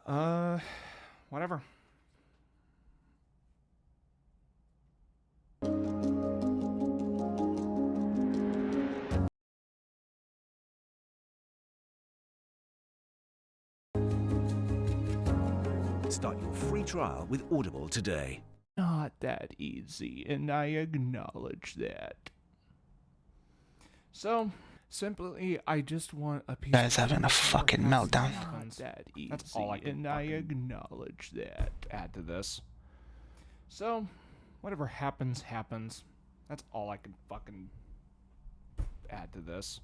Whatever. Start your free trial with Audible today. Not that easy, and I acknowledge that. So, simply, I just want a piece Guys of having a fucking meltdown. Not that easy, that's all I can and I acknowledge that. Add to this. So, whatever happens, happens. That's all I can fucking add to this.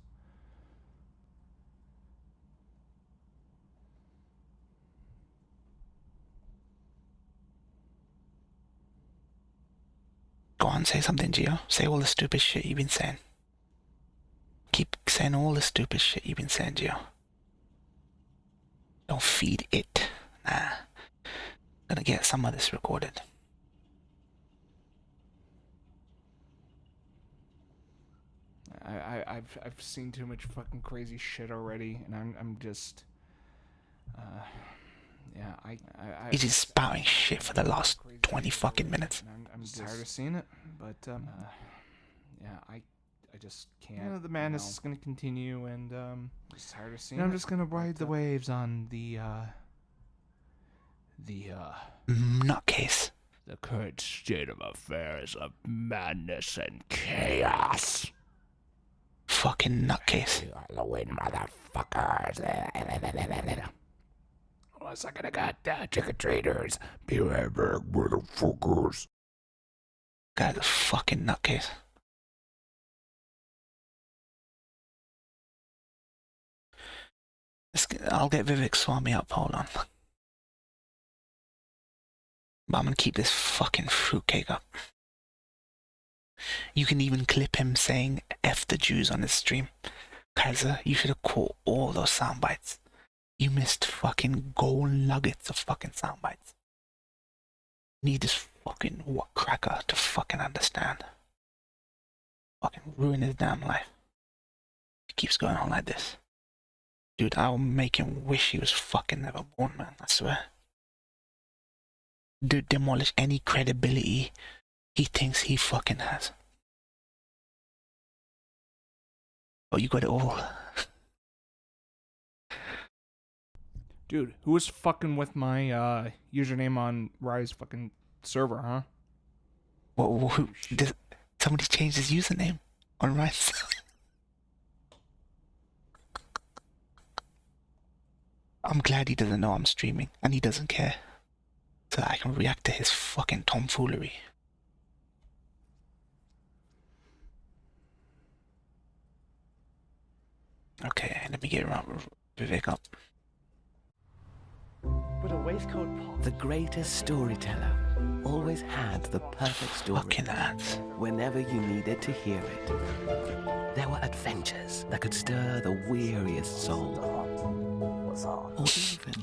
Go on, say something, Gio. Say all the stupid shit you've been saying. Keep saying all the stupid shit you've been saying, Gio. Don't feed it. Nah. Gonna get some of this recorded. I've seen too much fucking crazy shit already, and I'm just yeah, He's just spouting shit for the last 20 fucking minutes. I'm tired of seeing it, but yeah, I just can't. You know, the madness is gonna continue, and I'm just tired of seeing it. I'm just gonna ride the waves on the nutcase. The current state of affairs of madness and chaos. Fucking nutcase. Halloween, motherfuckers. Hold on a second, I got trick-or-treaters. Be right back, motherfuckers. Guy's a fucking nutcase. I'll get Vivek Swamy up, hold on. But I'm gonna keep this fucking fruitcake up. You can even clip him saying F the Jews on his stream. Kaiser, you should have caught all those sound bites. You missed fucking gold nuggets of fucking sound bites. Need this fucking what cracker to fucking understand. Fucking ruin his damn life. He keeps going on like this. Dude, I'll make him wish he was fucking never born, man, I swear. Dude, demolish any credibility he thinks he fucking has. Oh, you got it all. Dude, who was fucking with my username on Rise fucking server, huh? Who did somebody change his username on Rise? I'm glad he doesn't know I'm streaming and he doesn't care. So I can react to his fucking tomfoolery. Okay, let me get Vivek up. But a waistcoat pop. The greatest storyteller always had the perfect story. Fucking ads. Whenever you needed to hear it. There were adventures that could stir the weariest soul. Or even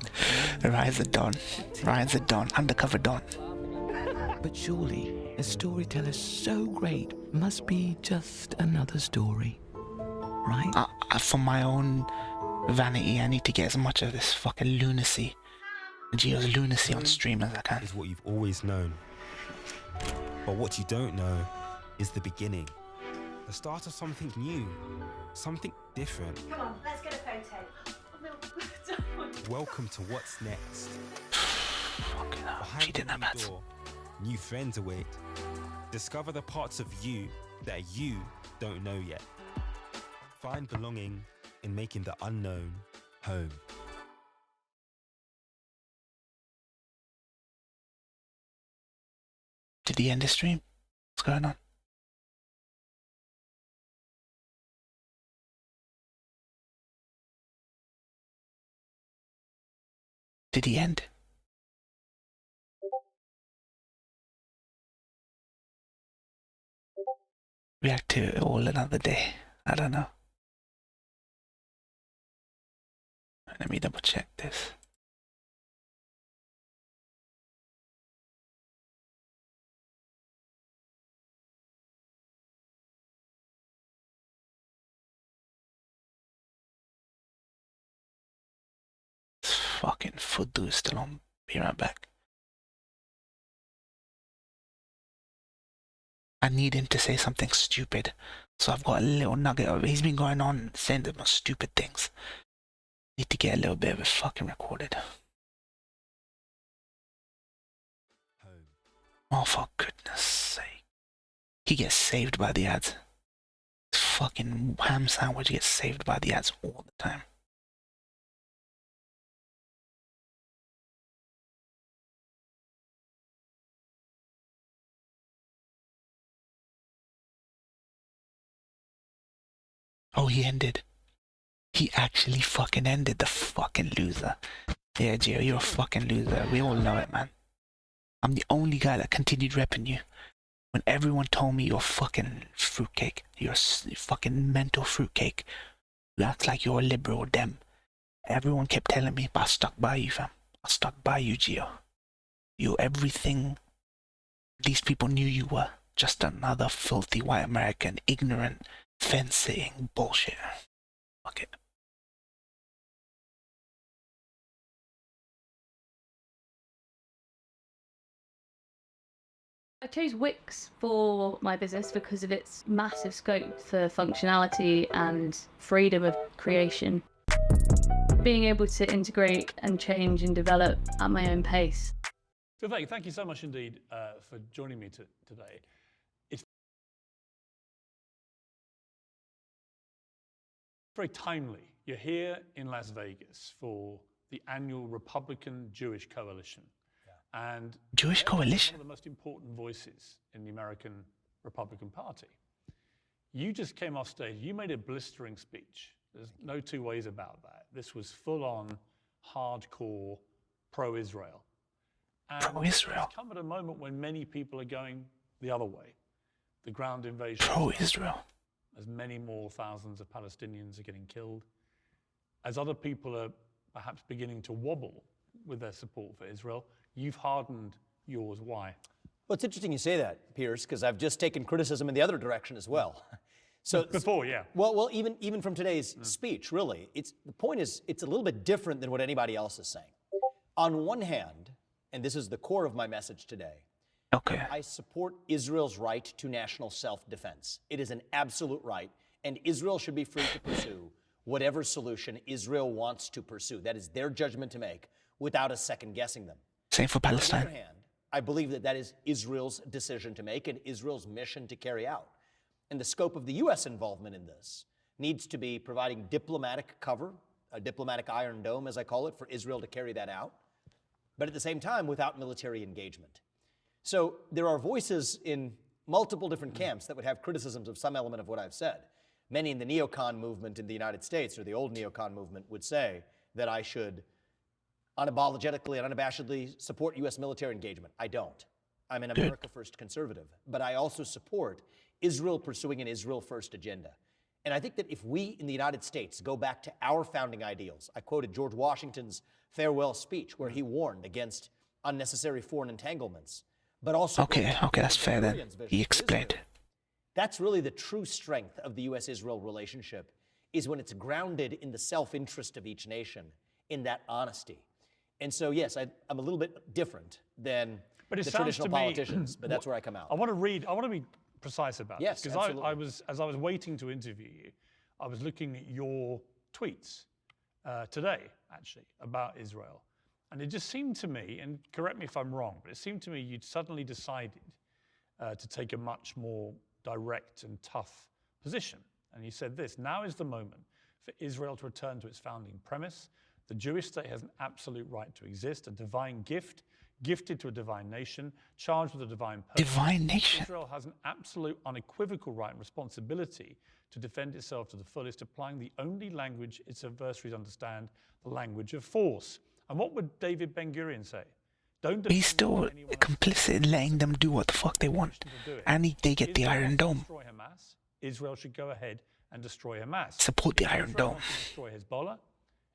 Rise the Dawn. Rise the Dawn. Undercover Dawn. But surely a storyteller so great must be just another story, right? For my own vanity, I need to get as much of this fucking lunacy, Gio's lunacy on stream as I can. Is what you've always known. But what you don't know is the beginning. The start of something new. Something different. Come on, let's get a photo. Welcome to What's Next. Fucking hell, she didn't have ads. New friends await. Discover the parts of you that you don't know yet. Find belonging in making the unknown home. Did he end the stream? What's going on? Did he end? React to it all another day. I don't know. Let me double check this. fucking fudu still on. Be right back. I need him to say something stupid. So I've got a little nugget of it. He's been going on saying the most stupid things. Need to get a little bit of it fucking recorded. Home. Oh, for goodness sake. He gets saved by the ads. Fucking ham sandwich gets saved by the ads all the time. Oh, he ended. He actually fucking ended, the fucking loser. Yeah, Gio, you're a fucking loser. We all know it, man. I'm the only guy that continued repping you. When everyone told me you're fucking fruitcake. You're fucking mental fruitcake. You act like you're a liberal dem. Everyone kept telling me, but I stuck by you, fam. I stuck by you, Gio. You're everything these people knew you were. Just another filthy white American, ignorant, fence-sitting bullshit. Fuck it. I chose Wix for my business because of its massive scope for functionality and freedom of creation. Being able to integrate and change and develop at my own pace. Vivek, thank you so much indeed for joining me today. It's very timely. You're here in Las Vegas for the annual Republican Jewish Coalition. And Jewish Coalition? One of the most important voices in the American Republican Party. You just came off stage. You made a blistering speech. There's no two ways about that. This was full-on, hardcore, pro-Israel. Pro-Israel? It's come at a moment when many people are going the other way. The ground invasion. Pro-Israel? As many more thousands of Palestinians are getting killed. As other people are perhaps beginning to wobble with their support for Israel, you've hardened yours. Why? Well, it's interesting you say that, Piers, because I've just taken criticism in the other direction as well. So before, yeah. Well, even from today's speech, really, the point is it's a little bit different than what anybody else is saying. On one hand, and this is the core of my message today, okay, I support Israel's right to national self-defense. It is an absolute right, and Israel should be free to pursue whatever solution Israel wants to pursue. That is their judgment to make without us second-guessing them. Same for Palestine. On the other hand, I believe that that is Israel's decision to make and Israel's mission to carry out. And the scope of the U.S. involvement in this needs to be providing diplomatic cover, a diplomatic iron dome, as I call it, for Israel to carry that out, but at the same time without military engagement. So there are voices in multiple different camps that would have criticisms of some element of what I've said. Many in the neocon movement in the United States, or the old neocon movement, would say that I should unapologetically and unabashedly support U.S. military engagement. I don't. I'm an America First conservative, but I also support Israel pursuing an Israel First agenda. And I think that if we in the United States go back to our founding ideals, I quoted George Washington's farewell speech where he warned against unnecessary foreign entanglements, but also— Okay, that's fair then. He explained. That's really the true strength of the U.S.-Israel relationship, is when it's grounded in the self-interest of each nation, in that honesty. And so, yes, I'm a little bit different than the traditional politicians, but that's where I come out. I want to be precise about this. Because as I was waiting to interview you, I was looking at your tweets today, actually, about Israel. And it just seemed to me, and correct me if I'm wrong, but it seemed to me you'd suddenly decided to take a much more direct and tough position. And you said this: now is the moment for Israel to return to its founding premise. The Jewish state has an absolute right to exist, a divine gift, gifted to a divine nation, charged with a divine purpose. Divine nation. Israel has an absolute, unequivocal right and responsibility to defend itself to the fullest, applying the only language its adversaries understand, the language of force. And what would David Ben-Gurion say? He's still complicit in letting them do what the fuck they want. And they get the Iron Dome. Destroy Hamas. Israel should go ahead and destroy Hamas. Support the Iron Dome. Destroy Hezbollah.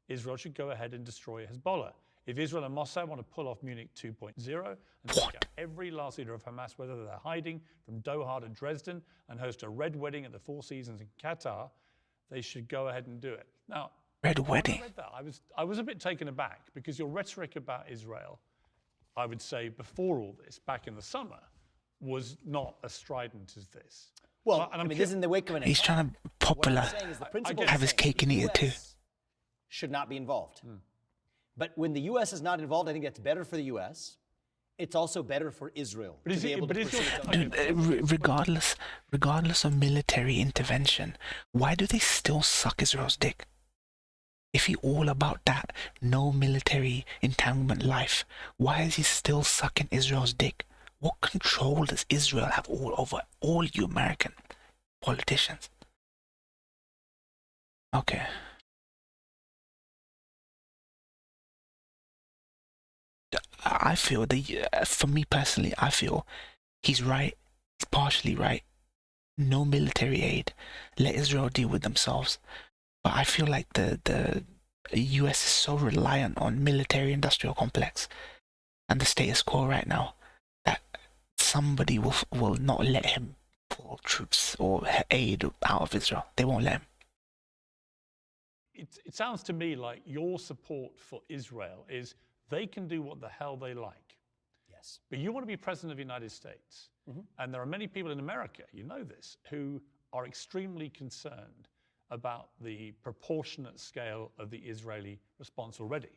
Israel should go ahead and destroy Hezbollah. If Israel and Mossad want to pull off Munich 2.0 and take out every last leader of Hamas, whether they're hiding from Doha to Dresden, and host a red wedding at the Four Seasons in Qatar, they should go ahead and do it. Now, Red When wedding. I read that, I was a bit taken aback because your rhetoric about Israel, I would say before all this, back in the summer, was not as strident as this. Well, I mean, this is in the wake of an He's attack. trying to What popular, I'm saying is the principle have his cake and eat it too. Should not be involved. But when the U.S. is not involved, I think that's better for the U.S. It's also better for Israel to be able to pursue its own Dude, regardless of military intervention, why do they still suck Israel's dick? If he all about that, no military entanglement life, why is he still sucking Israel's dick? What control does Israel have over all you American politicians? Okay. I feel that, for me personally, I feel he's right. He's partially right. No military aid. Let Israel deal with themselves. But I feel like the US is so reliant on military-industrial complex and the status quo right now that somebody will not let him pull troops or aid out of Israel. They won't let him. It sounds to me like your support for Israel is they can do what the hell they like. Yes. But you want to be president of the United States. And there are many people in America, you know this, who are extremely concerned about the proportionate scale of the Israeli response already.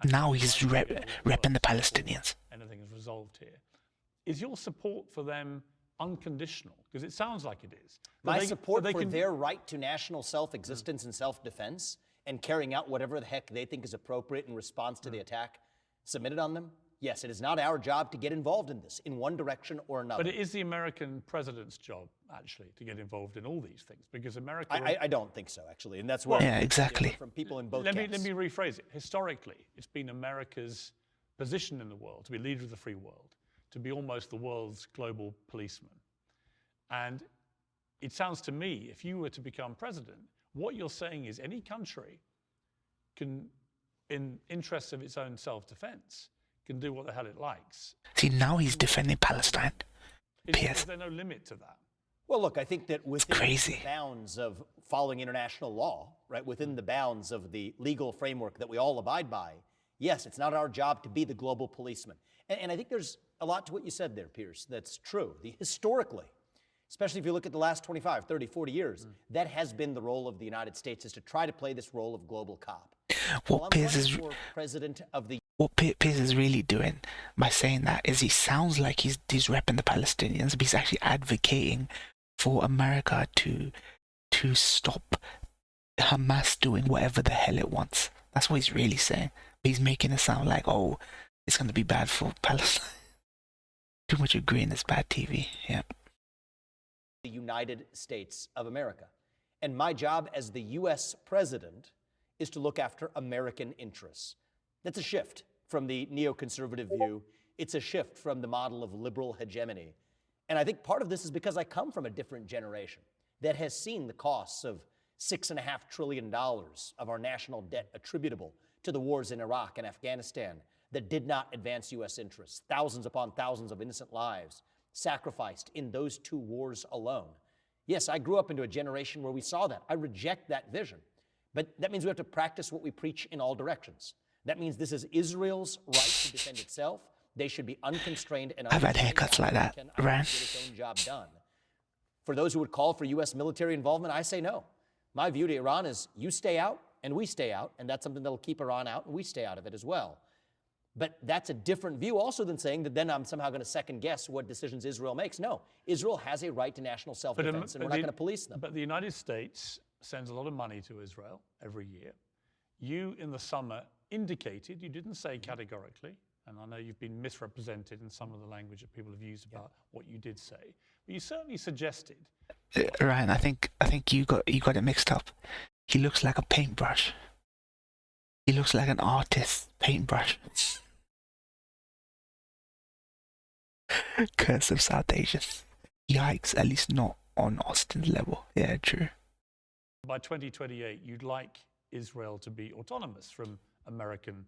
And Now he's repping the Palestinians. Anything is resolved here. Is your support for them unconditional? Because it sounds like it is. My support for their right to national self-existence and self-defense and carrying out whatever the heck they think is appropriate in response to the attack submitted on them. Yes, it is not our job to get involved in this in one direction or another. But it is the American president's job, actually, to get involved in all these things, because America... I don't think so, actually, and that's where... Yeah, exactly. From people in both Let camps. me rephrase it. Historically, it's been America's position in the world to be leader of the free world, to be almost the world's global policeman. And it sounds to me, if you were to become president, what you're saying is any country can, in interests of its own self-defense, can do what the hell it likes. See, now he's defending Palestine. Is there no limit to that? Well, look, I think that within crazy. the bounds of following international law, right, within the bounds of the legal framework that we all abide by, yes, it's not our job to be the global policeman. And I think there's a lot to what you said there, Piers, that's true. Historically, especially if you look at the last 25, 30, 40 years, that has been the role of the United States, is to try to play this role of global cop. What Piers is really doing by saying that is he sounds like he's repping the Palestinians, but he's actually advocating for America to stop Hamas doing whatever the hell it wants. That's what he's really saying. But he's making it sound like, oh, it's going to be bad for Palestine. Too much agreeing is bad TV. Yeah. The United States of America. And my job as the U.S. president is to look after American interests. That's a shift from the neoconservative view. It's a shift from the model of liberal hegemony. And I think part of this is because I come from a different generation that has seen the costs of $6.5 trillion of our national debt attributable to the wars in Iraq and Afghanistan that did not advance U.S. interests. Thousands upon thousands of innocent lives sacrificed in those two wars alone. Yes, I grew up into a generation where we saw that. I reject that vision. But that means we have to practice what we preach in all directions. That means this is Israel's right to defend itself. They should be unconstrained and I've had haircuts like that, Ryan. Get its own job done. For those who would call for U.S. military involvement, I say no. My view to Iran is you stay out and we stay out, and that's something that'll keep Iran out and we stay out of it as well. But that's a different view also than saying that then I'm somehow going to second guess what decisions Israel makes. No, Israel has a right to national self-defense, and we're not going to police them. But the United States sends a lot of money to Israel every year. You, in the summer, indicated, you didn't say categorically, and I know you've been misrepresented in some of the language that people have used about what you did say, but you certainly suggested. Ryan, I think you got it mixed up. He looks like a paintbrush. He looks like an artist's paintbrush. Curse of South Asians. Yikes, at least not on Austin's level. Yeah, true. By 2028, you'd like Israel to be autonomous from American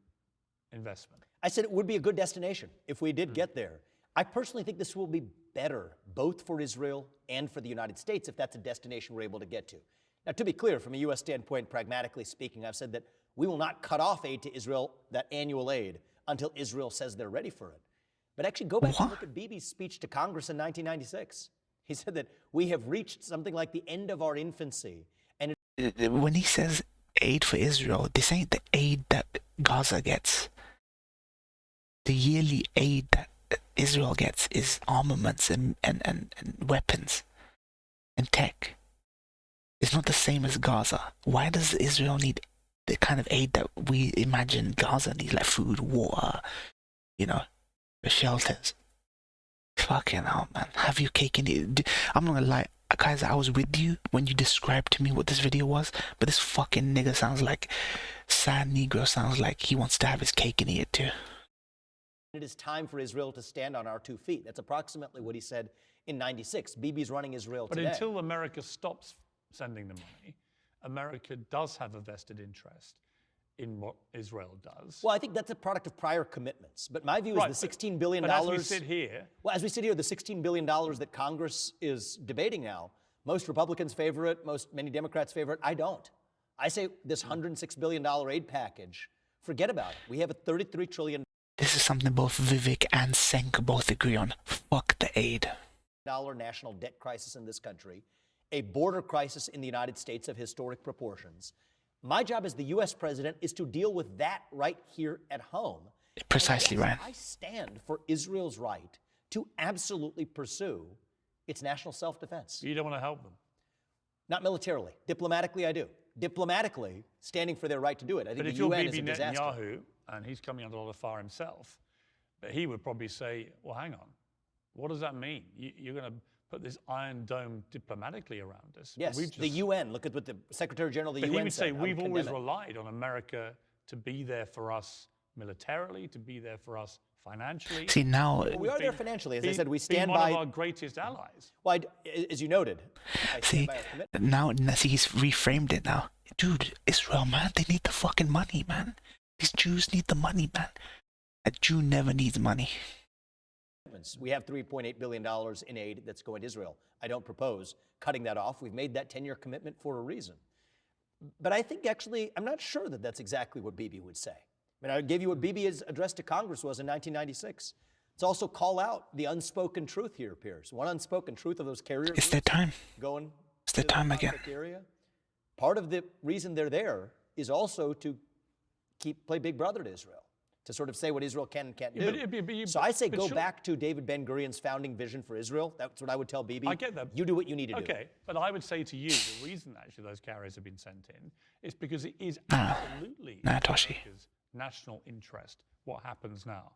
investment. I said it would be a good destination if we did get there. I personally think this will be better, both for Israel and for the United States, if that's a destination we're able to get to. Now, to be clear, from a U.S. standpoint, pragmatically speaking, I've said that we will not cut off aid to Israel, that annual aid, until Israel says they're ready for it. But actually, go back and look at Bibi's speech to Congress in 1996. He said that we have reached something like the end of our infancy. And when he says aid for Israel, this ain't the aid that Gaza gets. The yearly aid that Israel gets is armaments and weapons and tech. It's not the same as Gaza. Why does Israel need the kind of aid that we imagine Gaza needs, like food, water, you know, the shelters? Fucking hell, man. Have you cake in it? I'm not gonna lie, guys, I was with you when you described to me what this video was, but this fucking nigga sounds like, sad Negro sounds like he wants to have his cake and eat it too. It is time for Israel to stand on our 2 feet. That's approximately what he said in 96. Bibi's running Israel today. But until America stops sending the money, America does have a vested interest in what Israel does. Well, I think that's a product of prior commitments. But my view is the $16 billion. But as we sit here. Well, as we sit here, the $16 billion that Congress is debating now, most Republicans favor it, many Democrats favor it. I don't. I say this $106 billion aid package, forget about it. We have a $33 trillion. This is something both Vivek and Senk both agree on. Fuck the aid. National debt crisis in this country, a border crisis in the United States of historic proportions. My job as the U.S. president is to deal with that right here at home. Precisely, Ryan. I stand for Israel's right to absolutely pursue its national self-defense. You don't want to help them? Not militarily. Diplomatically, I do. Diplomatically, standing for their right to do it. I think but the UN is a disaster. Netanyahu, and he's coming under a lot of fire himself, but he would probably say, well, hang on. What does that mean? You're going to put this iron dome diplomatically around us? Yes, the UN. Look at what the Secretary General of the UN he would said. say, we've always relied on America to be there for us militarily, to be there for us financially. See, now... Well, we are there financially. As I said, we stand by... by... one of our greatest allies. Well, as you noted, see, he's reframed it now. Dude, Israel, man, they need the fucking money, man. These Jews need the money, man. A Jew never needs money. We have $3.8 billion in aid that's going to Israel. I don't propose cutting that off. We've made that 10-year commitment for a reason. But I think actually, I'm not sure that that's exactly what Bibi would say. I mean, I gave you what Bibi's address to Congress was in 1996. Let's also call out the unspoken truth here, Piers. One unspoken truth of those carriers. It's their time. Going it's their time again. Area. Part of the reason they're there is also to play Big Brother to Israel, to sort of say what Israel can and can't do. So I say go back to David Ben-Gurion's founding vision for Israel. That's what I would tell Bibi. I get that. You do what you need to do. Okay, but I would say to you, the reason actually those carriers have been sent in is because it is absolutely America's national interest what happens now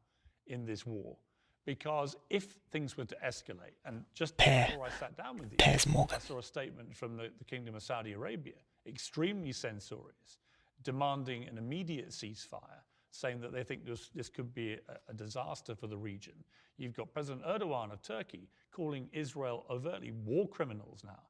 in this war. Because if things were to escalate, and just before I sat down with you, I saw a statement from the Kingdom of Saudi Arabia, extremely censorious, demanding an immediate ceasefire, saying that they think this could be a disaster for the region. You've got President Erdogan of Turkey calling Israel overtly war criminals now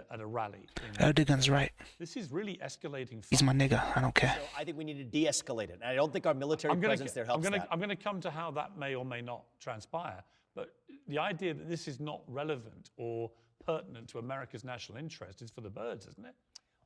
at a rally. Erdogan's right. This is really escalating. He's my nigga. I don't care. So I think we need to de-escalate it. And I don't think our military presence there helps that. I'm going to come to how that may or may not transpire. But the idea that this is not relevant or pertinent to America's national interest is for the birds, isn't it?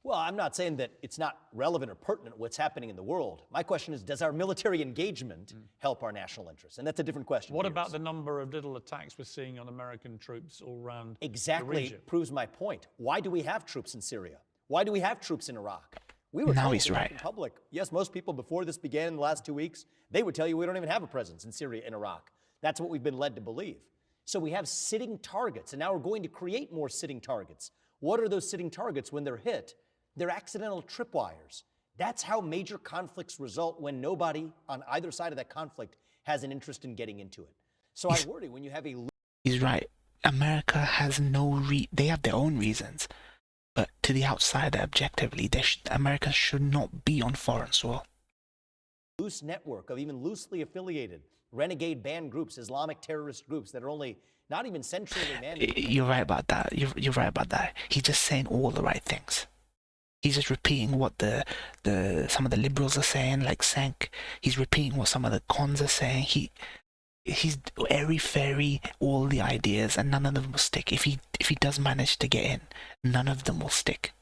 Well, I'm not saying that it's not relevant or pertinent what's happening in the world. My question is, does our military engagement help our national interests? And that's a different question. What about the number of little attacks we're seeing on American troops all around the region? Proves my point. Why do we have troops in Syria? Why do we have troops in Iraq? We were now he's right. In public. Yes, most people before this began in the last 2 weeks, they would tell you we don't even have a presence in Syria and Iraq. That's what we've been led to believe. So we have sitting targets, and now we're going to create more sitting targets. What are those sitting targets when they're hit? They're accidental tripwires. That's how major conflicts result when nobody on either side of that conflict has an interest in getting into it. So I worry when you have a... He's right. America has they have their own reasons. But to the outsider, objectively, America should not be on foreign soil. Loose network of even loosely affiliated renegade banned groups, Islamic terrorist groups that are only not even centrally mandated. You're right about that. You're right about that. He's just saying all the right things. He's just repeating what some of the liberals are saying, like Sank. He's repeating what some of the cons are saying. He's airy-fairy all the ideas, and none of them will stick. If he does manage to get in, none of them will stick.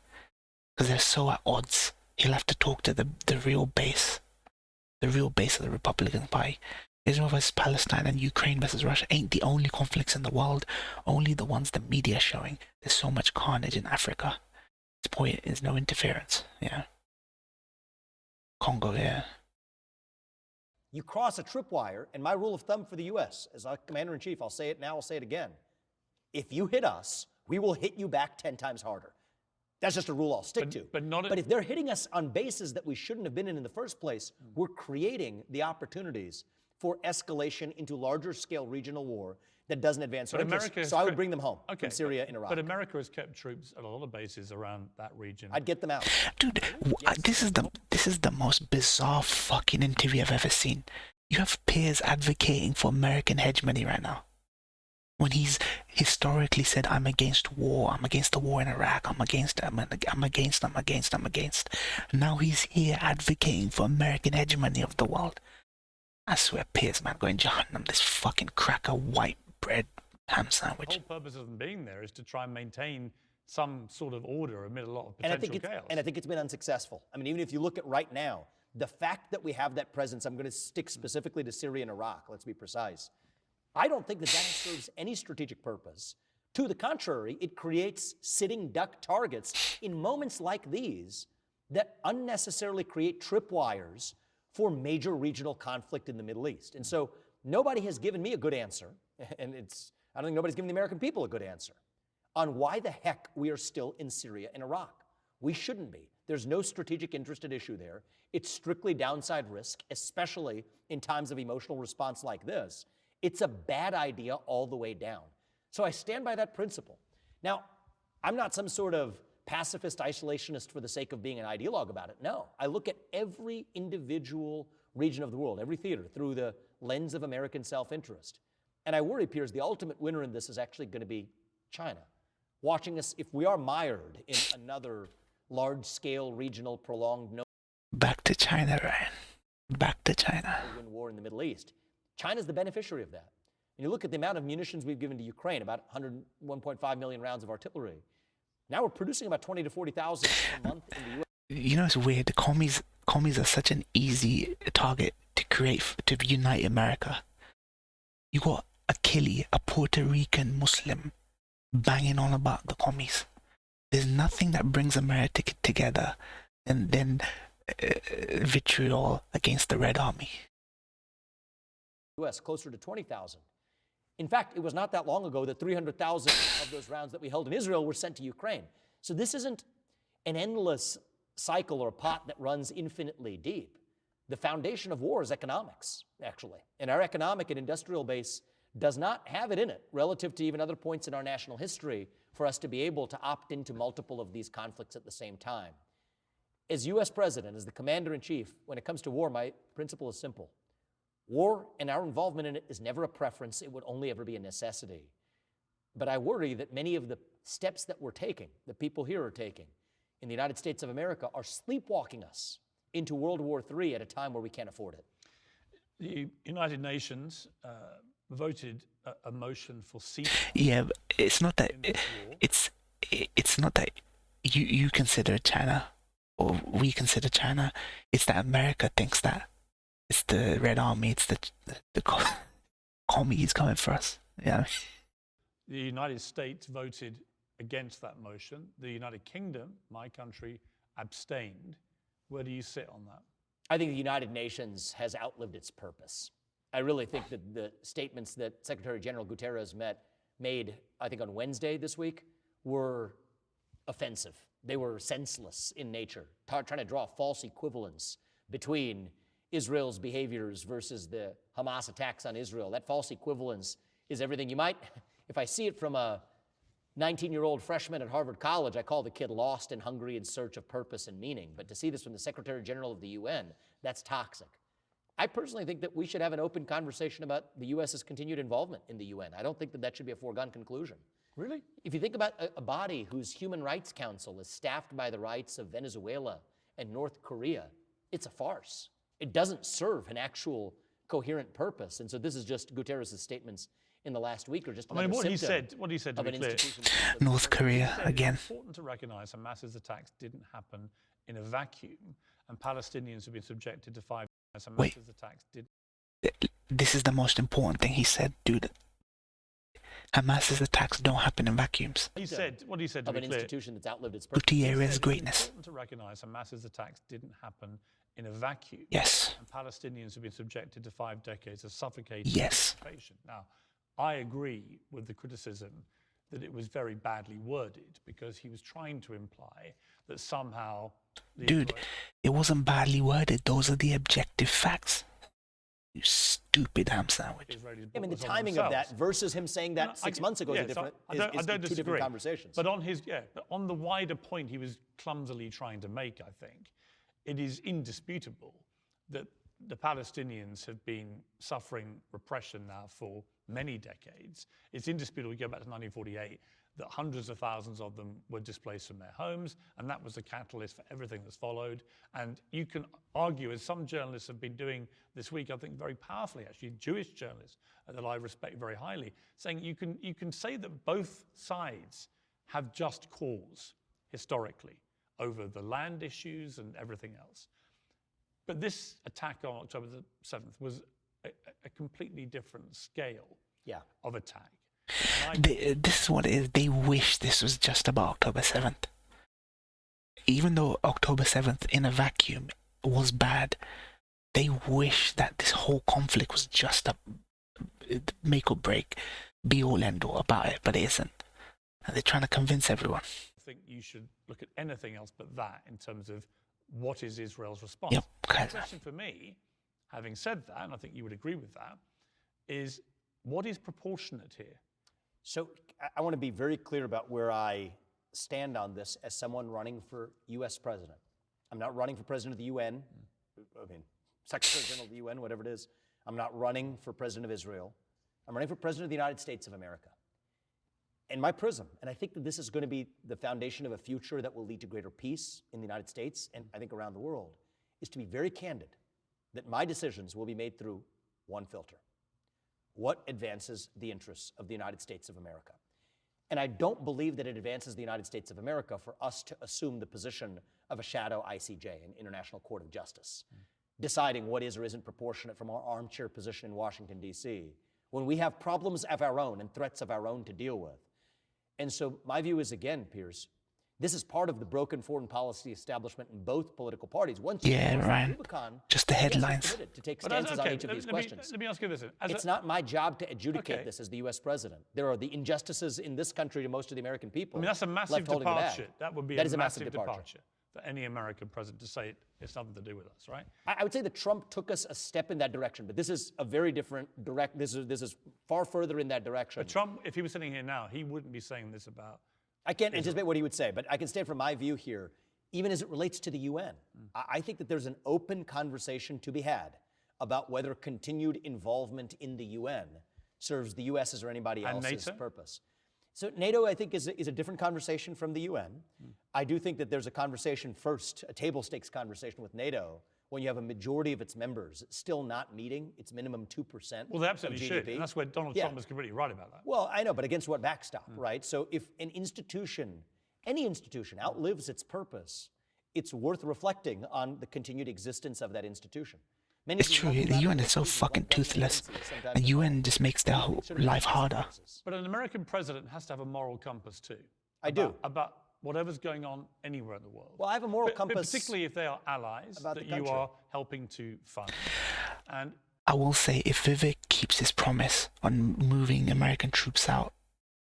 because they're so at odds. He'll have to talk to the real base of the Republican Party. Israel versus Palestine and Ukraine versus Russia ain't the only conflicts in the world, only the ones the media are showing. There's so much carnage in Africa. Its point is no interference, yeah. Congo, yeah. You cross a tripwire, and my rule of thumb for the U.S., as our commander-in-chief, I'll say it now, I'll say it again. If you hit us, we will hit you back 10 times harder. That's just a rule I'll stick to. But if they're hitting us on bases that we shouldn't have been in the first place, we're creating the opportunities for escalation into larger scale regional war that doesn't advance our interests. So I would bring them home from Syria and Iraq. But America has kept troops at a lot of bases around that region. I'd get them out. Dude, this is the most bizarre fucking interview I've ever seen. You have Piers advocating for American hegemony right now, when he's historically said, I'm against war, I'm against the war in Iraq, I'm against. Now he's here advocating for American hegemony of the world. I swear, Piers, man, going Jahannam, this fucking cracker white bread ham sandwich. The whole purpose of them being there is to try and maintain some sort of order amid a lot of potential chaos. And I think it's been unsuccessful. I mean, even if you look at right now, the fact that we have that presence, I'm going to stick specifically to Syria and Iraq, let's be precise. I don't think that serves any strategic purpose. To the contrary, it creates sitting duck targets in moments like these that unnecessarily create tripwires for major regional conflict in the Middle East. And so nobody has given me a good answer, and I don't think nobody's given the American people a good answer, on why the heck we are still in Syria and Iraq. We shouldn't be. There's no strategic interest at issue there. It's strictly downside risk, especially in times of emotional response like this. It's a bad idea all the way down. So I stand by that principle. Now, I'm not some sort of pacifist isolationist for the sake of being an ideologue about it. No, I look at every individual region of the world, every theater, through the lens of American self-interest. And I worry, Piers, the ultimate winner in this is actually going to be China, watching us, if we are mired in another large-scale, regional, prolonged... Back to China, Ryan. Back to China. ...war in the Middle East. China's the beneficiary of that. And you look at the amount of munitions we've given to Ukraine, about 1.5 million rounds of artillery. Now we're producing about 20 to 40,000 a month in the U.S. You know, it's weird. The commies are such an easy target to unite America. You got Achille, a Puerto Rican Muslim, banging on about the commies. There's nothing that brings America together than vitriol against the Red Army. U.S. closer to 20,000. In fact, it was not that long ago that 300,000 of those rounds that we held in Israel were sent to Ukraine. So this isn't an endless cycle or a pot that runs infinitely deep. The foundation of war is economics, actually. And our economic and industrial base does not have it in it, relative to even other points in our national history, for us to be able to opt into multiple of these conflicts at the same time. As U.S. President, as the Commander-in-Chief, when it comes to war, my principle is simple. War and our involvement in it is never a preference. It would only ever be a necessity. But I worry that many of the steps that we're taking, that people here are taking in the United States of America, are sleepwalking us into World War III at a time where we can't afford it. The United Nations voted a motion for ceasefire. Yeah, but it's not that it's not that you consider China or we consider China. It's that America thinks that. It's the Red Army, it's the commies coming for us. Yeah. The United States voted against that motion. The United Kingdom, my country, abstained. Where do you sit on that? I think the United Nations has outlived its purpose. I really think that the statements that Secretary General Guterres made, I think on Wednesday this week, were offensive. They were senseless in nature, trying to draw a false equivalence between Israel's behaviors versus the Hamas attacks on Israel. That false equivalence is everything you might, if I see it from a 19-year-old freshman at Harvard College, I call the kid lost and hungry in search of purpose and meaning. But to see this from the Secretary General of the UN, that's toxic. I personally think that we should have an open conversation about the U.S.'s continued involvement in the UN. I don't think that should be a foregone conclusion. Really? If you think about a body whose Human Rights Council is staffed by the rights of Venezuela and North Korea, it's a farce. It doesn't serve an actual coherent purpose. And so this is just Guterres' statements in the last week are just I another mean, what he symptom said to of be an clear, institution that's North lived. Korea said again. It's important to recognise Hamas's attacks didn't happen in a vacuum, and Palestinians have been subjected to 5 years. Wait. Hamas's attacks did. This is the most important thing he said, dude. Hamas's attacks don't happen in vacuums. He said, what he said to Of be an clear, institution that's outlived its purpose. Gutierrez's it's greatness. important to recognise Hamas's attacks didn't happen in a vacuum. Yes. And Palestinians have been subjected to 5 decades of suffocating Yes. occupation. Now, I agree with the criticism that it was very badly worded because he was trying to imply that somehow... Dude, it wasn't badly worded. Those are the objective facts. You stupid ham sandwich. I mean, the timing of that versus him saying that 6 months ago is different. I don't two disagree. different conversations. But on the wider point he was clumsily trying to make, I think, it is indisputable that the Palestinians have been suffering repression now for many decades. It's indisputable, we go back to 1948, that hundreds of thousands of them were displaced from their homes, and that was the catalyst for everything that's followed. And you can argue, as some journalists have been doing this week, I think very powerfully actually, Jewish journalists that I respect very highly, saying you can say that both sides have just cause historically over the land issues and everything else. But this attack on October the 7th was a completely different scale of attack. This is what it is. They wish this was just about October 7th. Even though October 7th in a vacuum was bad, they wish that this whole conflict was just a make or break, be all end all about it, but it isn't. And they're trying to convince everyone. I think you should look at anything else but that in terms of what is Israel's response. Yep. The question for me, having said that, and I think you would agree with that, is what is proportionate here? So I want to be very clear about where I stand on this as someone running for U.S. president. I'm not running for president of the UN, Secretary General of the UN, whatever it is. I'm not running for president of Israel. I'm running for president of the United States of America. And my prism, and I think that this is going to be the foundation of a future that will lead to greater peace in the United States and I think around the world, is to be very candid that my decisions will be made through one filter. What advances the interests of the United States of America? And I don't believe that it advances the United States of America for us to assume the position of a shadow ICJ, an International Court of Justice, deciding what is or isn't proportionate from our armchair position in Washington, D.C., when we have problems of our own and threats of our own to deal with. And so my view is, again, Piers, this is part of the broken foreign policy establishment in both political parties. Once Ryan. Rubicon, Just the headlines. To take stances on each of these questions. Let me ask you this. It's not my job to adjudicate this as the U.S. president. There are the injustices in this country to most of the American people. I mean, that's a massive departure. That would be a massive departure for any American president to say it's nothing to do with us, right? I would say that Trump took us a step in that direction, but this is a very different this is far further in that direction. But Trump, if he was sitting here now, he wouldn't be saying this about I can't anticipate what he would say, but I can stand for my view here, even as it relates to the UN. I think that there's an open conversation to be had about whether continued involvement in the UN serves the US's or anybody else's purpose. So NATO, I think, is a different conversation from the UN. I do think that there's a conversation first, a table stakes conversation with NATO, when you have a majority of its members still not meeting its minimum 2%. Well, they absolutely should. And that's where Donald Trump was completely right about that. Well, I know, but against what backstop, right? So if an institution, any institution, outlives its purpose, it's worth reflecting on the continued existence of that institution. It's true, the UN is so fucking toothless. The UN just makes their whole life harder. But an American president has to have a moral compass too. I do. About whatever's going on anywhere in the world. Well, I have a moral compass. But particularly if they are allies that you are helping to fund. And I will say, if Vivek keeps his promise on moving American troops out,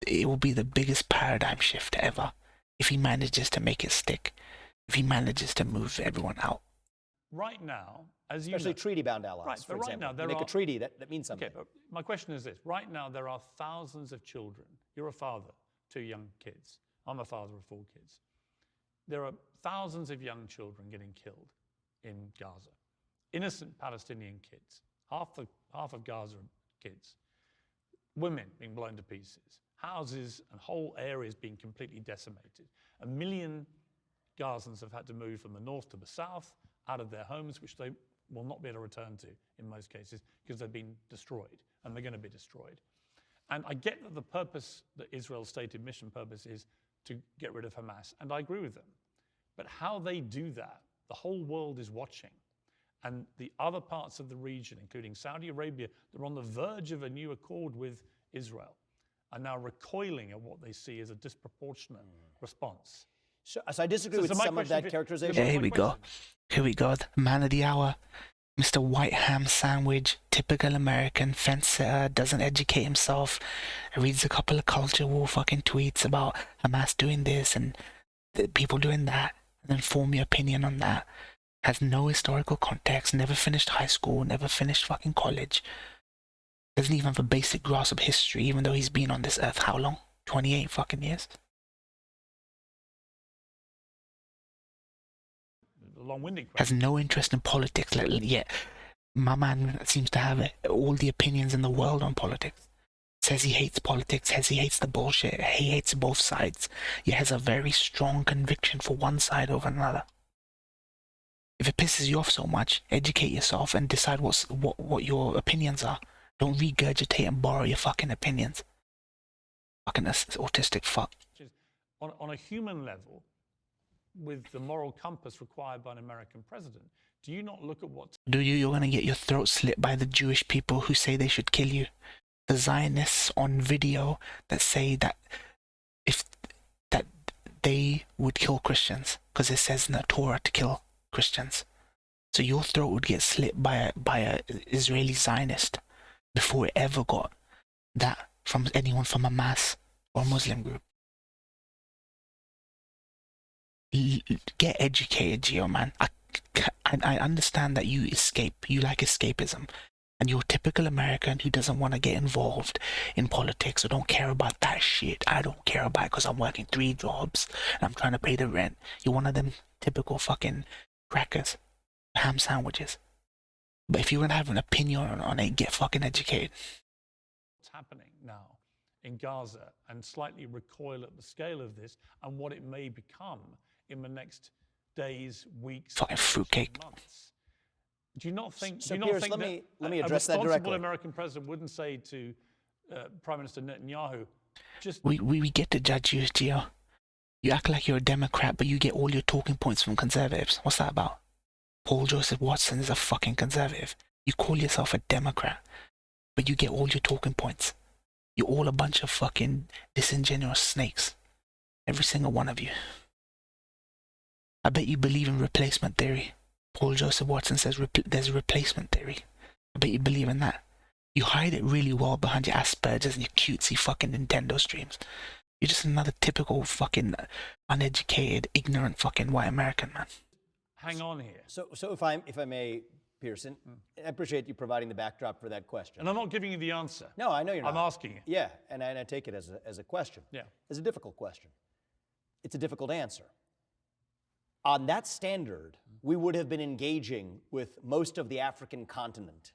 it will be the biggest paradigm shift ever. If he manages to make it stick, if he manages to move everyone out. Right now, as you especially treaty-bound allies, for example. Now, there make a treaty that means something. Okay, but my question is this. Right now, there are thousands of children. You're a father, 2 young kids. I'm a father of 4 kids. There are thousands of young children getting killed in Gaza. Innocent Palestinian kids. Half of Gaza are kids. Women being blown to pieces. Houses and whole areas being completely decimated. 1 million Gazans have had to move from the north to the south, out of their homes, which they will not be able to return to in most cases because they've been destroyed, and they're going to be destroyed. And I get that the purpose that Israel's stated mission purpose is to get rid of Hamas, and I agree with them. But how they do that, the whole world is watching. And the other parts of the region, including Saudi Arabia, they're on the verge of a new accord with Israel, are now recoiling at what they see as a disproportionate response. So I disagree with some of that characterization. Yeah, here we go. Here we go. Man of the hour. Mr. White Ham Sandwich, typical American, fence sitter, doesn't educate himself, reads a couple of culture war fucking tweets about Hamas doing this and people doing that, and then form your opinion on that. Has no historical context, never finished high school, never finished fucking college. Doesn't even have a basic grasp of history, even though he's been on this earth how long? 28 fucking years? Long-winded question. Has no interest in politics, yet my man seems to have all the opinions in the world on politics. Says he hates politics, says he hates the bullshit, he hates both sides, yet has a very strong conviction for one side over another. If it pisses you off so much, educate yourself and decide what your opinions are. Don't regurgitate and borrow your fucking opinions. Fucking autistic fuck. On a human level, with the moral compass required by an American president, do you not look at what... Do you? You're gonna get your throat slit by the Jewish people who say they should kill you. The Zionists on video that say that that they would kill Christians because it says in the Torah to kill Christians. So your throat would get slit by a Israeli Zionist before it ever got that from anyone from a Hamas or a Muslim group. Get educated, Gio, man. I understand that you like escapism, and you're a typical American who doesn't want to get involved in politics or don't care about that shit. I don't care about it because I'm working 3 jobs and I'm trying to pay the rent. You're one of them typical fucking crackers, ham sandwiches. But if you're gonna have an opinion on it, get fucking educated. What's happening now in Gaza and slightly recoil at the scale of this and what it may become in the next days, weeks, fucking fruitcake. Months. Do you not think? So do you Piers, not think let me address a that directly. responsible American president wouldn't say to Prime Minister Netanyahu, just we get to judge you, Gio. You act like you're a Democrat, but you get all your talking points from conservatives. What's that about? Paul Joseph Watson is a fucking conservative. You call yourself a Democrat, but you get all your talking points. You're all a bunch of fucking disingenuous snakes. Every single one of you. I bet you believe in replacement theory. Paul Joseph Watson says there's a replacement theory. I bet you believe in that. You hide it really well behind your Asperger's and your cutesy fucking Nintendo streams. You're just another typical fucking uneducated, ignorant fucking white American, man. hang on here. So if I may, Pearson, I appreciate you providing the backdrop for that question. And I'm not giving you the answer. No, I know you're not. I'm asking you. Yeah, and I take it as a question. Yeah. It's a difficult question. It's a difficult answer. On that standard, we would have been engaging with most of the African continent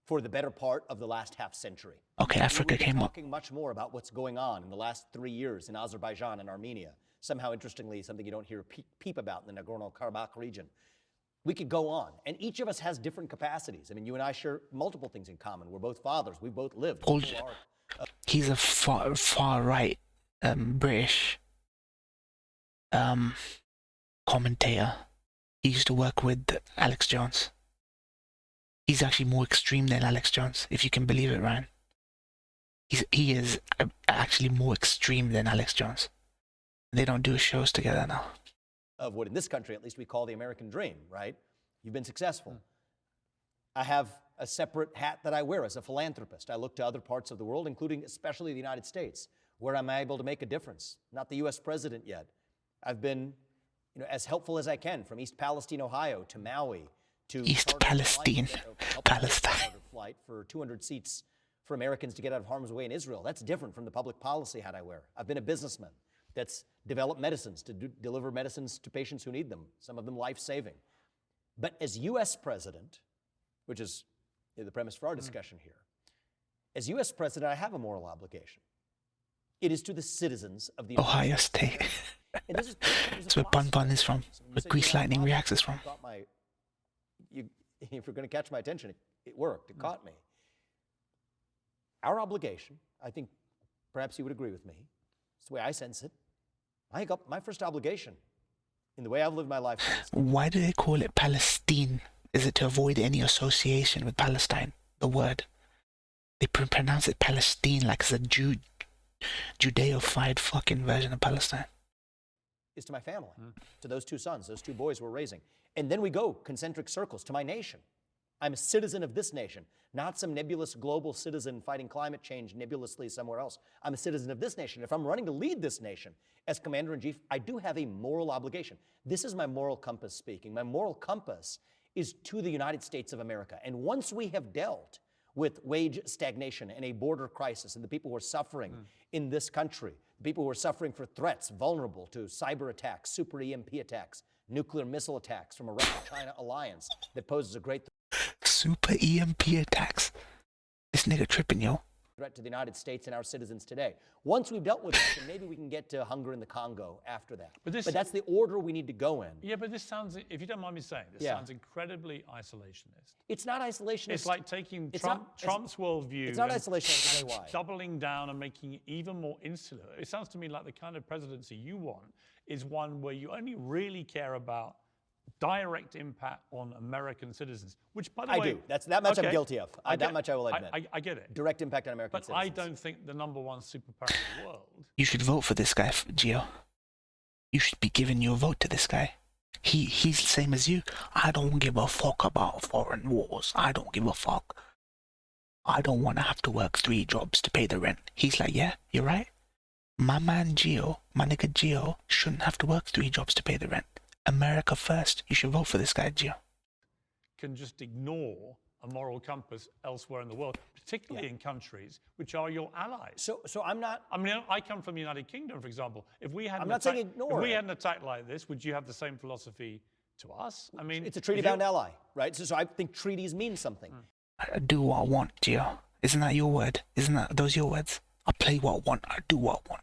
for the better part of the last half century. Okay, Africa came up. Talking much more about what's going on in the last 3 years in Azerbaijan and Armenia. Somehow, interestingly, something you don't hear peep about in the Nagorno-Karabakh region. We could go on, and each of us has different capacities. I mean, you and I share multiple things in common. We're both fathers. We both lived. He's a far right British commentator. He used to work with Alex Jones. He's actually more extreme than Alex Jones, if you can believe it, Ryan. He is actually more extreme than Alex Jones. They don't do shows together now. Of what in this country, at least, we call the American dream, right? You've been successful. I have a separate hat that I wear as a philanthropist. I look to other parts of the world, including especially the United States, where I'm able to make a difference. Not the U.S. president yet. I've been, as helpful as I can, from East Palestine, Ohio, to Maui, to East Palestine, Palestine. Flight for 200 seats for Americans to get out of harm's way in Israel. That's different from the public policy hat I wear. I've been a businessman that's developed medicines to deliver medicines to patients who need them, some of them life-saving. But as U.S. president, which is the premise for our discussion here, as U.S. president, I have a moral obligation. It is to the citizens of the Ohio State. That's where Bun Bun is from, where Grease Lightning Reacts is from. If you're going to catch my attention, it worked. It caught me. our obligation, I think perhaps you would agree with me, it's the way I sense it, my first obligation in the way I've lived my life. Why do they call it Palestine? Is it to avoid any association with Palestine, the word? They pronounce it Palestine like it's a Judeo-fied fucking version of Palestine. Is to my family, to those two sons, those two boys we're raising. And then we go concentric circles to my nation. I'm a citizen of this nation, not some nebulous global citizen fighting climate change nebulously somewhere else. I'm a citizen of this nation. If I'm running to lead this nation as commander-in-chief, I do have a moral obligation. This is my moral compass speaking. My moral compass is to the United States of America. And once we have dealt with wage stagnation and a border crisis and the people who are suffering in this country, the people who are suffering for threats, vulnerable to cyber attacks, super EMP attacks, nuclear missile attacks from a Russia-China alliance that poses a great Super EMP attacks. This nigga tripping, yo. threat to the United States and our citizens today. Once we've dealt with that, then maybe we can get to hunger in the Congo after that. But that's the order we need to go in. Yeah, but this sounds, if you don't mind me saying, this sounds incredibly isolationist. It's not isolationist. It's like taking Trump's worldview. It's not isolationist. I'll tell you why. Doubling down and making it even more insular. It sounds to me like the kind of presidency you want is one where you only really care about direct impact on American citizens, which, by the way... I do. That much I'm guilty of. That much I will admit. I get it. Direct impact on American citizens. But I don't think the #1 superpower in the world... You should vote for this guy, Gio. You should be giving your vote to this guy. He's the same as you. I don't give a fuck about foreign wars. I don't give a fuck. I don't want to have to work 3 jobs to pay the rent. He's like, yeah, you're right. My man Gio, my nigga Gio, shouldn't have to work 3 jobs to pay the rent. America first. You should vote for this guy, Gio. Can just ignore a moral compass elsewhere in the world, particularly in countries which are your allies. So I'm not... I mean, I come from the United Kingdom, for example. If we had I'm not saying ignore If we had an attack like this, would you have the same philosophy to us? I mean... It's a treaty-bound ally, right? So I think treaties mean something. I do what I want, Gio. Isn't that your word? Isn't those your words? I play what I want. I do what I want.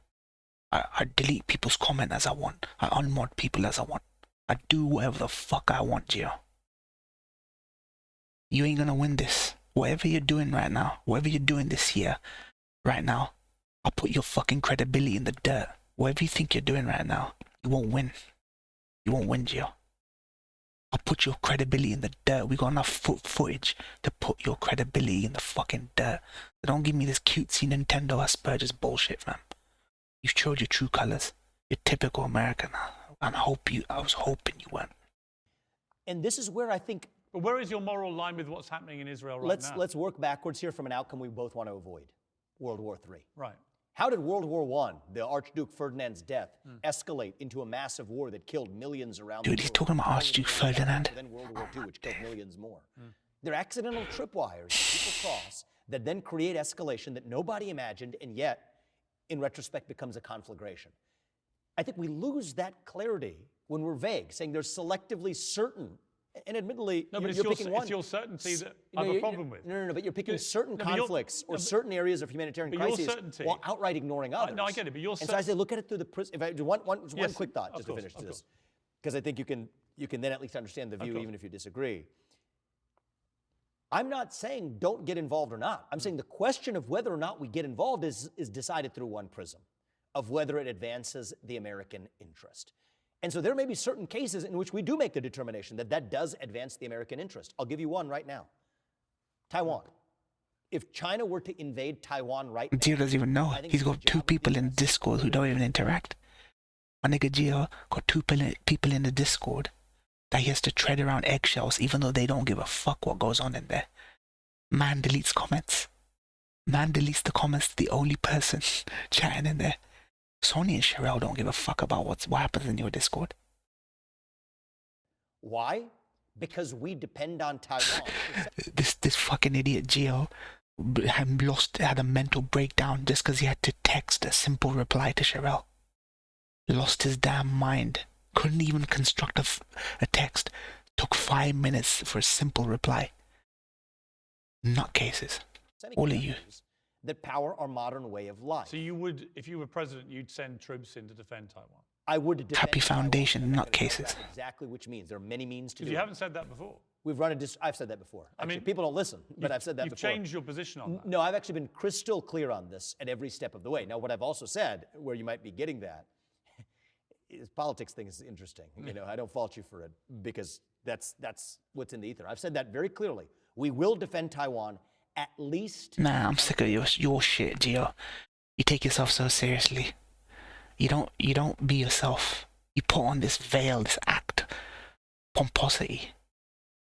I delete people's comment as I want. I unmod people as I want. I do whatever the fuck I want, Gio. You ain't gonna win this. Whatever you're doing right now, whatever you're doing this year, right now, I'll put your fucking credibility in the dirt. Whatever you think you're doing right now, you won't win. You won't win, Gio. I'll put your credibility in the dirt. We got enough footage to put your credibility in the fucking dirt. So don't give me this cutesy Nintendo Asperger's bullshit, fam. You showed your true colors. You're typical American. And I was hoping you weren't. And this is where I think... But where is your moral line with what's happening in Israel right now? Let's work backwards here from an outcome we both want to avoid. World War III. Right. How did World War I, the Archduke Ferdinand's death, escalate into a massive war that killed millions around the world? Dude, he's talking about Archduke Ferdinand. Then World War II, which killed millions more. They're accidental tripwires that people cross that then create escalation that nobody imagined and yet, in retrospect, becomes a conflagration. I think we lose that clarity when we're vague, saying there's selectively certain, and admittedly, no, but you're picking one. It's your certainty that I have a problem with. No, but you're picking certain conflicts or certain areas of humanitarian crises while outright ignoring others. No, I get it, but your certainty. And so I say, look at it through the prism. If I do one quick thought just to finish this, because I think you can then at least understand the view even if you disagree. I'm not saying don't get involved or not. I'm saying the question of whether or not we get involved is decided through one prism, of whether it advances the American interest. And so there may be certain cases in which we do make the determination that that does advance the American interest. I'll give you one right now. Taiwan. If China were to invade Taiwan right now... Gio doesn't even know. He's got 2 people in Discord who don't even interact. My nigga Gio got 2 people in the Discord that he has to tread around eggshells even though they don't give a fuck what goes on in there. Man deletes comments. Man deletes the comments, the only person chatting in there. Sonny and Sherelle don't give a fuck about what happens in your Discord. Why? Because we depend on Taiwan. This fucking idiot Gio had a mental breakdown just because he had to text a simple reply to Sherelle. Lost his damn mind. Couldn't even construct a text. Took 5 minutes for a simple reply. Nutcases. All of you. That power our modern way of life. So you would, if you were president, you'd send troops in to defend Taiwan? I would defend Happy Taiwan. Foundation, I'm not gonna nutcases. telegraph exactly which means. There are many means to Because do you it. haven't said that before. We've run I've said that before. Actually, mean, people don't listen, but I've said that You've before. changed your position on that. No, I've actually been crystal clear on this at every step of the way. Now, what I've also said, where you might be getting that, is politics thing is interesting. You know, I don't fault you for it because that's what's in the ether. I've said that very clearly. We will defend Taiwan at least. Nah, I'm sick of your shit, Gio. You take yourself so seriously. You don't be yourself. You put on this veil, this act, pomposity.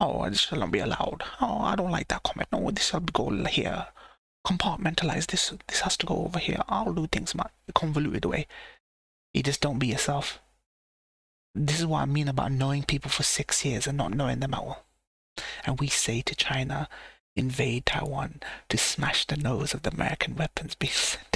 Oh, this shall not be allowed. Oh, I don't like that comment. No, this shall go here. Compartmentalize this. This has to go over here. I'll do things my convoluted way. You just don't be yourself. This is what I mean about knowing people for 6 years and not knowing them at all. And we say to China, invade Taiwan to smash the nose of the American weapons being sent.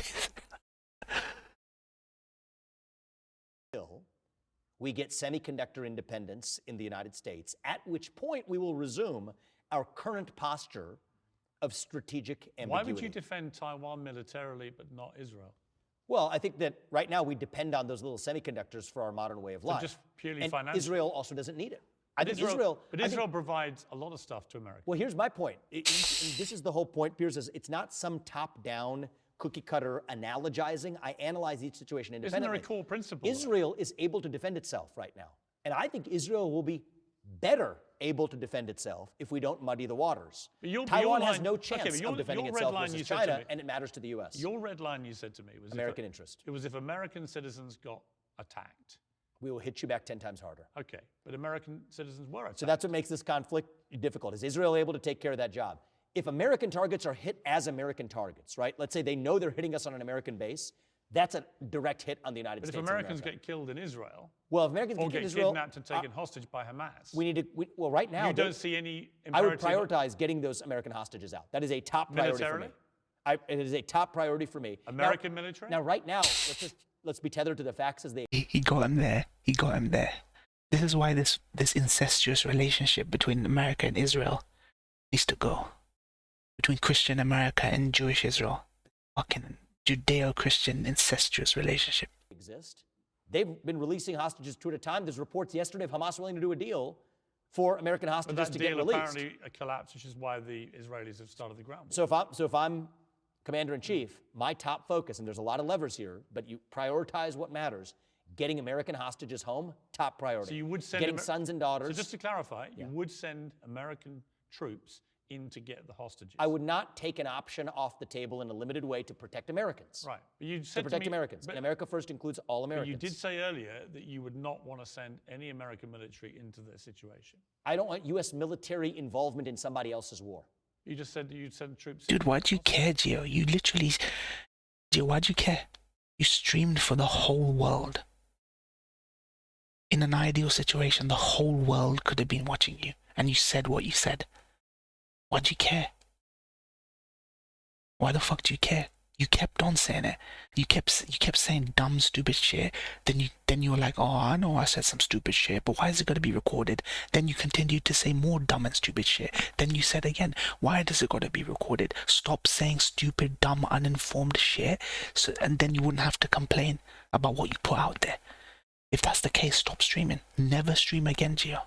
We get semiconductor independence in the United States, at which point we will resume our current posture of strategic ambiguity. Why would you defend Taiwan militarily but not Israel? Well, I think that right now we depend on those little semiconductors for our modern way of life. Just purely and financial. Israel also doesn't need it. But Israel provides a lot of stuff to America. Well, here's my point. And this is the whole point, Piers, is it's not some top-down cookie-cutter analogizing. I analyze each situation independently. Isn't there a core principle? Israel is able to defend itself right now. And I think Israel will be better able to defend itself if we don't muddy the waters. Taiwan has no chance of defending itself versus China, and it matters to the U.S. Your red line you said to me was American interest. It was if American citizens got attacked. We will hit you back 10 times harder. Okay, but American citizens were attacked. So that's what makes this conflict difficult. Is Israel able to take care of that job? If American targets are hit as American targets, right? Let's say they know they're hitting us on an American base. That's a direct hit on the United States. But if Americans get killed in Israel, well, if Americans or get Israel, kidnapped and taken hostage by Hamas, we need to. Well, right now, you don't see any. I would prioritize getting those American hostages out. That is a top priority for me. It is a top priority for me. American military. Now, right now, let's be tethered to the facts as they. He got him there. He got him there. This is why this incestuous relationship between America and Israel needs to go. Between Christian America and Jewish Israel. Fucking Judeo-Christian incestuous relationship. Exist. They've been releasing hostages two at a time. There's reports yesterday of Hamas willing to do a deal for American hostages to get released. But that deal apparently collapsed, which is why the Israelis have started the ground war. So if I'm Commander-in-Chief, my top focus, and there's a lot of levers here, but you prioritize what matters. Getting American hostages home, top priority. So you would send getting sons and daughters. So just to clarify, you would send American troops in to get the hostages. I would not take an option off the table in a limited way to protect Americans. Right. But you said to protect Americans. And America First includes all Americans. But you did say earlier that you would not want to send any American military into the situation. I don't want U.S. military involvement in somebody else's war. You just said that you'd send troops. Dude, why'd you care, Gio? You literally... Gio, why'd you care? You streamed for the whole world. In an ideal situation, the whole world could have been watching you. And you said what you said. Why'd you care? Why the fuck do you care? You kept on saying it. You kept saying dumb, stupid shit. Then you were like, oh, I know I said some stupid shit, but why is it going to be recorded? Then you continued to say more dumb and stupid shit. Then you said again, why does it got to be recorded? Stop saying stupid, dumb, uninformed shit, and then you wouldn't have to complain about what you put out there. If that's the case, stop streaming. Never stream again, Gio.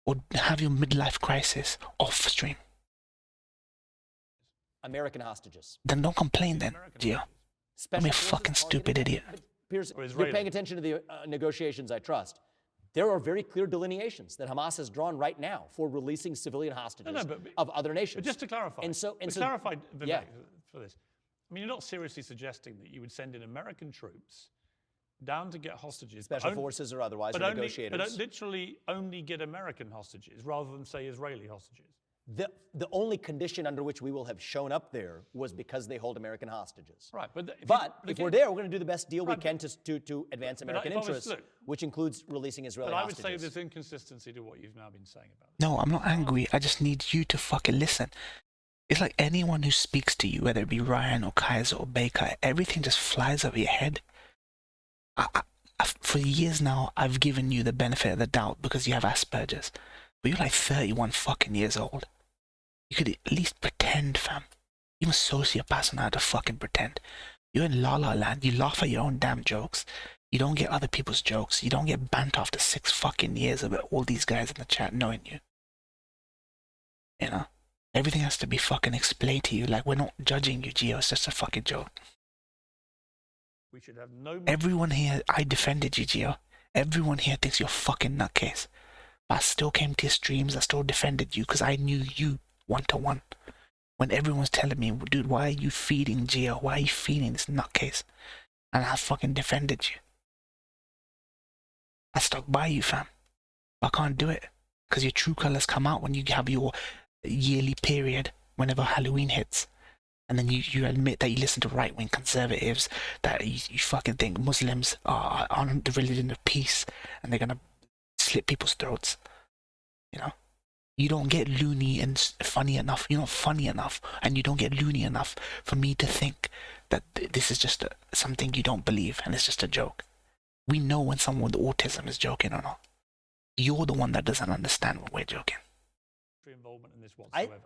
Or have your midlife crisis off stream. American hostages. Then don't complain then, Gio. I'm a fucking stupid idiot. Piers, you're paying attention to the negotiations, I trust. There are very clear delineations that Hamas has drawn right now for releasing civilian hostages of other nations. But just to clarify, clarify, Vivek, for this. I mean, you're not seriously suggesting that you would send in American troops down to get hostages. Special forces or otherwise, or negotiators. But literally only get American hostages rather than, say, Israeli hostages. The only condition under which we will have shown up there was because they hold American hostages. Right, but if we're there, we're going to do the best deal we can to advance American interests, which includes releasing Israeli hostages. But I would say there's inconsistency to what you've now been saying about it. No, I'm not angry. I just need you to fucking listen. It's like anyone who speaks to you, whether it be Ryan or Kaiser or Baker, everything just flies over your head. For years now, I've given you the benefit of the doubt because you have Asperger's. But you're like 31 fucking years old. You could at least pretend, fam. Even sociopaths know how to fucking pretend. You're in La La Land. You laugh at your own damn jokes. You don't get other people's jokes. You don't get banned after 6 fucking years of it, all these guys in the chat knowing you. You know? Everything has to be fucking explained to you. Like, we're not judging you, Gio. It's just a fucking joke. We should have no... Everyone here, I defended you, Gio. Everyone here thinks you're a fucking nutcase. But I still came to your streams. I still defended you because I knew you one-to-one. When everyone's telling me, dude, why are you feeding Gio? Why are you feeding this nutcase? And I fucking defended you. I stuck by you, fam. I can't do it. Because your true colors come out when you have your yearly period, whenever Halloween hits. And then you admit that you listen to right-wing conservatives, that you fucking think Muslims are the religion of peace, and they're gonna slit people's throats. You know? You don't get loony and funny enough. You're not funny enough, and you don't get loony enough for me to think that this is just something you don't believe, and it's just a joke. We know when someone with autism is joking or not. You're the one that doesn't understand when we're joking. Involvement in this whatsoever.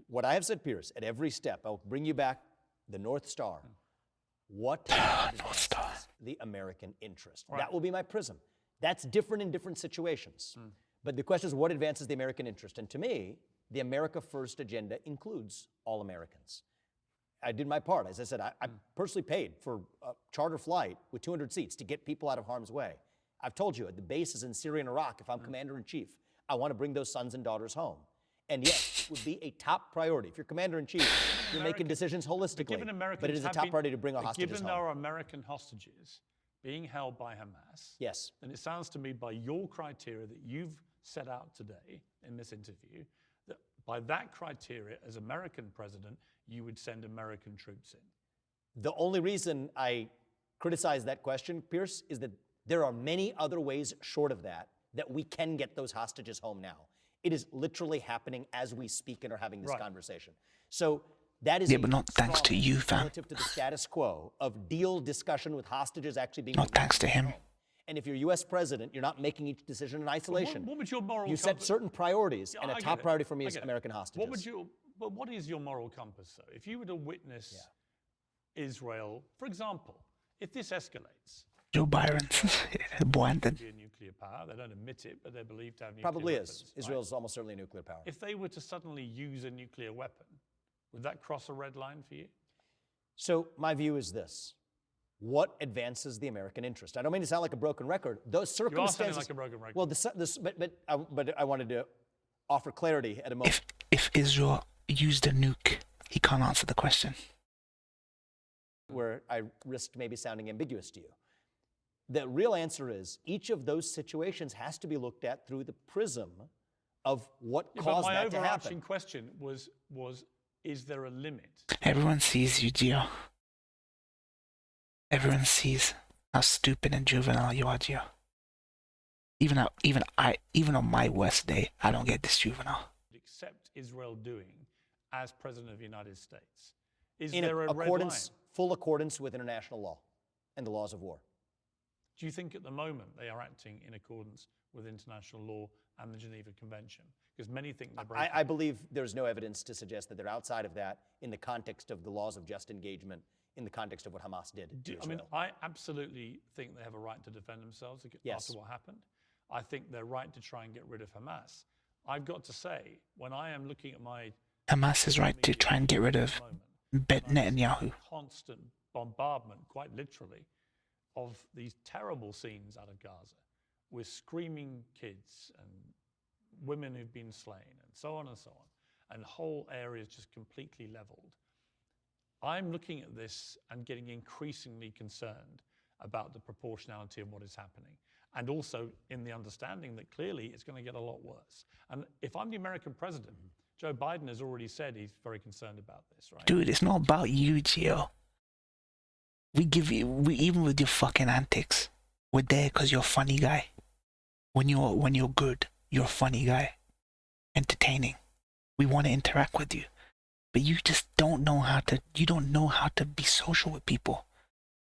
What I have said, Piers, at every step, I'll bring you back the North Star. What is the American interest? Right. That will be my prism. That's different in different situations. But the question is, what advances the American interest? And to me, the America First agenda includes all Americans. I did my part. As I said, I personally paid for a charter flight with 200 seats to get people out of harm's way. I've told you, at the bases in Syria and Iraq, if I'm commander-in-chief, I want to bring those sons and daughters home. And yes, it would be a top priority. If you're commander-in-chief, you're making decisions holistically. But it is a top priority to bring our hostages home. Given our American hostages being held by Hamas, yes, then it sounds to me, by your criteria that you've set out today in this interview, that by that criteria, as American president, you would send American troops in. The only reason I criticize that question, Piers, is that there are many other ways short of that we can get those hostages home now. It is literally happening as we speak and are having this conversation. So that is but not thanks to you, fam. Relative to the status quo of deal discussion with hostages actually being... Not thanks to him. And if you're U.S. president, you're not making each decision in isolation. What would your moral You set certain priorities, and a top priority for me is American hostages. But what is your moral compass, though? If you were to witness Israel, for example, if this escalates... Joe Byron, Boanton. A nuclear power. They don't admit it, but they're believed to have nuclear Probably weapons, is. Israel is almost certainly a nuclear power. If they were to suddenly use a nuclear weapon, would that cross a red line for you? So my view is this. What advances the American interest? I don't mean to sound like a broken record. Those circumstances... You are sounding like a broken record. Well, but I wanted to offer clarity at a moment. If Israel used a nuke, he can't answer the question. Where I risked maybe sounding ambiguous to you. The real answer is each of those situations has to be looked at through the prism of what caused that to happen. My overarching question was, is there a limit? Everyone sees you, Gio. Everyone sees how stupid and juvenile you are, Gio. Even on my worst day, I don't get this juvenile. Accept Israel doing as President of the United States? Is there a red line? Full accordance with international law and the laws of war. Do you think at the moment they are acting in accordance with international law and the Geneva Convention? Because many think they're breaking. I believe there's no evidence to suggest that they're outside of that in the context of the laws of just engagement, in the context of what Hamas did to Israel. I mean, I absolutely think they have a right to defend themselves after what happened. I think they're right to try and get rid of Hamas. I've got to say, when I am looking at my... Hamas is right to try and get rid of Netanyahu. Constant bombardment, quite literally, of these terrible scenes out of Gaza with screaming kids and women who've been slain and so on, and whole areas just completely leveled. I'm looking at this and getting increasingly concerned about the proportionality of what is happening, and also in the understanding that clearly it's going to get a lot worse. And if I'm the American president, Joe Biden has already said he's very concerned about this, right? Dude, it's not about you, Gio. Even with your fucking antics, we're there because you're a funny guy. When you're good, you're a funny guy. Entertaining. We want to interact with you. But you just don't know how to be social with people.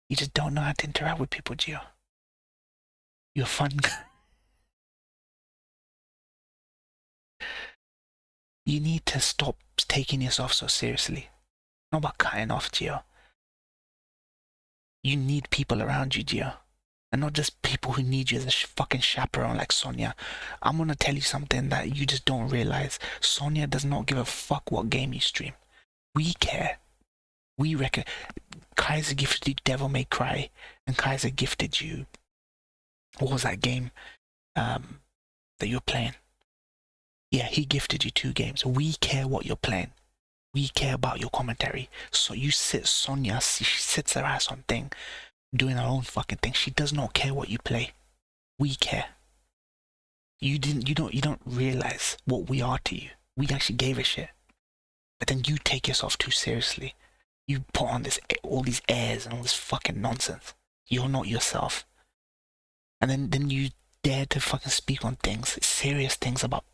You just don't know how to interact with people, Gio. You're a fun guy. You need to stop taking yourself so seriously. Not about cutting off, Gio. You need people around you, Gio. and not just people who need you as a fucking chaperone like Sonia. I'm gonna tell you something that you just don't realize. Sonia does not give a fuck what game you stream. We care. We reckon. Kaiser gifted you Devil May Cry, and Kaiser gifted you, what was that game that you were playing? Yeah, he gifted you 2 games. We care what you're playing. We care about your commentary. So you sit, Sonia, she sits her ass on thing, doing her own fucking thing. She does not care what you play. We care. You don't realize what we are to you. We actually gave a shit. But then you take yourself too seriously. You put on all these airs and all this fucking nonsense. You're not yourself. And then you dare to fucking speak on things, serious things about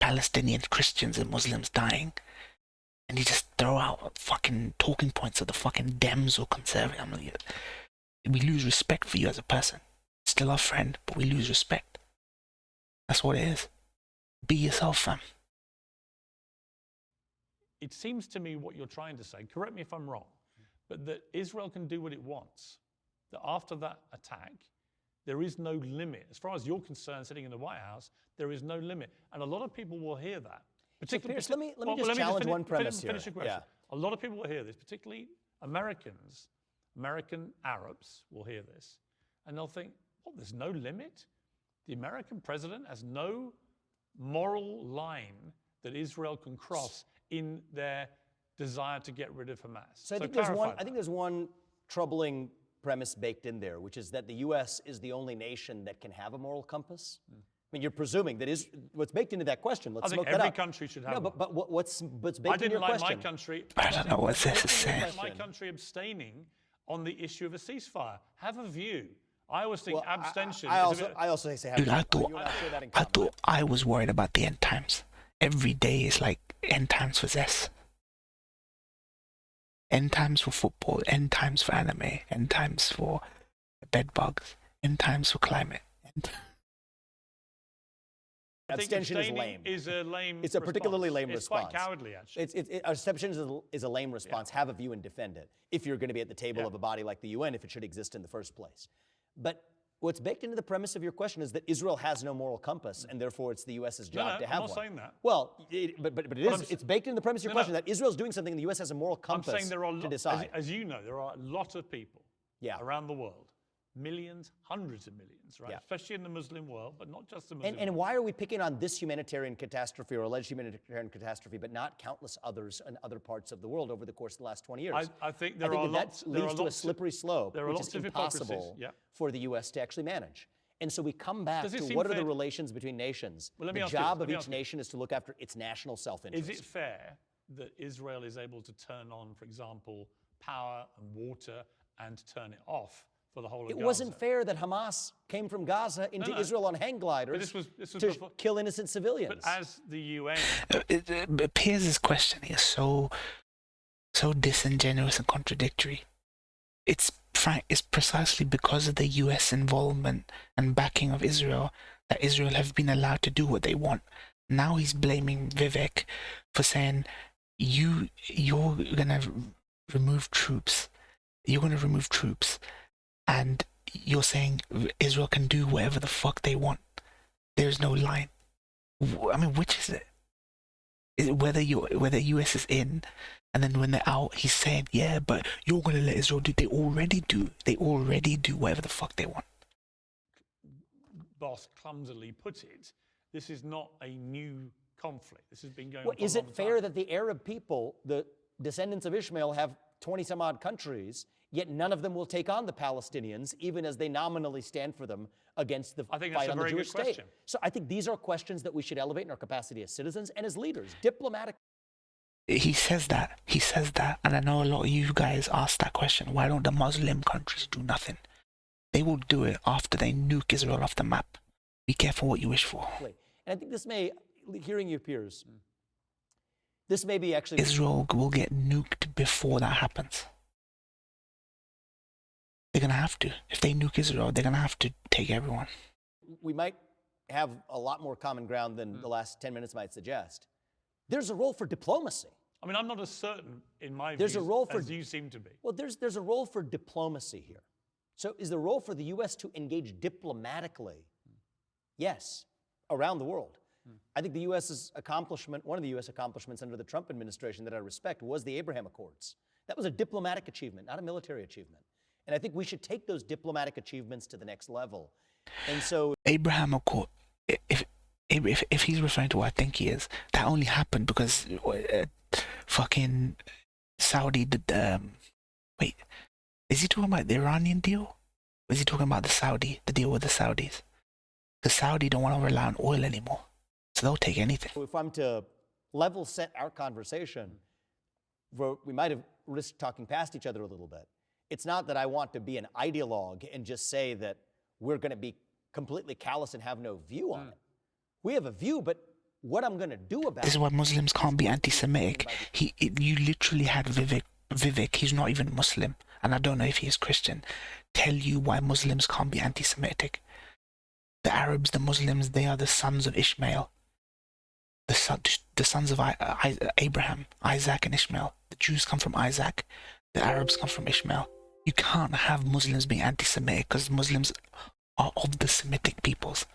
Palestinian Christians and Muslims dying. And you just throw out fucking talking points of the fucking Dems or conservative. I mean, we lose respect for you as a person. Still our friend, but we lose respect. That's what it is. Be yourself, fam. It seems to me what you're trying to say, correct me if I'm wrong, but that Israel can do what it wants. That after that attack, there is no limit. As far as you're concerned, sitting in the White House, there is no limit. And a lot of people will hear that. Particularly, Piers, let me just challenge one premise here. Finish your question. A lot of people will hear this, particularly Americans, American Arabs will hear this, and they'll think, what, there's no limit? The American president has no moral line that Israel can cross in their desire to get rid of Hamas. So I think there's one troubling premise baked in there, which is that the U.S. is the only nation that can have a moral compass. I mean, you're presuming that is what's baked into that question. Let's smoke that up. I think every country should have one. But what's baked into your question? I didn't like my country. I don't know what this is saying. My country abstaining on the issue of a ceasefire. Have a view. I always think abstention. I also say have Dude, a view. I thought I was worried about the end times. Every day is like end times for Zess. End times for football, end times for anime, end times for bedbugs, end times for climate. Abstention is lame. It's a particularly lame response. It's quite cowardly, actually. Abstention is a lame response. Have a view and defend it. If you're going to be at the table of a body like the UN, if it should exist in the first place. But what's baked into the premise of your question is that Israel has no moral compass, and therefore it's the U.S.'s job to have one. I'm not saying that. Well, it's baked into the premise of your question that Israel's doing something and the U.S. has a moral compass to decide. As you know, there are a lot of people around the world. Millions, hundreds of millions, right? Especially in the Muslim world, but not just the Muslim world. And why are we picking on this humanitarian catastrophe or alleged humanitarian catastrophe, but not countless others in other parts of the world over the course of the last 20 years? I think that leads to a slippery slope, which is impossible for the U.S. to actually manage. And so we come back to what are the relations between nations? The job of each nation is to look after its national self-interest. Is it fair that Israel is able to turn on, for example, power and water and turn it off? It wasn't fair that Hamas came from Gaza into Israel on hang gliders to kill innocent civilians. But as the UN... Piers' question is so disingenuous and contradictory. It's precisely because of the US involvement and backing of Israel that Israel have been allowed to do what they want. Now he's blaming Vivek for saying, you're going to remove troops. You're going to remove troops. And you're saying Israel can do whatever the fuck they want. There's no line. I mean, which is it? Whether US is in, and then when they're out, he's saying, yeah, but you're going to let Israel do. They already do. They already do whatever the fuck they want. Boss clumsily put it, this is not a new conflict. This has been going on for a long time. Is it fair that the Arab people, the descendants of Ishmael, have 20-some odd countries, yet none of them will take on the Palestinians, even as they nominally stand for them against the fight on the Jewish state? So I think these are questions that we should elevate in our capacity as citizens and as leaders, diplomatic. He says that, and I know a lot of you guys ask that question, why don't the Muslim countries do nothing? They will do it after they nuke Israel off the map. Be careful what you wish for. And I think this may, hearing you, Piers, this may be actually... Israel will get nuked before that happens. They're going to have to. If they nuke Israel, they're going to have to take everyone. We might have a lot more common ground than the last 10 minutes might suggest. There's a role for diplomacy. I mean, I'm not as certain in my view as you seem to be. Well, there's a role for diplomacy here. So is the role for the U.S. to engage diplomatically? Yes, around the world. I think the U.S.'s accomplishment, one of the U.S. accomplishments under the Trump administration that I respect was the Abraham Accords. That was a diplomatic achievement, not a military achievement. And I think we should take those diplomatic achievements to the next level. And so Abraham Accord, if he's referring to what I think he is, that only happened because fucking Saudi did, wait, is he talking about the Iranian deal? Or is he talking about the deal with the Saudis? The Saudi don't want to rely on oil anymore. So they'll take anything. if I'm to level set our conversation, we might have risked talking past each other a little bit. It's not that I want to be an ideologue and just say that we're going to be completely callous and have no view on it. We have a view, but what I'm going to do about This is why Muslims can't be anti-Semitic. You literally had Vivek, he's not even Muslim, and I don't know if he is Christian, tell you why Muslims can't be anti-Semitic. The Arabs, the Muslims, they are the sons of Ishmael. The sons of Abraham, Isaac and Ishmael. The Jews come from Isaac. The Arabs come from Ishmael. You can't have Muslims being anti-Semitic because Muslims are of the Semitic peoples.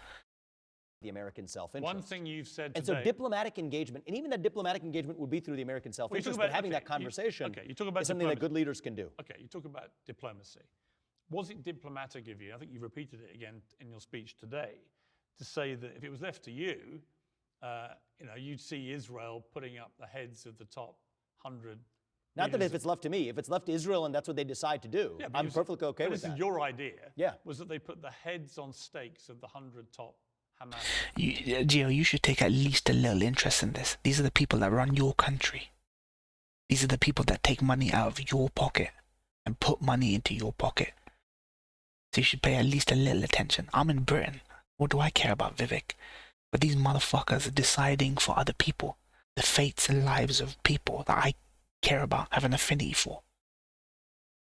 the American self-interest. One thing you've said and today. so diplomatic engagement, and even that diplomatic engagement would be through the American self-interest, but having that conversation you talk about is something that good leaders can do. Okay, you talk about diplomacy. Was it diplomatic of you, I think you repeated it again in your speech today, to say that if it was left to you, you'd see Israel putting up the heads of the top 100. Not that if it's left to me, if it's left to Israel and that's what they decide to do, yeah, I'm perfectly okay with that. This is your idea. Yeah. Was that they put the heads on stakes of the 100 top Hamas. Gio, you should take at least a little interest in this. These are the people that run your country. These are the people that take money out of your pocket and put money into your pocket. So you should pay at least a little attention. I'm in Britain. What do I care about Vivek? But these motherfuckers are deciding for other people. The fates and lives of people that I care about, have an affinity for.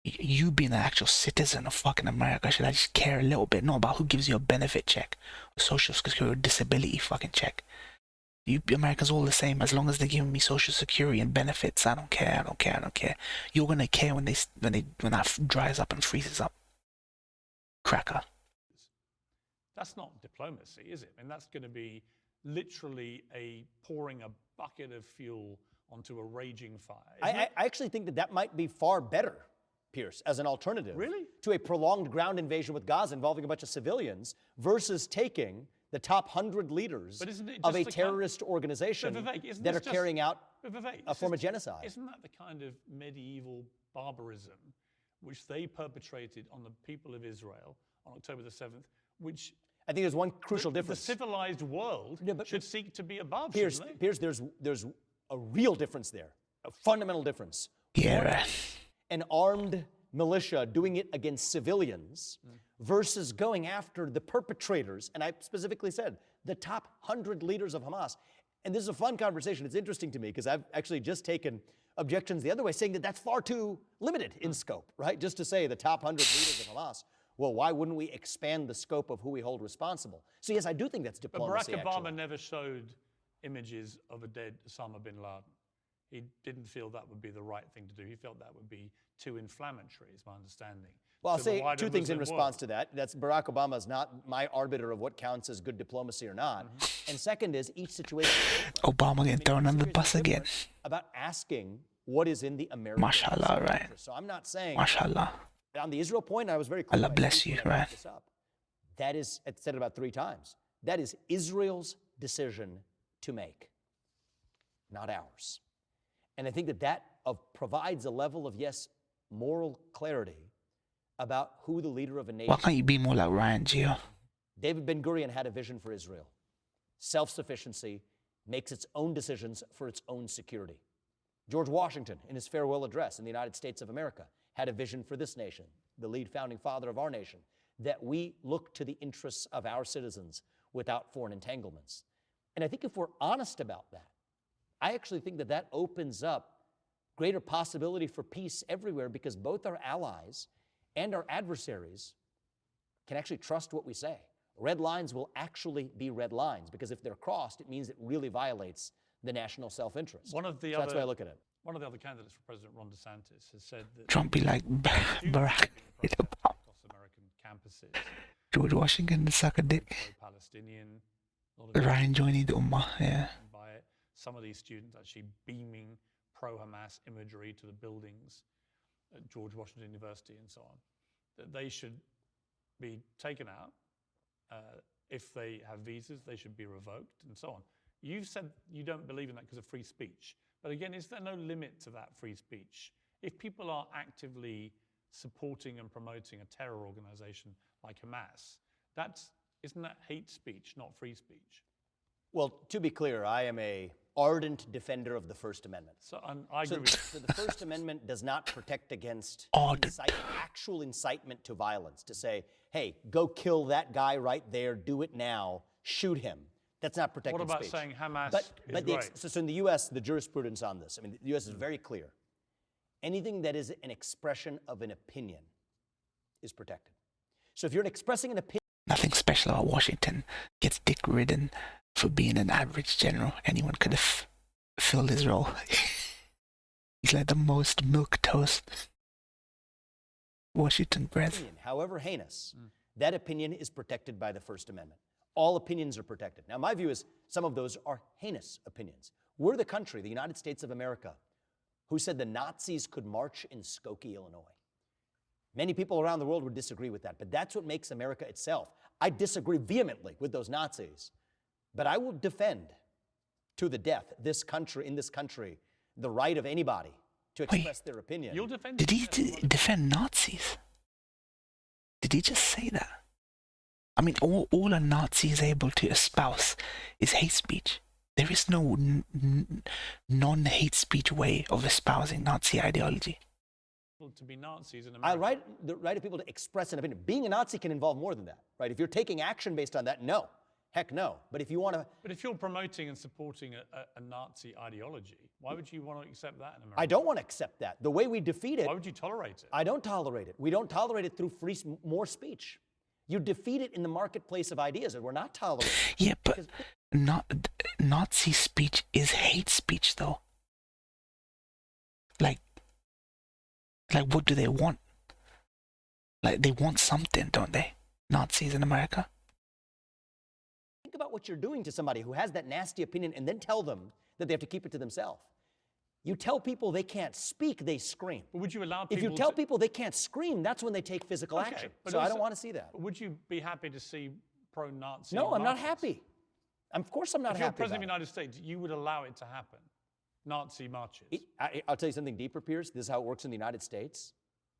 You being an actual citizen of fucking America should I just care a little bit, not about who gives you a benefit check, a social security, disability fucking check. You Americans all the same. As long as they're giving me social security and benefits, I don't care. You're gonna care when that dries up and freezes up. Cracker. That's not diplomacy, is it? I mean, that's going to be literally pouring a bucket of fuel onto a raging fire. I actually think that might be far better, Piers, as an alternative to a prolonged ground invasion with Gaza involving a bunch of civilians versus taking the top 100 leaders of a terrorist organization that are carrying out a form of genocide. Isn't that the kind of medieval barbarism which they perpetrated on the people of Israel on October the 7th, which I think there's one crucial difference. The civilized world should seek to be above. Piers, there's a real difference there, a fundamental difference. Yeah, right. An armed militia doing it against civilians versus going after the perpetrators, and I specifically said the top 100 leaders of Hamas. And this is a fun conversation. It's interesting to me because I've actually just taken objections the other way, saying that that's far too limited in scope, right? Just to say the top 100 leaders of Hamas. Well, why wouldn't we expand the scope of who we hold responsible? So yes, I do think that's diplomacy. But Barack Obama never showed images of a dead Osama bin Laden. He didn't feel that would be the right thing to do. He felt that would be too inflammatory, is my understanding. Well, I'll say two things in response to that. That's Barack Obama is not my arbiter of what counts as good diplomacy or not. And second is each situation. Obama getting thrown on the bus again. About asking what is in the American Mashallah, right? So I'm not saying. Mashallah. On the Israel point, I was very clear. Allah bless you, right? That is, I said it about 3 times. That is Israel's decision to make, not ours. And I think that provides a level of, yes, moral clarity about who the leader of a nation. Why can't you be more like Ryan, Gio? David Ben-Gurion had a vision for Israel. Self-sufficiency, makes its own decisions for its own security. George Washington, in his farewell address in the United States of America, had a vision for this nation, the lead founding father of our nation, that we look to the interests of our citizens without foreign entanglements. And I think if we're honest about that, I actually think that opens up greater possibility for peace everywhere because both our allies and our adversaries can actually trust what we say. Red lines will actually be red lines because if they're crossed, it means it really violates the national self-interest. That's the way I look at it. One of the other candidates for President Ron DeSantis has said that Trump be like Barack. campuses. George Washington suck a dick. Palestinian. A lot of Ryan joining the Ummah, yeah. by it. Some of these students actually beaming pro-Hamas imagery to the buildings at George Washington University and so on. That they should be taken out. If they have visas, they should be revoked and so on. You've said you don't believe in that because of free speech. But again, is there no limit to that free speech? If people are actively supporting and promoting a terror organization like Hamas, isn't that hate speech, not free speech? Well, to be clear, I am an ardent defender of the First Amendment. So I agree with you. So the First Amendment does not protect against actual incitement to violence, to say, hey, go kill that guy right there, do it now, shoot him. That's not protected speech. What about saying Hamas is right? So in the U.S., the jurisprudence on this, I mean, the U.S. is very clear. Anything that is an expression of an opinion is protected. So if you're expressing an opinion... Nothing special about Washington. Gets dick ridden for being an average general. Anyone could have filled his role. He's like the most milquetoast Washington breath. However heinous, that opinion is protected by the First Amendment. All opinions are protected. Now, my view is some of those are heinous opinions. We're the country, the United States of America, who said the Nazis could march in Skokie, Illinois. Many people around the world would disagree with that, but that's what makes America itself. I disagree vehemently with those Nazis, but I will defend to the death in this country, the right of anybody to express their opinion. You'll defend Did he defend Nazis? Did he just say that? I mean, all a Nazi is able to espouse is hate speech. There is no non-hate speech way of espousing Nazi ideology. To be Nazis in America. The right of people to express an opinion. Being a Nazi can involve more than that, right? If you're taking action based on that, no. Heck no. But if you want to... But if you're promoting and supporting a Nazi ideology, why would you want to accept that in America? I don't want to accept that. The way we defeat it... Why would you tolerate it? I don't tolerate it. We don't tolerate it through more speech. You defeat it in the marketplace of ideas, and we're not tolerating it. Yeah, but Nazi speech is hate speech, though. Like, what do they want? Like, they want something, don't they? Nazis in America? Think about what you're doing to somebody who has that nasty opinion and then tell them that they have to keep it to themselves. You tell people they can't speak, they scream. But would you allow people If you tell people they can't scream, that's when they take physical action. So I don't want to see that. Would you be happy to see pro-Nazi No, I'm not marches? happy. Of course I'm not happy. If you're President of the United States, you would allow it to happen. Nazi marches. I'll tell you something deeper, Piers. This is how it works in the United States.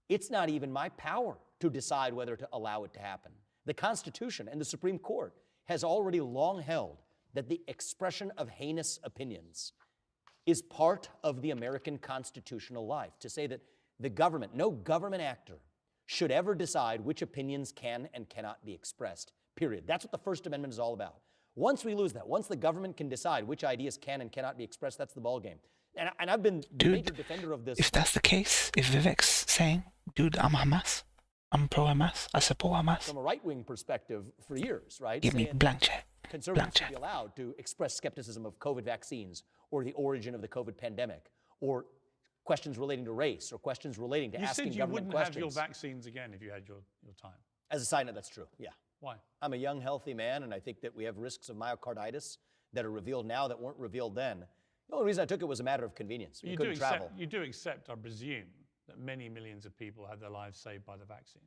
It's not even my power to decide whether to allow it to happen. The Constitution and the Supreme Court has already long held that the expression of heinous opinions is part of the American constitutional life. To say that the government, no government actor, should ever decide which opinions can and cannot be expressed, period. That's what the First Amendment is all about. Once we lose that, once the government can decide which ideas can and cannot be expressed, that's the ballgame. And I've been the major defender of this. If that's the case, if Vivek's saying, dude, I'm Hamas, I'm pro-Hamas, I support Hamas. From a right-wing perspective for years, right? Give me blank check. Conservatives should be allowed to express skepticism of COVID vaccines or the origin of the COVID pandemic or questions relating to race or questions relating to asking government questions. You said you wouldn't have your vaccines again if you had your time. As a side note, that's true, yeah. Why? I'm a young, healthy man, and I think that we have risks of myocarditis that are revealed now that weren't revealed then. The only reason I took it was a matter of convenience. We couldn't travel. You do accept, I presume, that many millions of people had their lives saved by the vaccines?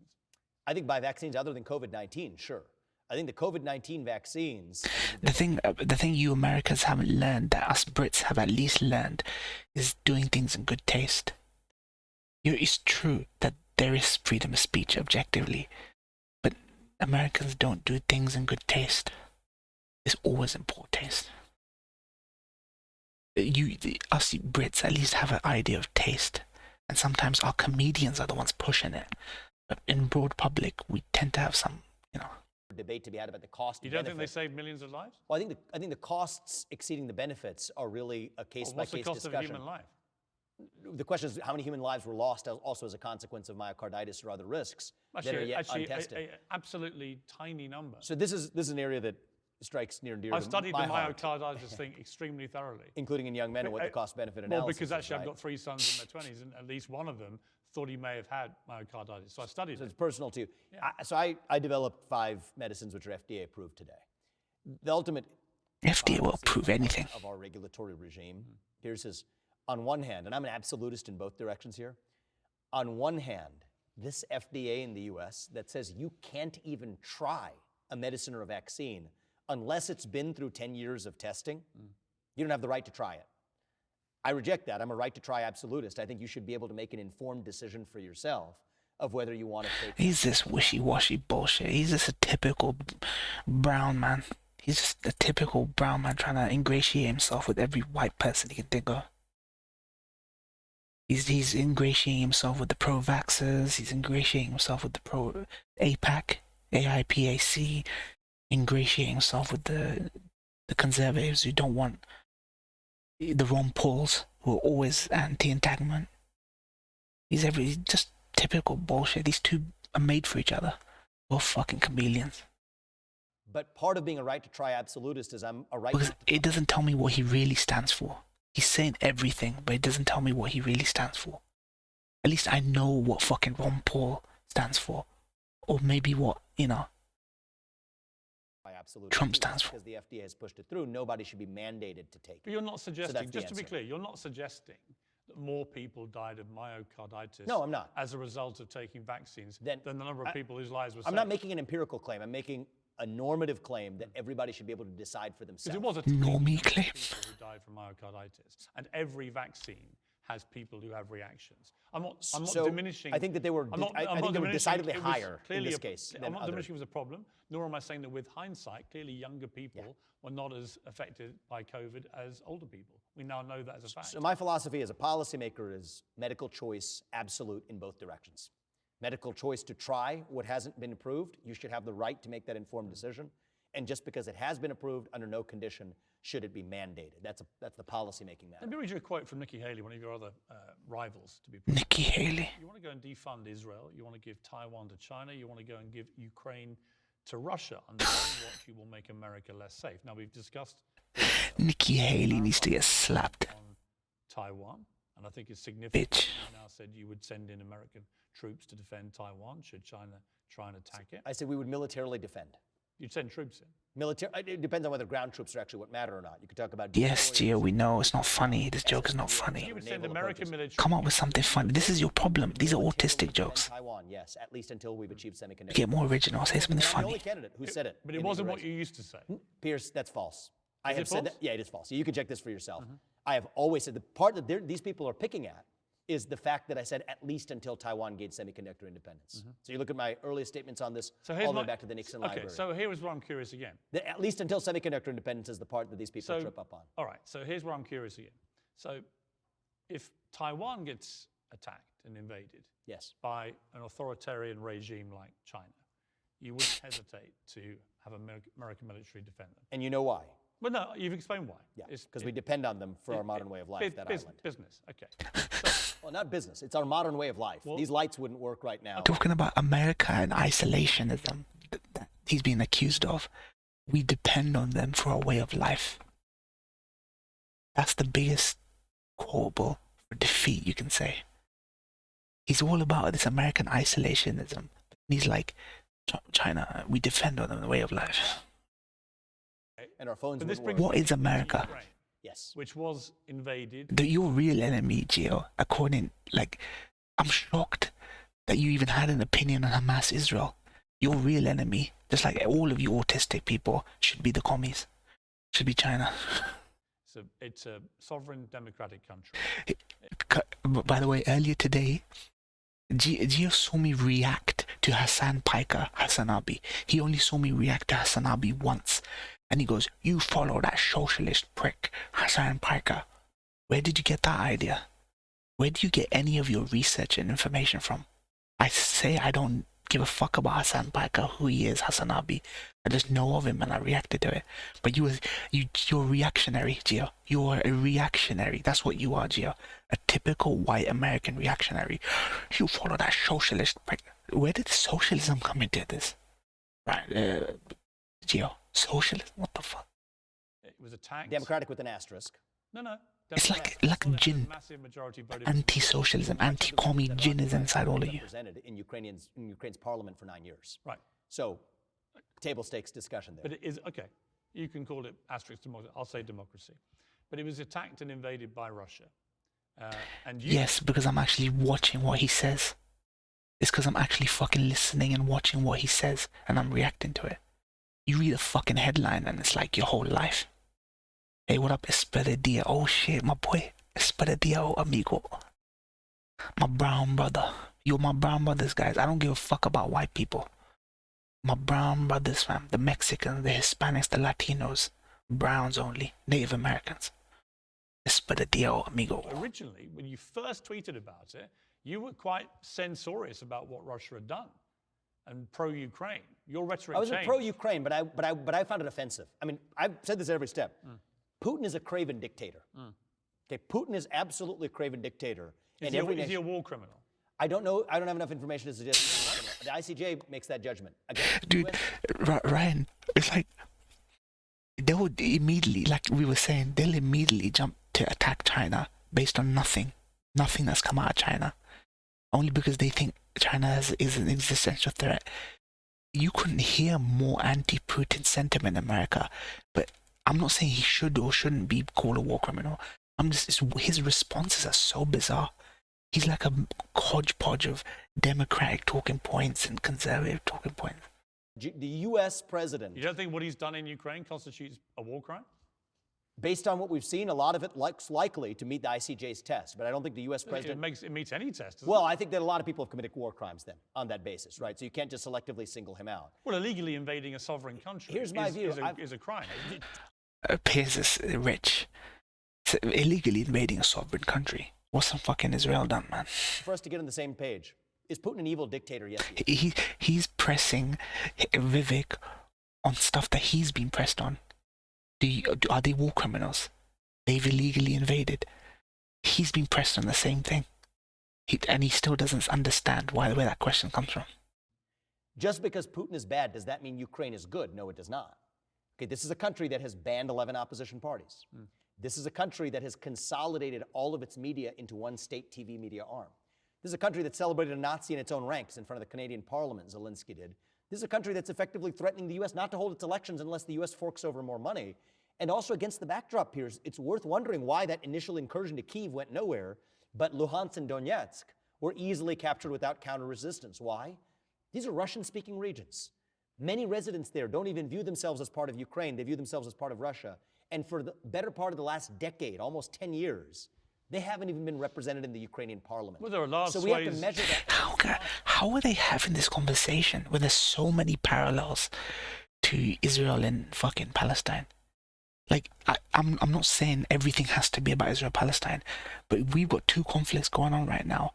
I think by vaccines other than COVID-19, sure. I think the COVID-19 vaccines... The thing you Americans haven't learned, that us Brits have at least learned, is doing things in good taste. It's true that there is freedom of speech objectively, but Americans don't do things in good taste. It's always in poor taste. Us Brits at least have an idea of taste, and sometimes our comedians are the ones pushing it. But in broad public, we tend to have some, debate to be had about the cost. You don't think they save millions of lives? Well, I think the costs exceeding the benefits are really a case-by-case discussion. What's the cost of a human life? The question is how many human lives were lost also as a consequence of myocarditis or other risks that are yet untested. An absolutely tiny number. So this is an area that strikes near and dear to my heart. I've studied the myocarditis thing extremely thoroughly. Including in young men and what the cost-benefit analysis is. Well, because actually I've got 3 sons in their 20s, and at least one of them thought he may have had myocarditis. So I studied So it. it's personal to you. Yeah. I developed 5 medicines which are FDA approved today. The ultimate FDA will approve anything. of our regulatory regime. Here's his, on one hand, and I'm an absolutist in both directions here. On one hand, this FDA in the US that says you can't even try a medicine or a vaccine unless it's been through 10 years of testing, you don't have the right to try it. I reject that. I'm a right to try absolutist. I think you should be able to make an informed decision for yourself of whether you want to take. He's this wishy-washy bullshit. He's just a typical brown man. He's just a typical brown man trying to ingratiate himself with every white person he can think of. He's ingratiating himself with the pro-vaxxers. He's ingratiating himself with the pro-APAC, AIPAC, ingratiating himself with the conservatives who don't want the Ron Pauls, who are always anti-entanglement. He's just typical bullshit. These two are made for each other. Both fucking chameleons. But part of being a right to try absolutist is I'm a right Because to it doesn't tell me what he really stands for. He's saying everything, but it doesn't tell me what he really stands for. At least I know what fucking Ron Paul stands for. Or maybe what, absolutist. Trump stands for. Because the FDA has pushed it through, nobody should be mandated to take But it. you're not suggesting, the just to be answer. clear, you're not suggesting that more people died of myocarditis No, I'm not. as a result of taking vaccines Then than the number of people whose lives were saved. I'm not making an empirical claim. I'm making a normative claim that everybody should be able to decide for Because themselves. it was a Normie claim. people who died from myocarditis, and every vaccine has people who have reactions. I'm not So, diminishing. I think that they were. I'm not, I I'm think not they were diminishing. decidedly It was higher in clearly this a- case I'm than not other. diminishing it was a problem, nor am I saying that with hindsight, clearly younger people were not as affected by COVID as older people. We now know that as a fact. So my philosophy as a policymaker is medical choice absolute in both directions. Medical choice to try what hasn't been approved. You should have the right to make that informed decision. And just because it has been approved, under no condition should it be mandated. That's the policy-making matter. Let me read you a quote from Nikki Haley, one of your other rivals, to be Nikki Haley. You want to go and defund Israel. You want to give Taiwan to China. You want to go and give Ukraine to Russia. Under your watch, you will make America less safe. Now, we've discussed Nikki Haley needs to get slapped. on Taiwan, and I think it's significant. Bitch. You now said you would send in American troops to defend Taiwan should China try and attack it. I said we would militarily defend. You'd send troops in. It depends on whether ground troops are actually what matter or not. You could talk about. Yes, Gio, we know it's not funny. This joke is not funny. You would send American military. Come up with something funny. This is your problem. These are autistic jokes. Taiwan, yes, at least until we've achieved semiconductor. Get more original. Say something I'm the funny. only candidate who said it. But it in wasn't the what you used to say. Piers, that's false. I Is have it said false? that. Yeah, it is false. You can check this for yourself. I have always said the part that these people are picking at is the fact that I said at least until Taiwan gained semiconductor independence. So you look at my earliest statements on this, So all the way back to the Nixon library. Okay, so here is where I'm curious again. At least until semiconductor independence is the part that these people trip up on. All right, so here's where I'm curious again. So if Taiwan gets attacked and invaded Yes. by an authoritarian regime like China, you wouldn't hesitate to have American military defend them. And you know why? But no, you've explained why. Yeah, It's- because we depend on them for our modern way of life, that island. Business, okay. Well, not business. It's our modern way of life. Well- These lights wouldn't work right now. Talking about America and isolationism that he's being accused of, we depend on them for our way of life. That's the biggest quotable for defeat, you can say. He's all about this American isolationism. He's like, China, we defend on them the way of life. And our phones But this wouldn't brings work. What is America? Ukraine, Yes. which was invaded. Your real enemy, Gio, according, I'm shocked that you even had an opinion on Hamas Israel. Your real enemy, just like all of you autistic people, should be the commies. Should be China. It's a sovereign democratic country. By the way, earlier today, Gio saw me react to Hassan Piker, Hassanabi. He only saw me react to Hassanabi once. And he goes, you follow that socialist prick, Hassan Piker. Where did you get that idea? Where do you get any of your research and information from? I say I don't give a fuck about Hassan Piker, who he is, Hassanabi. I just know of him and I reacted to it. But you're reactionary, Gio. You're a reactionary. That's what you are, Gio. A typical white American reactionary. You follow that socialist prick. Where did socialism come into this? Right, Gio. Socialism? What the fuck? It was attacked. Democratic with an asterisk. No. It's like Democrats, jinn. massive majority voted. Anti-socialism, anti-commie jinn is inside all of you. Represented in Ukraine's parliament for 9 years. Right. So, table stakes discussion there. But it is, okay, you can call it asterisk democracy. I'll say democracy. But it was attacked and invaded by Russia. And you, Yes, because I'm actually watching what he says. It's because I'm actually fucking listening and watching what he says, and I'm reacting to it. You read a fucking headline and it's like your whole life. Hey, what up, Espera Dia? Oh shit, my boy. Espera Dia, oh, amigo. My brown brother. You're my brown brothers, guys. I don't give a fuck about white people. My brown brothers, fam. The Mexicans, the Hispanics, the Latinos. Browns only. Native Americans. Espera Dia, oh, amigo. originally, when you first tweeted about it, you were quite censorious about what Russia had done and pro-Ukraine. Your rhetoric I wasn't changed. pro-Ukraine, but I found it offensive. I mean, I've said this at every step. Putin is a craven dictator. Okay, Putin is absolutely a craven dictator. Is he a war criminal? I don't know. I don't have enough information to suggest he's a war criminal. The ICJ makes that judgment. Again, Dude, Ryan, it's like they would immediately, like we were saying, they'll immediately jump to attack China based on nothing that's come out of China, only because they think China is an existential threat. You couldn't hear more anti-Putin sentiment in America, but I'm not saying he should or shouldn't be called a war criminal. His responses are so bizarre. He's like a hodgepodge of democratic talking points and conservative talking points. The U.S. president. You don't think what he's done in Ukraine constitutes a war crime? Based on what we've seen, a lot of it looks likely to meet the ICJ's test, but I don't think the U.S. president... It meets any test, doesn't Well, it? I think that a lot of people have committed war crimes then, on that basis, right? So you can't just selectively single him out. Well, illegally invading a sovereign country Here's my view. is a crime. Piers is rich. So illegally invading a sovereign country. What's some fucking Israel done, man? For us to get on the same page, is Putin an evil dictator? Yes, he is. He's pressing Vivek on stuff that he's been pressed on. Are they war criminals? They've illegally invaded. He's been pressed on the same thing. And he still doesn't understand where that question comes from. Just because Putin is bad, does that mean Ukraine is good? No, it does not. Okay, this is a country that has banned 11 opposition parties. This is a country that has consolidated all of its media into one state TV media arm. This is a country that celebrated a Nazi in its own ranks in front of the Canadian Parliament, Zelensky did. This is a country that's effectively threatening the U.S. not to hold its elections unless the U.S. forks over more money. And also against the backdrop, Piers, it's worth wondering why that initial incursion to Kyiv went nowhere, but Luhansk and Donetsk were easily captured without counter-resistance. Why? These are Russian-speaking regions. Many residents there don't even view themselves as part of Ukraine. They view themselves as part of Russia. And for the better part of the last decade, almost 10 years, they haven't even been represented in the Ukrainian parliament. Well, there are large so we have to measure that. How are they having this conversation when there's so many parallels to Israel and fucking Palestine? Like, I'm not saying everything has to be about Israel-Palestine, but we've got two conflicts going on right now.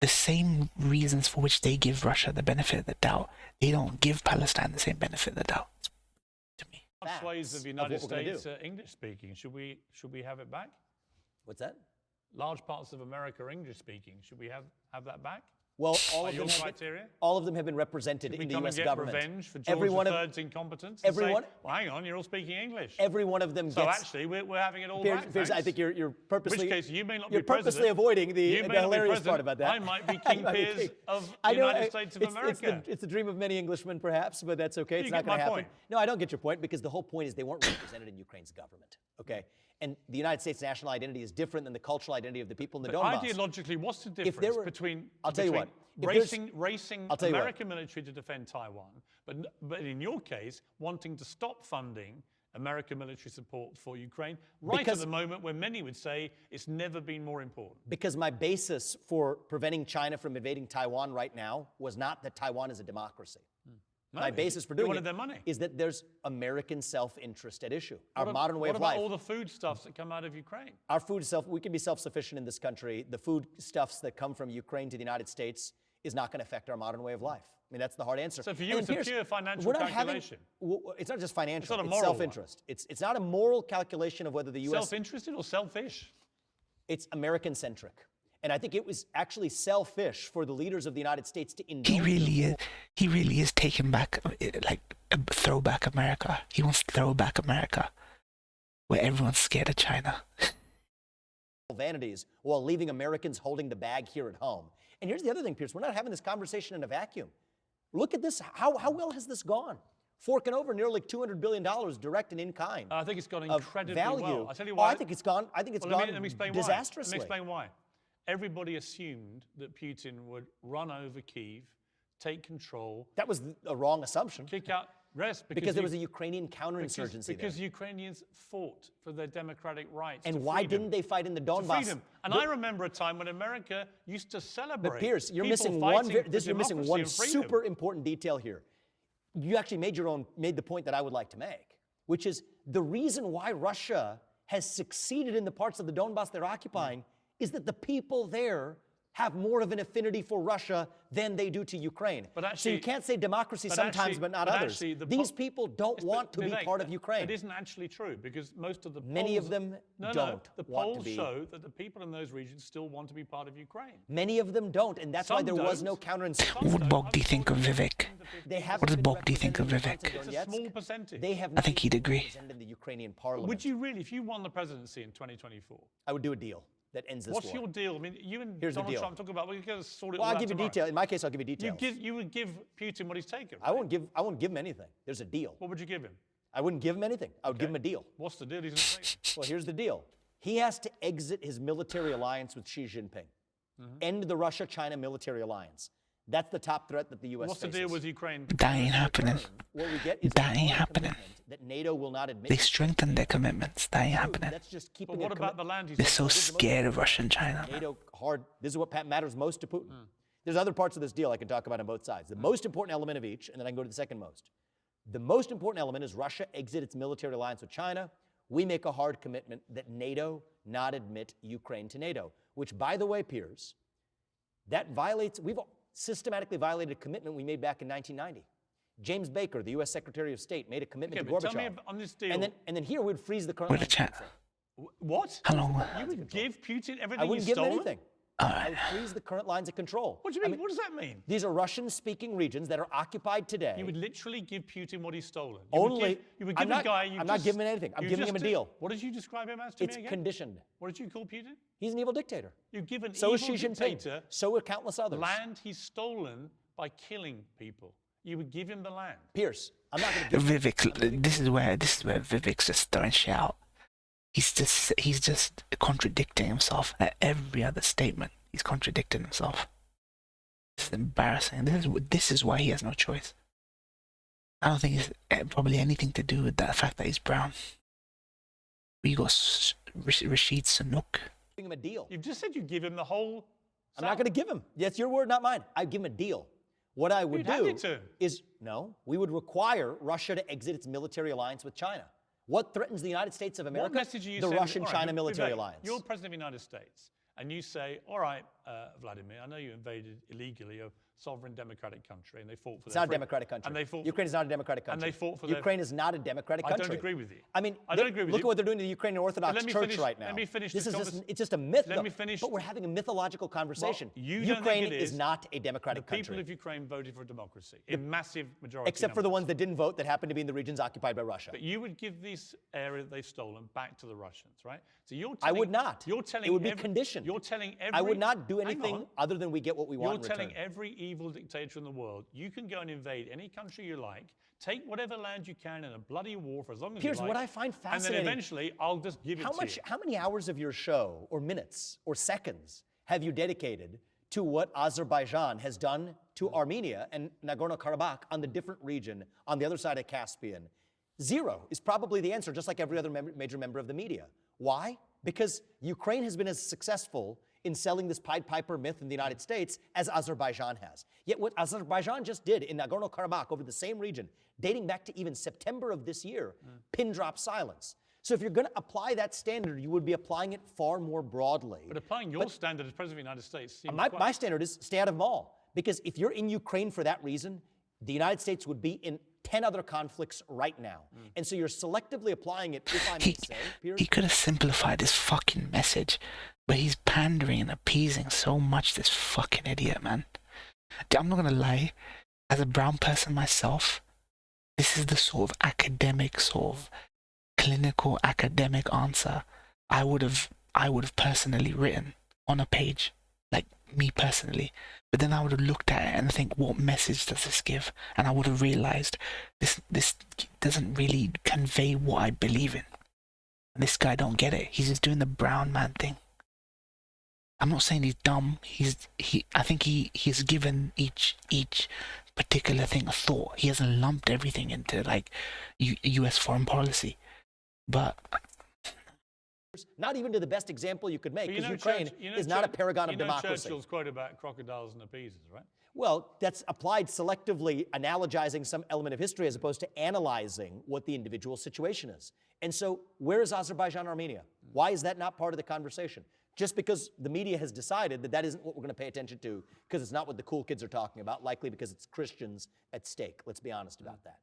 The same reasons for which they give Russia the benefit of the doubt, they don't give Palestine the same benefit of the doubt. To me. Swathes of the United States are English-speaking. Should we have it back? What's that? Large parts of America are English-speaking. Should we have that back? Well, all of them have been represented in the U.S. government. Revenge for George III's incompetence? Well, hang on, you're all speaking English. Every one of them gets... So actually, we're having it all back, Piers, I think you're purposely... In which case, you may not be purposely avoiding the hilarious part about that. I might be King Piers of the United States of America. It's the dream of many Englishmen, perhaps, but that's okay. It's not going to happen. No, I don't get your point, because the whole point is they weren't represented in Ukraine's government, okay? And the United States' national identity is different than the cultural identity of the people in the Donbass. Ideologically, what's the difference between racing American military to defend Taiwan, but in your case, wanting to stop funding American military support for Ukraine at the moment when many would say it's never been more important? Because my basis for preventing China from invading Taiwan right now was not that Taiwan is a democracy. No, my basis for doing it their money. Is that there's American self-interest at issue. Our modern way of life. What about all the foodstuffs that come out of Ukraine? Our food we can be self-sufficient in this country. The foodstuffs that come from Ukraine to the United States is not going to affect our modern way of life. I mean, that's the hard answer. So for you, it's a pure financial calculation. It's not just financial. It's self-interest. It's not a moral calculation of whether the U.S. Self-interested or selfish? It's American-centric. And I think it was actually selfish for the leaders of the United States to indulge. He really is taking back, like, throwback America. He wants throwback America, where everyone's scared of China. vanities while leaving Americans holding the bag here at home. And here's the other thing, Piers. We're not having this conversation in a vacuum. Look at this. How well has this gone? Forking over nearly $200 billion direct and in kind. I think it's gone incredibly value. well. I tell you Oh, why. I think it's gone. I think it's gone let me explain disastrously. Why. Let me explain why. Everybody assumed that Putin would run over Kyiv, take control. That was a wrong assumption. Kick out rest because there was a Ukrainian counterinsurgency because Ukrainians fought for their democratic rights. And why didn't they fight in the Donbass? Freedom. And I remember a time when America used to celebrate. But Piers, you're missing one super important detail here. You actually made the point that I would like to make, which is the reason why Russia has succeeded in the parts of the Donbass they're occupying is that the people there have more of an affinity for Russia than they do to Ukraine. But actually, so you can't say democracy sometimes, but not others. These people don't want to be part of Ukraine. It isn't actually true because most of the many of them don't. The polls show that the people in those regions still want to be part of Ukraine. Many of them don't, and that's why there was no counterinsurgency. What Bog do you think of Vivek? What does Bog do you think of Vivek? It's a small percentage. They have I think he'd agree. In the Ukrainian parliament. Would you really, if you won the presidency in 2024? I would do a deal that ends this war. What's your deal? I mean, you and Here's Donald Trump talk about, we're going to sort it well, all I'll give you detail. In my case, I'll give you details. You would give Putin what he's taken, right? I won't give him anything. There's a deal. What would you give him? I wouldn't give him anything. I would give him a deal. What's the deal he's going to take? Well, here's the deal. He has to exit his military alliance with Xi Jinping. End the Russia-China military alliance. That's the top threat that the U.S. What's the deal with Ukraine? That ain't happening. What we get is that ain't happening. That NATO will not admit. They strengthened their commitments. That ain't happening. That's just keeping. But what about the land? They're so scared of Russia and China. NATO hard. This is what matters most to Putin. There's other parts of this deal I can talk about on both sides. The most important element of each, and then I can go to the second most. The most important element is Russia exit its military alliance with China. We make a hard commitment that NATO not admit Ukraine to NATO, which, by the way, Piers, that violates. We've systematically violated a commitment we made back in 1990. James Baker, the U.S. Secretary of State, made a commitment to Gorbachev. Tell me on this deal. And then here we'd freeze the current. With a chat. What? How long? You would give Putin everything I wouldn't he's give him stolen? anything. I would freeze the current lines of control. What do you mean? What does that mean? These are Russian-speaking regions that are occupied today. You would literally give Putin what he's stolen. You would give a guy. I'm not giving him anything. I'm giving him a deal. What did you describe him as to me again? It's conditioned. What did you call Putin? He's an evil dictator. You give an evil dictator. So are countless others. Land he's stolen by killing people. You would give him the land. Piers, I'm not going to give Vivek, this is where Vivek's just throwing shit out. He's just contradicting himself at every other statement. He's contradicting himself. This is embarrassing. This is why he has no choice. I don't think it's probably anything to do with that fact that he's brown. We got Rashid Sunak. Giving him a deal. You've just said you give him the whole. I'm not going to give him. That's your word, not mine. I'd give him a deal. What I would do is, we would require Russia to exit its military alliance with China. What threatens the United States of America? What message are you the sending? Russian-China military Vivek, alliance. You're president of the United States, and you say, all right, Vladimir, I know you invaded illegally a sovereign democratic country, and they fought for It's not a democratic country. And they fought Ukraine is not a democratic country. And they fought for Ukraine is not a democratic country. I don't agree with you. I mean, I don't agree with you. Look at what they're doing to the Ukrainian Orthodox Church right now. Let me finish this. It's just a myth. Let me finish. But we're having a mythological conversation. Well, you Ukraine don't think it is not a democratic country. The people of Ukraine voted for democracy in massive majority. Except for the ones that didn't vote that happened to be in the regions occupied by Russia. But you would give this area they've stolen back to the Russians, right? So you're telling, I would not. You're telling it would be conditioned. You're telling every. I would not do anything other than we get what we want. You're telling every evil dictator in the world, you can go and invade any country you like, take whatever land you can in a bloody war for as long as Piers, you like. what I find fascinating. And then eventually, I'll just give it to you. How many hours of your show, or minutes, or seconds, have you dedicated to what Azerbaijan has done to Armenia and Nagorno-Karabakh on the different region on the other side of Caspian? Zero is probably the answer, just like every other major member of the media. Why? Because Ukraine has been as successful in selling this Pied Piper myth in the United States as Azerbaijan has. Yet what Azerbaijan just did in Nagorno-Karabakh over the same region, dating back to even September of this year, pin drop silence. So if you're going to apply that standard, you would be applying it far more broadly. But applying your standard as President of the United States seems my standard is stay out of them all. Because if you're in Ukraine for that reason, the United States would be in 10 other conflicts right now. And so you're selectively applying it, if I may say, Piers. He could have simplified his fucking message, but he's pandering and appeasing so much, this fucking idiot, man. I'm not gonna lie, as a brown person myself, this is the sort of academic, clinical academic answer I would have I would have personally written on a page, like me personally. But then I would have looked at it and think, what message does this give? And I would have realized this doesn't really convey what I believe in. And this guy don't get it. He's just doing the brown man thing. I'm not saying he's dumb. I think he's given each particular thing a thought. He hasn't lumped everything into like U.S. foreign policy. But not even to the best example you could make, because Ukraine is not a paragon of democracy. Churchill's quote about crocodiles and appeasers, right? Well, that's applied selectively, analogizing some element of history as opposed to analyzing what the individual situation is. And so where is Azerbaijan, Armenia? Why is that not part of the conversation? Just because the media has decided that that isn't what we're going to pay attention to, because it's not what the cool kids are talking about, likely because it's Christians at stake. Let's be honest about that.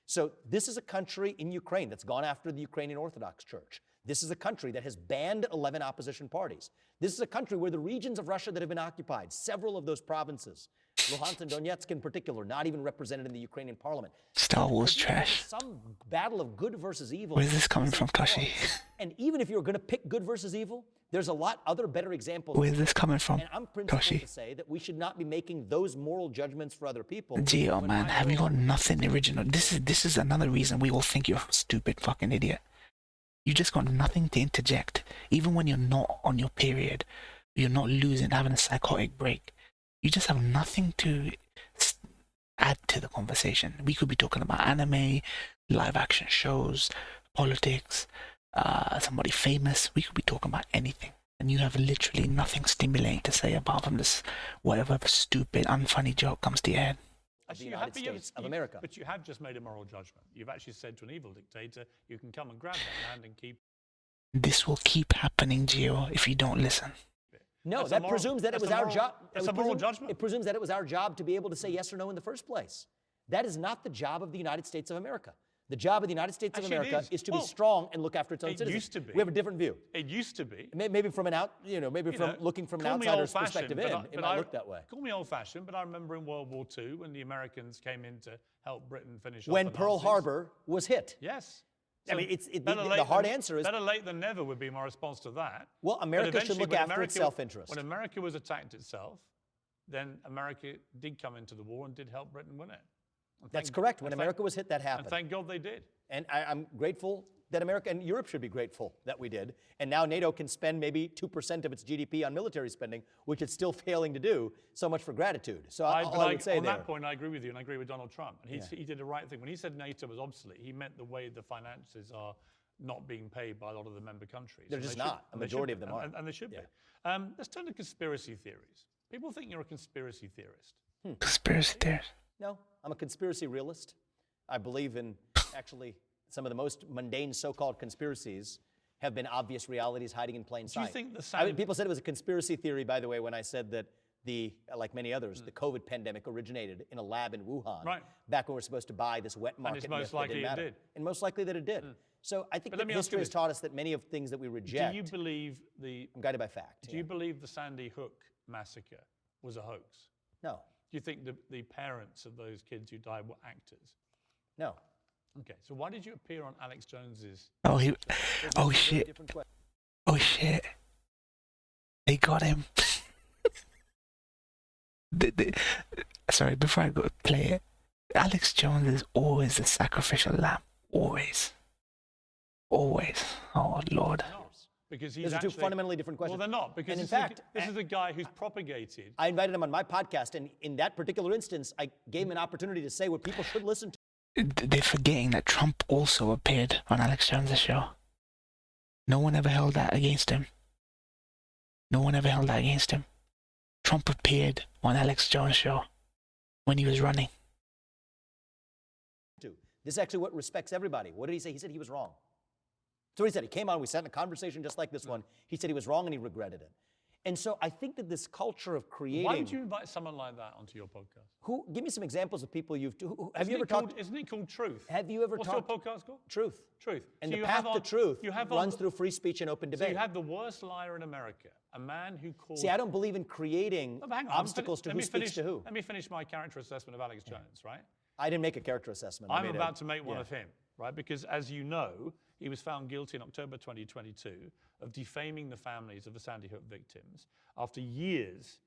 So this is a country in Ukraine that's gone after the Ukrainian Orthodox Church. This is a country that has banned 11 opposition parties. This is a country where the regions of Russia that have been occupied, several of those provinces, Luhansk and Donetsk in particular, not even represented in the Ukrainian parliament. Star Wars trash. Some battle of good versus evil. Where's this coming from, Toshi? And even if you're going to pick good versus evil, there's a lot other better examples. Where's this coming from, And I'm principled Toshi? to say that we should not be making those moral judgments for other people. Gio, man, have you got nothing original? This is another reason we all think you're a stupid fucking idiot. You just got nothing to interject. Even when you're not on your period, you're not losing, having a psychotic break. You just have nothing to add to the conversation. We could be talking about anime, live action shows, politics, somebody famous. We could be talking about anything. And you have literally nothing stimulating to say apart from this whatever stupid, unfunny joke comes to your head. Of the United States of America. But you have just made a moral judgment. You've actually said to an evil dictator, you can come and grab that land and keep... This will keep happening, Gio, if you don't listen. No, that presumes that it was our job. That's a moral judgment. It presumes that it was our job to be able to say yes or no in the first place. That is not the job of the United States of America. The job of the United States of America is to be strong and look after its own citizens. It used to be. We have a different view. It used to be. Maybe from looking from an outsider's perspective it might look that way. Call me old-fashioned, but I remember in World War II when the Americans came in to help Britain finish off when the Pearl Nazis. Harbor was hit. Yes. I mean, the hard answer is... Better late than never would be my response to that. Well, America should look after its self-interest. When America was attacked itself, then America did come into the war and did help Britain win it. That's correct. When America was hit, that happened. And thank God they did. And I'm grateful that America and Europe should be grateful that we did. And now NATO can spend maybe 2% of its GDP on military spending, which it's still failing to do. So much for gratitude. So all I would say on there. that point, I agree with you, and I agree with Donald Trump. And he did the right thing. When he said NATO was obsolete, he meant the way the finances are not being paid by a lot of the member countries. They're just not. A majority of them are. And they should be. Let's turn to conspiracy theories. People think you're a conspiracy theorist. Conspiracy theorist? No, I'm a conspiracy realist. I believe in actually some of the most mundane so-called conspiracies have been obvious realities hiding in plain sight. Do you think the people said it was a conspiracy theory, by the way, when I said that like many others, the COVID pandemic originated in a lab in Wuhan, back when we were supposed to buy this wet market. And it's most likely it did. And most likely that it did. So I think that history has taught us that many of the things that we reject. Do you believe I'm guided by fact. Do you believe the Sandy Hook massacre was a hoax? No. Do you think the parents of those kids who died were actors? No. Okay, so why did you appear on Alex Jones's... Oh shit. Oh shit. They got him. Sorry, before I go play it, Alex Jones is always the sacrificial lamb. Always. Always. Oh, Lord. Because those are two fundamentally different questions. Well, they're not, because in fact, this is a guy who's propagated... I invited him on my podcast, and in that particular instance, I gave him an opportunity to say what people should listen to. They're forgetting that Trump also appeared on Alex Jones' show. No one ever held that against him. No one ever held that against him. Trump appeared on Alex Jones' show when he was running. This is actually what respects everybody. What did he say? He said he was wrong. So he said, he came on, we sat in a conversation just like this one. He said he was wrong and he regretted it. And so I think that this culture of creating... Why would you invite someone like that onto your podcast? Give me some examples of people you've... Have you ever talked... Isn't it called Truth? Have you ever talked... What's your podcast called? Truth. Truth. And the path to truth runs through free speech and open debate. So you have the worst liar in America, a man who calls... See, I don't believe in creating obstacles to who speaks to who. Let me finish my character assessment of Alex Jones, right? I didn't make a character assessment. I'm about to make one of him, right? Because as you know, he was found guilty in October 2022 of defaming the families of the Sandy Hook victims after years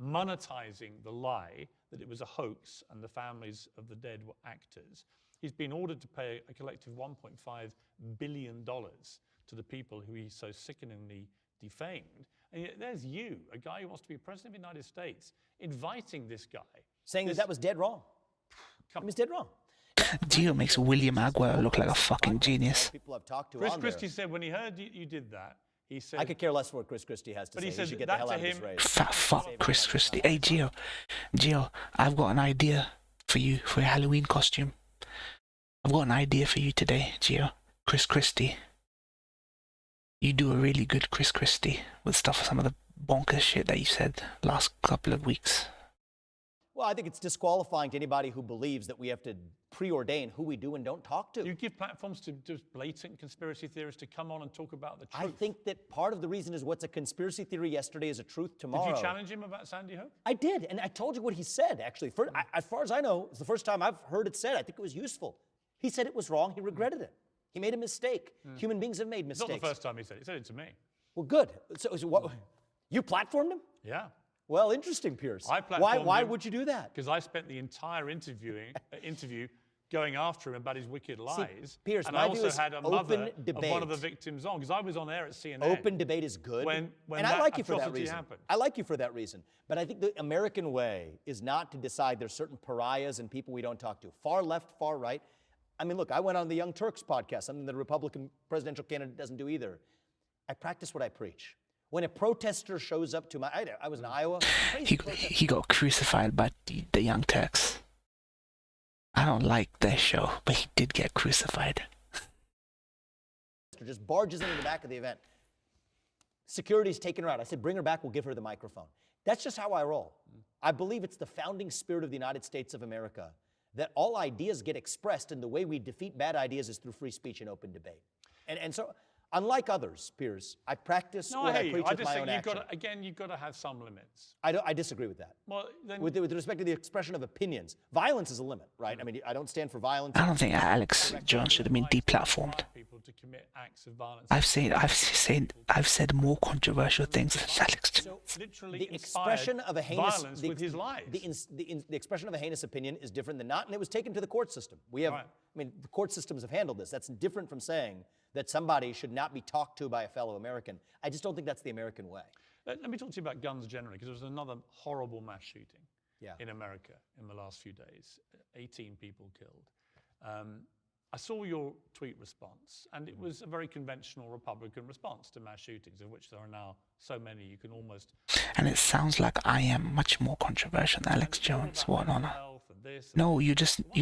monetizing the lie that it was a hoax and the families of the dead were actors. He's been ordered to pay a collective $1.5 billion to the people who he so sickeningly defamed. And yet there's you, a guy who wants to be president of the United States, inviting this guy. Saying that was dead wrong. It was dead wrong. Gio makes William Aguirre look like a fucking genius. People I've talked to Chris on Christie there. said when he heard you did that, he said... I could care less for what Chris Christie has to say. But he said should get that the hell to out of him... this race. Fat fuck, Chris Christie. Hey, Gio, I've got an idea for you for a Halloween costume. I've got an idea for you today, Gio. Chris Christie. You do a really good Chris Christie with some of the bonkers shit that you said last couple of weeks. Well, I think it's disqualifying to anybody who believes that we have to preordain who we do and don't talk to. You give platforms to just blatant conspiracy theorists to come on and talk about the truth. I think that part of the reason is what's a conspiracy theory yesterday is a truth tomorrow. Did you challenge him about Sandy Hook? I did, and I told you what he said, actually. As far as I know, it's the first time I've heard it said. I think it was useful. He said it was wrong. He regretted it. He made a mistake. Human beings have made mistakes. It's not the first time he said it. He said it to me. Well, good. So what, you platformed him? Yeah. Well, interesting, Piers. I platformed Why him would you do that? Because I spent the entire interview going after him about his wicked lies. Piers, and my I view also is had a open mother debate. of one of the victims on, because I was on air at CNN. Open debate is good. When and I that like you for that atrocity reason. happened. I like you for that reason. But I think the American way is not to decide there's certain pariahs and people we don't talk to. Far left, far right. I mean, look, I went on the Young Turks podcast, something that a Republican presidential candidate doesn't do either. I practice what I preach. When a protester shows up to I was in Iowa. He got crucified by the Young Turks. I don't like their show, but he did get crucified. Just barges into the back of the event. Security's taking her out. I said, bring her back, we'll give her the microphone. That's just how I roll. I believe it's the founding spirit of the United States of America that all ideas get expressed, and the way we defeat bad ideas is through free speech and open debate. And so, unlike others, Piers, I practice what I preach with my own action. You've got to have some limits. I disagree with that. Well, then, with respect to the expression of opinions, violence is a limit, right? I mean, I don't stand for violence. I don't think Alex Jones should have been deplatformed. People to commit acts of violence. I've said more controversial things than Alex Jones. So literally the expression of a heinous violence with his lies. The expression of a heinous opinion is different than not, and it was taken to the court system. We have, I mean, the court systems have handled this. That's different from saying that somebody should not be talked to by a fellow American. I just don't think that's the American way. Let me talk to you about guns generally, because there was another horrible mass shooting in America in the last few days. 18 people killed. I saw your tweet response, and it was a very conventional Republican response to mass shootings, of which there are now so many you can almost... And it sounds like I am much more controversial than Alex Jones. What on earth? No, you're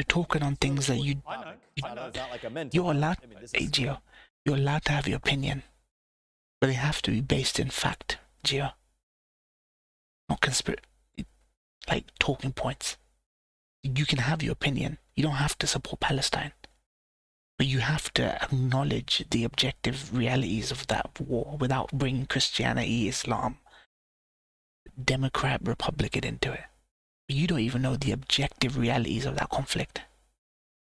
talking on things that you... I know. It's not like I meant You're allowed... I mean, Hey, Gio, you're allowed to have your opinion, but they have to be based in fact, Gio. Not like talking points. You can have your opinion. You don't have to support Palestine. But you have to acknowledge the objective realities of that war without bringing Christianity, Islam, Democrat, Republican into it. You don't even know the objective realities of that conflict.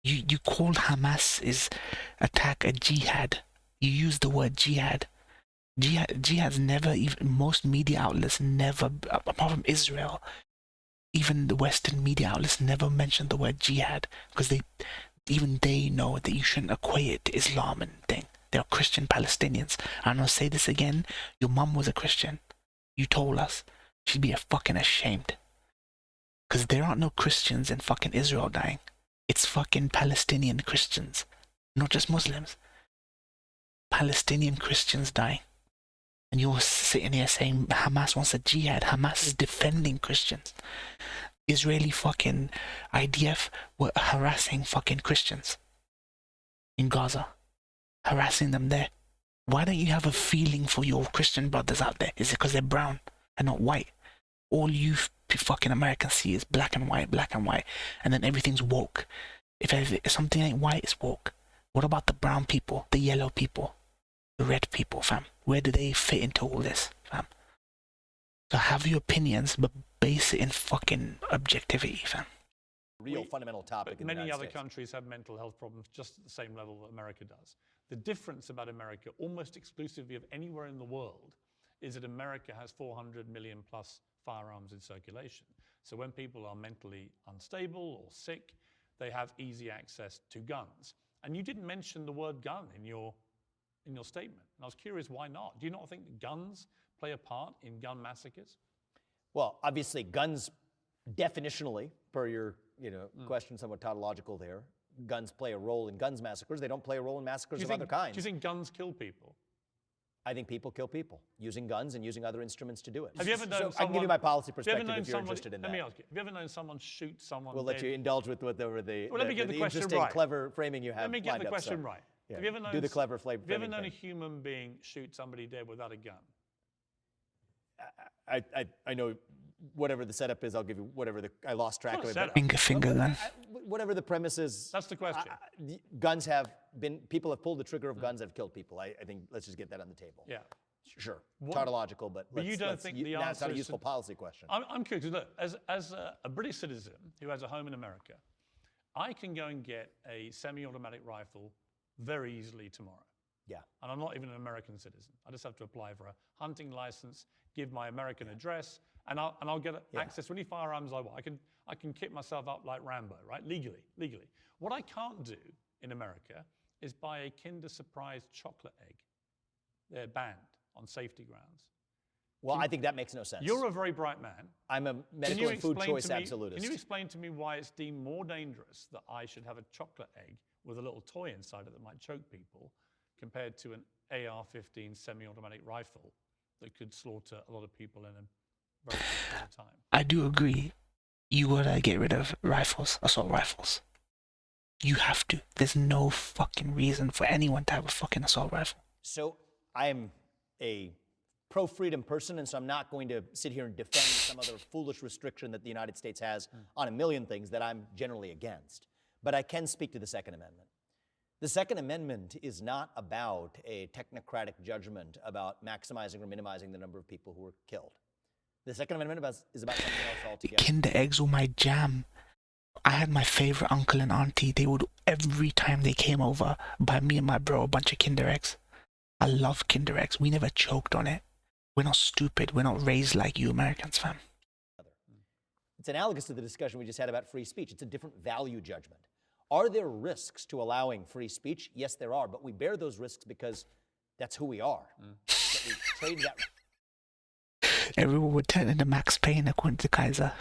You called Hamas's attack a jihad. You used the word jihad. Jihad's never, even most media outlets never, apart from Israel, even the Western media outlets never mentioned the word jihad, because even they know that you shouldn't equate it to Islam and thing. They are Christian Palestinians. And I'll say this again, your mum was a Christian. You told us. She'd be fucking ashamed. Because there aren't no Christians in fucking Israel dying. It's fucking Palestinian Christians. Not just Muslims. Palestinian Christians dying. And you're sitting here saying Hamas wants a jihad. Hamas is defending Christians. Israeli fucking IDF were harassing fucking Christians in Gaza, harassing them there. Why don't you have a feeling for your Christian brothers out there? Is it because they're brown and not white? All you fucking Americans see is black and white, and then everything's woke. If something ain't white, it's woke. What about the brown people, the yellow people, the red people, fam? Where do they fit into all this, fam? So have your opinions, but base it in fucking objectivity, fam. Real fundamental topic in the Many United other States. countries have mental health problems just at the same level that America does. The difference about America, almost exclusively of anywhere in the world, is that America has 400 million plus firearms in circulation. So when people are mentally unstable or sick, they have easy access to guns. And you didn't mention the word gun in your statement. And I was curious, why not? Do you not think that guns play a part in gun massacres? Well, obviously, guns, definitionally, per your question, somewhat tautological there, guns play a role in guns massacres. They don't play a role in massacres of other kinds. Do you think guns kill people? I think people kill people using guns and using other instruments to do it. Have you ever known someone, I can give you my policy perspective if you're interested in that. Let me ask you, have you ever known someone shoot someone We'll let you indulge with whatever the interesting, right. clever framing you have. Let me get the up, question so. right. Yeah. Have you ever known, do the clever framing have you ever known thing. a human being shoot somebody dead without a gun? I know whatever the setup is, I'll give you whatever I lost track of it. Finger gun. Whatever the premise is. That's the question. People have pulled the trigger of guns that have killed people. I think let's just get that on the table. Yeah. Sure. Tautological, but you don't think the answer it's not a useful policy question. I'm curious. Look, as a British citizen who has a home in America, I can go and get a semi-automatic rifle very easily tomorrow. Yeah. And I'm not even an American citizen. I just have to apply for a hunting license, give my American address, and I'll get access to any firearms I want. I can kit myself up like Rambo, right? Legally. What I can't do in America is buy a Kinder Surprise chocolate egg. They're banned on safety grounds. Well, I think that makes no sense. You're a very bright man. I'm a medical and food choice absolutist. Can you explain to me why it's deemed more dangerous that I should have a chocolate egg with a little toy inside it that might choke people compared to an AR-15 semi-automatic rifle that could slaughter a lot of people in a very short period of time? I do agree. You gotta get rid of rifles, assault rifles. You have to. There's no fucking reason for anyone to have a fucking assault rifle. So I'm a pro-freedom person, and so I'm not going to sit here and defend some other foolish restriction that the United States has on a million things that I'm generally against. But I can speak to the Second Amendment. The Second Amendment is not about a technocratic judgment about maximizing or minimizing the number of people who were killed. The Second Amendment is about something else altogether. Kinder eggs were my jam. I had my favorite uncle and auntie. They would, every time they came over, buy me and my bro a bunch of Kinder eggs. I love Kinder eggs. We never choked on it. We're not stupid. We're not raised like you Americans, fam. It's analogous to the discussion we just had about free speech. It's a different value judgment. Are there risks to allowing free speech? Yes, there are, but we bear those risks because that's who we are. That we trade that. Everyone would turn into Max Payne according to Kaiser.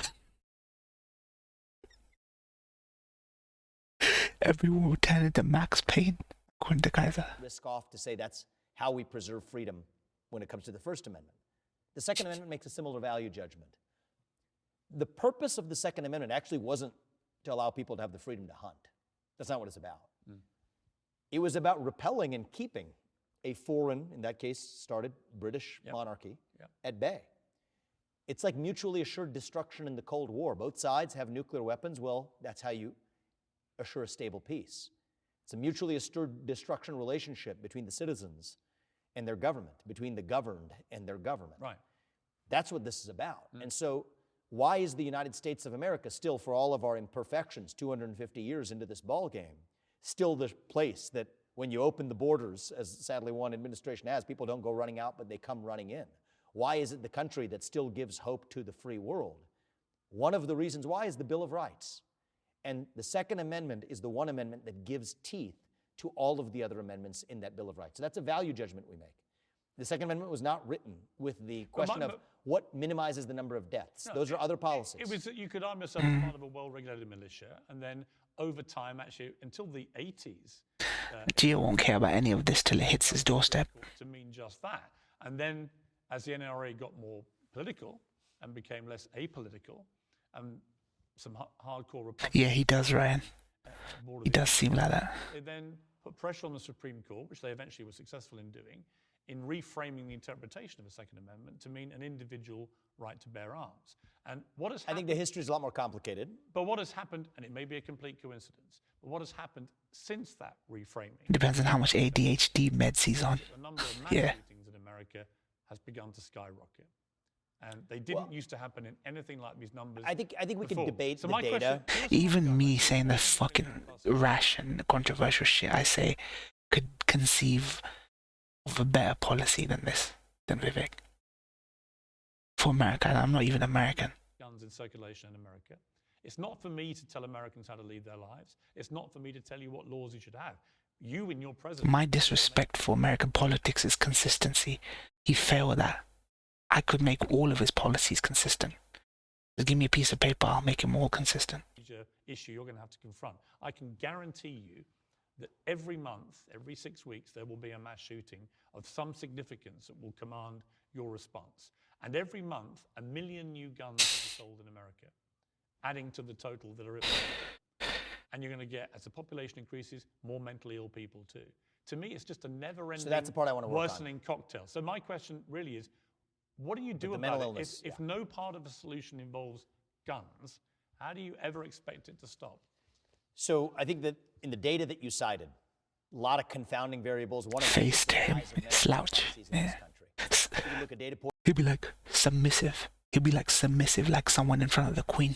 Everyone would turn into Max Payne according to Kaiser. Risk off to say that's how we preserve freedom when it comes to the First Amendment. The Second Amendment makes a similar value judgment. The purpose of the Second Amendment actually wasn't to allow people to have the freedom to hunt. That's not what it's about. It was about repelling and keeping a foreign, in that case, started British monarchy at bay. It's like mutually assured destruction in the Cold War. Both sides have nuclear weapons. Well, that's how you assure a stable peace. It's a mutually assured destruction relationship between the citizens and their government, between the governed and their government. Right. That's what this is about. And so why is the United States of America still, for all of our imperfections, 250 years into this ballgame, still the place that when you open the borders, as sadly one administration has, people don't go running out, but they come running in? Why is it the country that still gives hope to the free world? One of the reasons why is the Bill of Rights. And the Second Amendment is the one amendment that gives teeth to all of the other amendments in that Bill of Rights. So that's a value judgment we make. The Second Amendment was not written with the question of what minimizes the number of deaths. Those are other policies. It was that you could arm yourself as part of a well-regulated militia, and then over time, actually, until the 80s... Gio won't care about any of this till it hits his doorstep. ...to mean just that. And then, as the NRA got more political and became less apolitical, and some hardcore Republicans... Yeah, he does, Ryan. He does seem like that. They then put pressure on the Supreme Court, which they eventually were successful in doing, in reframing the interpretation of the Second Amendment to mean an individual right to bear arms. And what has happened... I think the history is a lot more complicated. But what has happened, and it may be a complete coincidence, but what has happened since that reframing... Depends on how much ADHD meds he's on. The number of mass shootings in America has begun to skyrocket. And they didn't used to happen in anything like these numbers. I think we before. can debate So the my data. question, Even me saying the fucking rash and controversial shit I say could conceive of a better policy than this, than Vivek. For America, I'm not even American. Guns in circulation in America. It's not for me to tell Americans how to lead their lives. It's not for me to tell you what laws you should have. You and your president... My disrespect for American politics is consistency. He failed that. I could make all of his policies consistent. Just give me a piece of paper, I'll make him all consistent. Issue you're going to have to confront. I can guarantee you that every month, every 6 weeks, there will be a mass shooting of some significance that will command your response. And every month, 1 million new guns will be sold in America, adding to the total that are... And you're going to get, as the population increases, more mentally ill people too. To me, it's just a never-ending, so that's the part I want to work worsening cocktail. So my question really is, what do you do about it if no part of the solution involves guns? How do you ever expect it to stop? So I think that in the data that you cited, a lot of confounding variables. One of faced him, slouch. Yeah. He'll be like submissive. He'll be like submissive, like someone in front of the queen.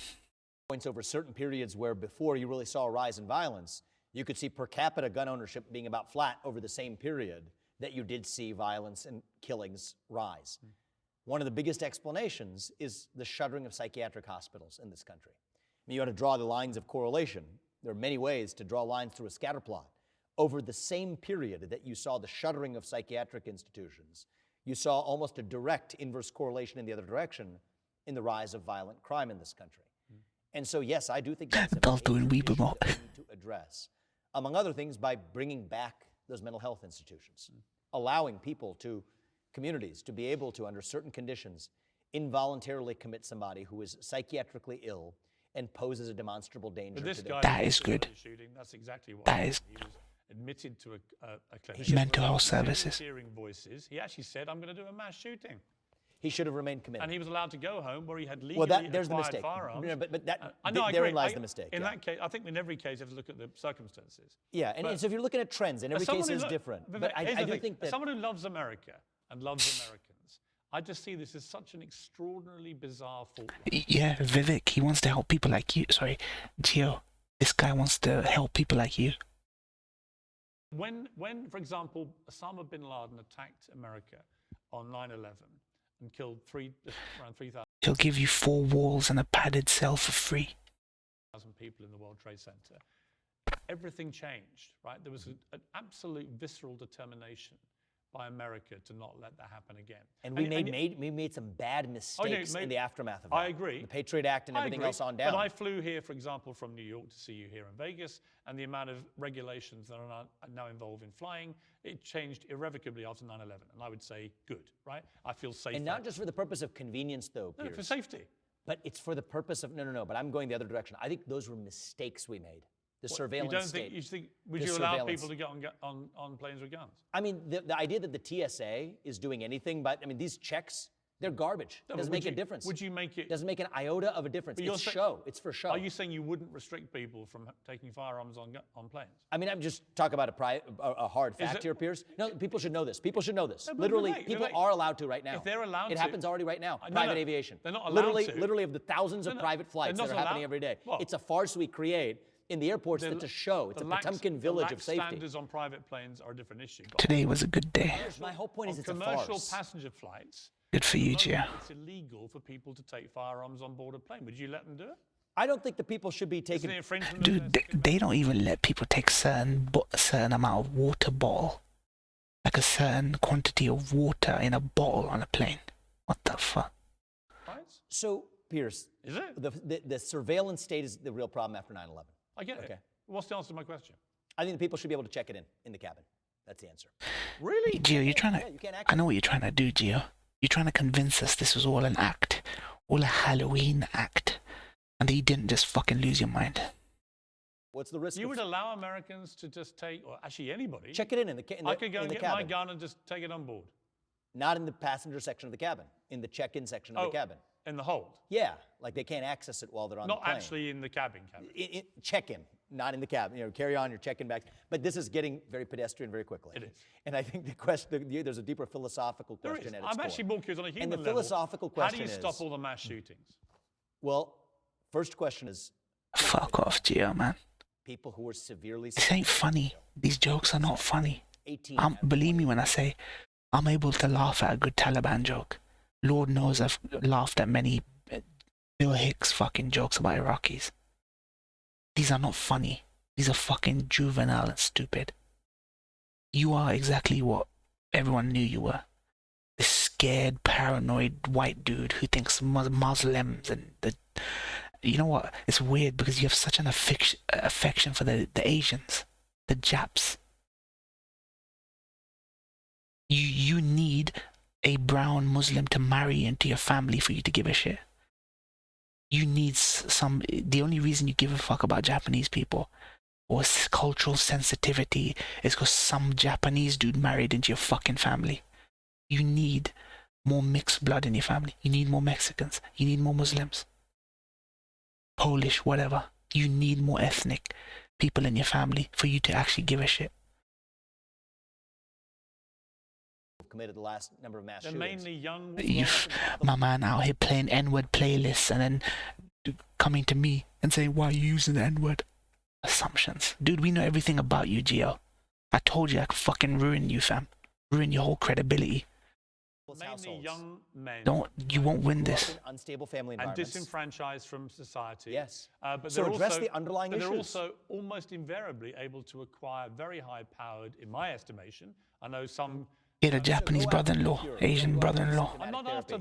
Points over certain periods where before you really saw a rise in violence, you could see per capita gun ownership being about flat over the same period that you did see violence and killings rise. One of the biggest explanations is the shuttering of psychiatric hospitals in this country. I mean, you ought to draw the lines of correlation. There are many ways to draw lines through a scatter plot. Over the same period that you saw the shuttering of psychiatric institutions, you saw almost a direct inverse correlation in the other direction in the rise of violent crime in this country. And so, yes, I do think that's an issue that we need to address, among other things, by bringing back those mental health institutions, allowing people to, communities, to be able to, under certain conditions, involuntarily commit somebody who is psychiatrically ill and poses a demonstrable danger to their... That is good. That's exactly what that is... He was admitted to a clinic. Mental health services. Hearing voices. He actually said, I'm going to do a mass shooting. He should have remained committed. And he was allowed to go home where he had legally there's the mistake. Firearms. No, but that, I therein lies the mistake. In that case, I think in every case, you have to look at the circumstances. Yeah, and so if you're looking at trends, and every case is different. But I do think that... As someone who loves America and loves Americans, I just see this as such an extraordinarily bizarre fault. Yeah, Vivek, he wants to help people like you. Sorry, Gio, this guy wants to help people like you. When, for example, Osama bin Laden attacked America on 9/11 and killed around 3,000... He'll give you 4 walls and a padded cell for free. ...people in the World Trade Center. Everything changed, right? There was an absolute visceral determination by America to not let that happen again. And we made some bad mistakes in the aftermath of that. I agree. The Patriot Act and everything else on down. But I flew here, for example, from New York to see you here in Vegas, and the amount of regulations that are now involved in flying, it changed irrevocably after 9/11. And I would say good, right? I feel safe. And not just for the purpose of convenience, though, Piers. No, for safety. But it's for the purpose of, no, but I'm going the other direction. I think those were mistakes we made. The surveillance state. Would you allow people to get on planes with guns? I mean, the idea that the TSA is doing anything, but I mean, these checks, they're garbage. It doesn't make a difference. Would you make it? Doesn't make an iota of a difference. It's show. It's for show. Are you saying you wouldn't restrict people from taking firearms on planes? I mean, I'm just talking about a hard fact here, Piers. No, people should know this. People should know this. No, literally, people are allowed to right now. If they're allowed it happens already right now. Private aviation. They're not allowed to. Literally, of the thousands of private flights that are happening every day. It's a farce we create in the airports to show. It's a Potemkin village of safety. Standards on private planes are a different issue. Today was a good day. My whole point is it's a farce. Commercial passenger flights. Good for you, Gio. It's illegal for people to take firearms on board a plane. Would you let them do it? I don't think the people should be taking... Dude, they don't even let people take certain amount of water bottle. Like a certain quantity of water in a bottle on a plane. What the fuck? Right? So, Piers, is it? The surveillance state is the real problem after 9/11. I get it. What's the answer to my question? I think the people should be able to check it in the cabin. That's the answer. Really? Gio, you're trying to... I know what you're trying to do, Gio. You're trying to convince us this was all an act. All a Halloween act. And that you didn't just fucking lose your mind. What's the risk? You would allow Americans to just take, or actually anybody... Check it in the cabin. I could go and get my gun and just take it on board. Not in the passenger section of the cabin. In the check-in section of the cabin. In the hold? Yeah, like they can't access it while they're on the plane. Not actually in the cabin. Check-in, not in the cabin. You know, carry on your check-in bags. But this is getting very pedestrian very quickly. It is. And I think the question, there's a deeper philosophical question at its core. I'm actually more curious on a human level. And the philosophical question is... How do you stop all the mass shootings? Well, first question is... Fuck off, Gio, man. People who are severely... This ain't funny. These jokes are not funny. 18. Believe me when I say I'm able to laugh at a good Taliban joke. Lord knows I've laughed at many Bill Hicks fucking jokes about Iraqis. These are not funny. These are fucking juvenile and stupid. You are exactly what everyone knew you were. This scared, paranoid white dude who thinks Muslims and the... You know what? It's weird because you have such an affection for the Asians, the Japs. You need a brown Muslim to marry into your family for you to give a shit. You need the only reason you give a fuck about Japanese people or cultural sensitivity is because some Japanese dude married into your fucking family. You need more mixed blood in your family. You need more Mexicans. You need more Muslims. Polish, whatever. You need more ethnic people in your family for you to actually give a shit. Committed the last number of mass They're shootings. mainly young. My man out here playing N-word playlists and then coming to me and saying, why are you using the N-word? Assumptions. Dude, we know everything about you, Gio. I told you I could fucking ruin you, fam. Ruin your whole credibility. Mainly young men. You won't win this. Unstable family and environments. disenfranchised from society. Yes. But So they're address also, the underlying They're issues. also almost invariably able to acquire very high-powered, in my estimation. I know some. Get a Japanese brother-in-law, Asian brother-in-law. I'm not after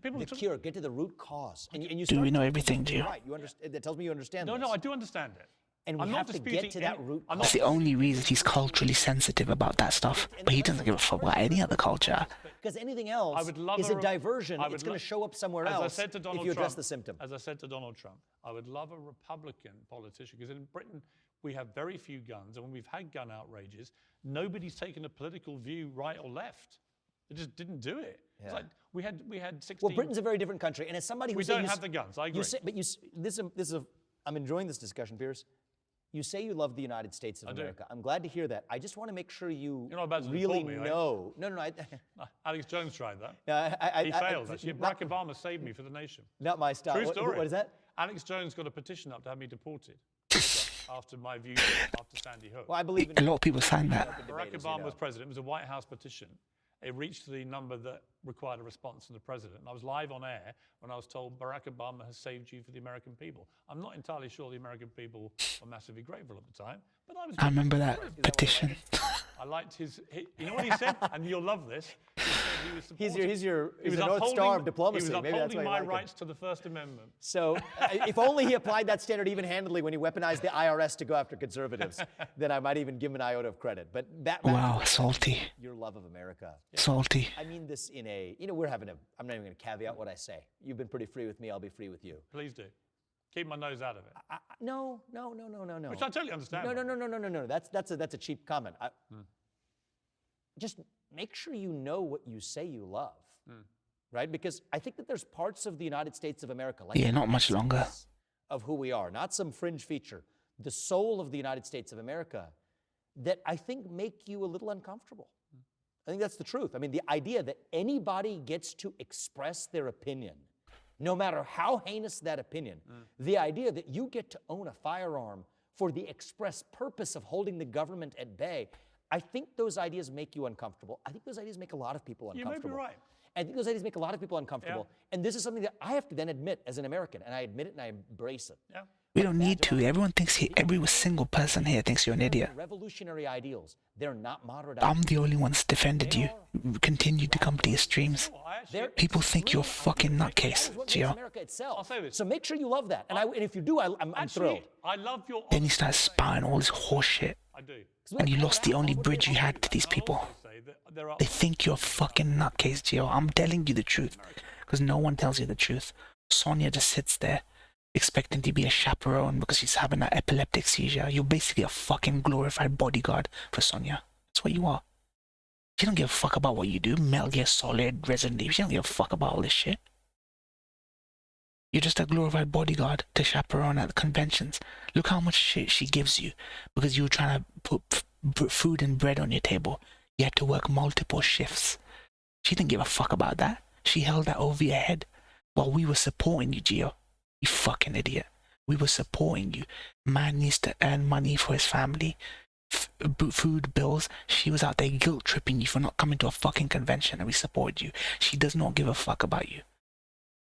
people. The cure, get to the root cause. And you Do we start know to- everything, You're Gio? right. You understand. That tells me you understand No, this. no, I do understand it. And we I'm have not to get disputing to that any- root I'm cause. That's the only reason he's culturally sensitive about that stuff. But he doesn't give a fuck about any other culture. Because anything else would love is a a diversion. I would It's going lo- to show up somewhere As I else said to Donald if you address Trump, the symptom. As I said to Donald Trump, I would love a Republican politician, because in Britain we have very few guns, and when we've had gun outrages, nobody's taken a political view right or left. They just didn't do it. It's like we had 16. Well, Britain's a very different country, and as somebody who We don't have the guns. I agree. I'm enjoying this discussion, Piers. You say you love the United States of America. I'm glad to hear that. I just want to make sure you You're not about to really deport me, know. No. Alex Jones tried that. He He failed, actually. Barack Obama saved me for the nation. Not my style. True story. What is that? Alex Jones got a petition up to have me deported after my views after Sandy Hook. Well, I believe A lot of people signed that. Barack Obama was president. It was a White House petition. It reached the number that required a response from the president. And I was live on air when I was told Barack Obama has saved you for the American people. I'm not entirely sure the American people were massively grateful at the time, but I was. I remember that petition. I liked you know what he said? And you'll love this. He said he was supporting, He's he was a North Star of diplomacy. He was Maybe that's upholding why my you like him. rights to the First Amendment. So if only he applied that standard even-handedly when he weaponized the IRS to go after conservatives, then I might even give him an iota of credit. But Wow, salty. Your love of America. Salty. I mean this in a, we're having I'm not even going to caveat what I say. You've been pretty free with me. I'll be free with you. Please do. Keep my nose out of it. No. Which I totally understand. No. That's a cheap comment. Just make sure you know what you say you love, right? Because I think that there's parts of the United States of America, like Yeah, not much longer. of who we are, not some fringe feature, the soul of the United States of America, that I think make you a little uncomfortable. I think that's the truth. I mean, the idea that anybody gets to express their opinion, no matter how heinous that opinion, the idea that you get to own a firearm for the express purpose of holding the government at bay, I think those ideas make you uncomfortable. I think those ideas make a lot of people uncomfortable. You may be right. I think those ideas make a lot of people uncomfortable. Yeah. And this is something that I have to then admit as an American, and I admit it and I embrace it. Yeah. We don't need to. Everyone thinks every single person here thinks you're an idiot. Revolutionary ideals. They're not moderate I'm ideals. the only one that's defended you. Continue to come to your streams. People think you're a fucking nutcase, Gio. America itself. I'll say this. So make sure you love that. And if you do, I'm thrilled. I love your. Then you start spouting all this horse shit. I do. And you lost the only bridge you had to these people. They think you're a fucking nutcase, Gio. I'm telling you the truth. Because no one tells you the truth. Sonia just sits there expecting to be a chaperone because she's having an epileptic seizure. You're basically a fucking glorified bodyguard for Sonia. That's what you are. She don't give a fuck about what you do. Metal Gear Solid, Resident Evil. She don't give a fuck about all this shit. You're just a glorified bodyguard to chaperone at the conventions. Look how much shit she gives you because you were trying to put food and bread on your table. You had to work multiple shifts. She didn't give a fuck about that. She held that over your head while we were supporting you, Gio. You fucking idiot. We were supporting you. Man needs to earn money for his family. food bills. She was out there guilt tripping you for not coming to a fucking convention, and we supported you. She does not give a fuck about you.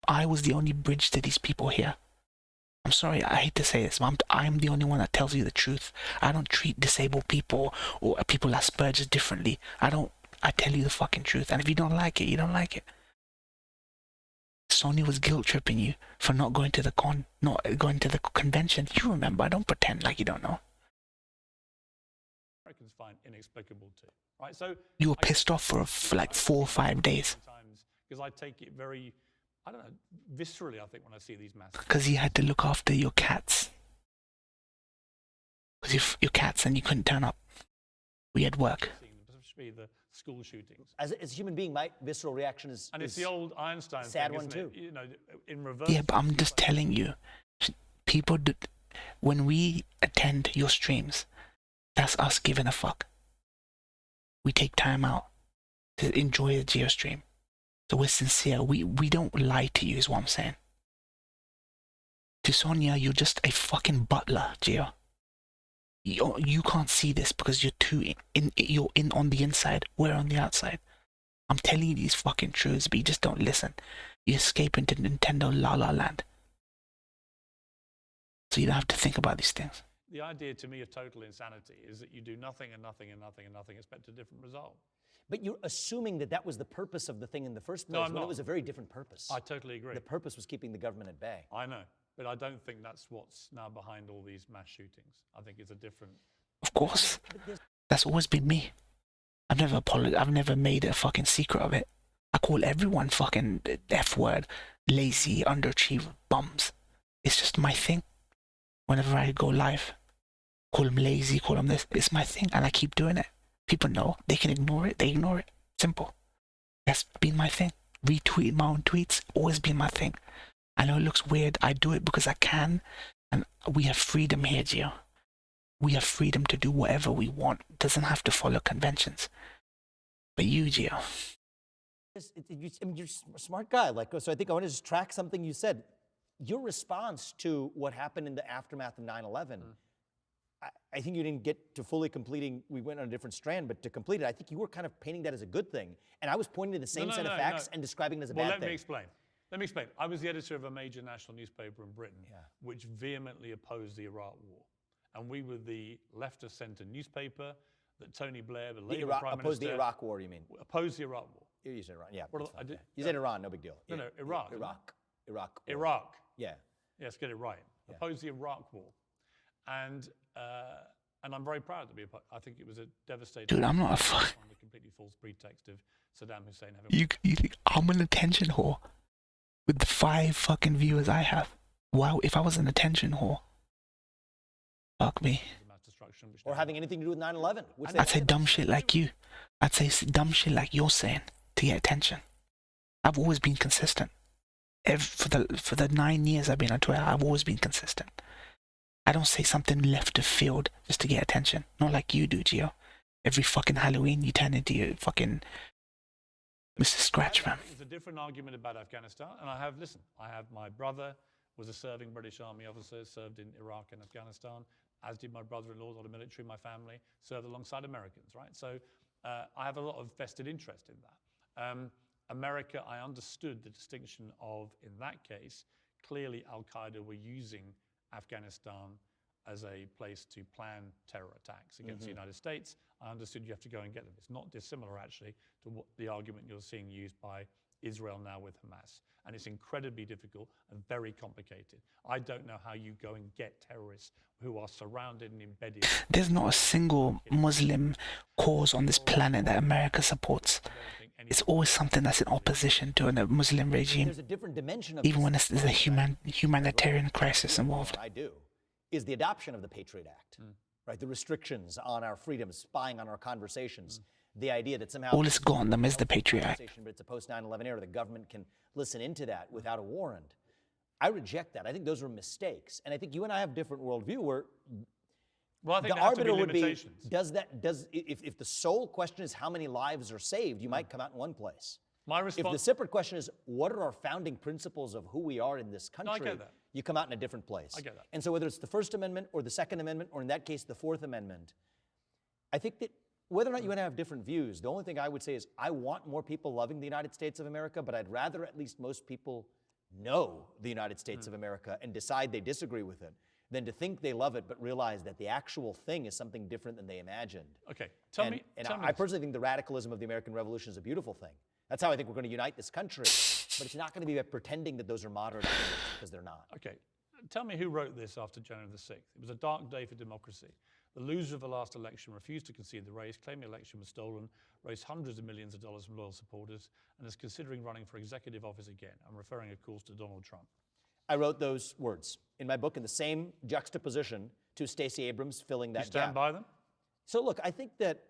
I was the only bridge to these people here. I'm sorry, I hate to say this, but I'm the only one that tells you the truth. I don't treat disabled people or people Asperger's differently. I tell you the fucking truth, and if you don't like it, you don't like it. Sonia was guilt tripping you for not going to the convention. You remember, I don't pretend like you don't know. Americans find inexplicable too, right? So you were pissed off for like 4 or 5 days. Because I take it very, I don't know, viscerally, I think, when I see these masses. Because you had to look after your cats. Because your cats and you couldn't turn up. We had work. Especially the school shootings. As a human being, my visceral reaction is and it's the old Einstein sad thing, one too. You know, in reverse. Yeah, but I'm just telling you, people do, when we attend your streams, that's us giving a fuck. We take time out to enjoy the Geo stream. So we're sincere. We don't lie to you is what I'm saying. To Sonia, you're just a fucking butler, Geo. You can't see this because you're you're in on the inside. We're on the outside. I'm telling you these fucking truths, but you just don't listen. You escape into Nintendo La La Land. So you don't have to think about these things. The idea to me of total insanity is that you do nothing and nothing and nothing and nothing, expect a different result. But you're assuming that that was the purpose of the thing in the first place. No, I'm when not. It was a very different purpose. I totally agree. The purpose was keeping the government at bay. I know, but I don't think that's what's now behind all these mass shootings. I think it's a different... Of course. That's always been me. I've never made a fucking secret of it. I call everyone fucking F word, lazy, underachiever, bums. It's just my thing. Whenever I go live, call them lazy, call them this. It's my thing, and I keep doing it. People know. They can ignore it. They ignore it. Simple. That's been my thing. Retweeting my own tweets, always been my thing. I know it looks weird. I do it because I can, and we have freedom here, Gio. We have freedom to do whatever we want. It doesn't have to follow conventions. But you, Gio. You're a smart guy. So I think I want to just track something you said. Your response to what happened in the aftermath of 9/11, I think you didn't get to fully completing, we went on a different strand, but to complete it, I think you were kind of painting that as a good thing. And I was pointing to the same set of facts and describing it as a bad thing. Let me explain. I was the editor of a major national newspaper in Britain, which vehemently opposed the Iraq War. And we were the left of center newspaper that Tony Blair, the Labour Prime Minister... Opposed the Iraq War, you mean? Opposed the Iraq War. You said Iran, yeah. You said Iran, no big deal. No, Iraq. Iraq. Yeah. Let's get it right. Yeah. Opposed the Iraq War. And I'm very proud to be a part. I think it was a devastating... Dude, I'm not a fuck... ...on the completely false pretext of Saddam Hussein having... You think I'm an attention whore? With the 5 fucking viewers I have? Wow, if I was an attention whore... Fuck me. Or having anything to do with 9/11. I'd say dumb shit like you. I'd say dumb shit like you're saying to get attention. I've always been consistent. For the 9 years I've been on Twitter, I've always been consistent. I don't say something left of field just to get attention. Not like you do, Gio. Every fucking Halloween you turn into your fucking Mr. Scratchman. It's a different argument about Afghanistan, and I have my brother was a serving British Army officer, served in Iraq and Afghanistan, as did my brother-in-law, all the military, my family, served alongside Americans, right? So I have a lot of vested interest in that. America, I understood the distinction of, in that case, clearly Al-Qaeda were using Afghanistan as a place to plan terror attacks against the United States. I understood you have to go and get them. It's not dissimilar, actually, to what the argument you're seeing used by Israel now with Hamas. And it's incredibly difficult and very complicated. I don't know how you go and get terrorists who are surrounded and embedded. There's not a single Muslim cause on this planet that America supports. It's always something that's in opposition to a Muslim regime. There's a different dimension of even when there's a humanitarian crisis involved. What I do is the adoption of the Patriot Act, right? The restrictions on our freedoms, spying on our conversations. The idea that somehow all it's got on them is the Patriot Act. But it's a post-9/11 era. The government can listen into that without a warrant. I reject that. I think those were mistakes, and I think you and I have different worldview. Where I think the arbiter would be if the sole question is how many lives are saved, you might come out in one place. My response. If the separate question is what are our founding principles of who we are in this country, I get that. You come out in a different place. I get that. And so whether it's the First Amendment or the Second Amendment, or in that case the Fourth Amendment, I think that whether or not you and I have different views, the only thing I would say is I want more people loving the United States of America, but I'd rather at least most people know the United States of America and decide they disagree with it than to think they love it but realize that the actual thing is something different than they imagined. Okay, tell me. I personally think the radicalism of the American Revolution is a beautiful thing. That's how I think we're going to unite this country. But it's not going to be by pretending that those are moderate ideas, because they're not. Okay, tell me who wrote this after January the 6th. It was a dark day for democracy. The loser of the last election refused to concede the race, claiming the election was stolen, raised hundreds of millions of dollars from loyal supporters, and is considering running for executive office again. I'm referring, of course, to Donald Trump. I wrote those words in my book in the same juxtaposition to Stacey Abrams filling that You stand gap. by them? So look, I think that...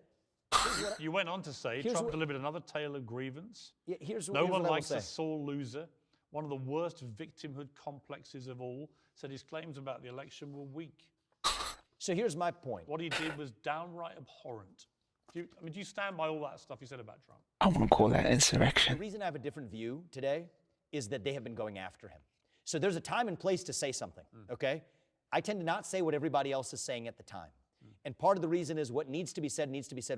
You went on to say Trump delivered another tale of grievance. Yeah, here's no one what I likes will a say. sore loser. One of the worst victimhood complexes of all, said his claims about the election were weak. So here's my point. What he did was downright abhorrent. Do you stand by all that stuff you said about Trump? I wouldn't call that The insurrection. reason I have a different view today is that they have been going after him. So there's a time and place to say something, okay? I tend to not say what everybody else is saying at the time. And part of the reason is what needs to be said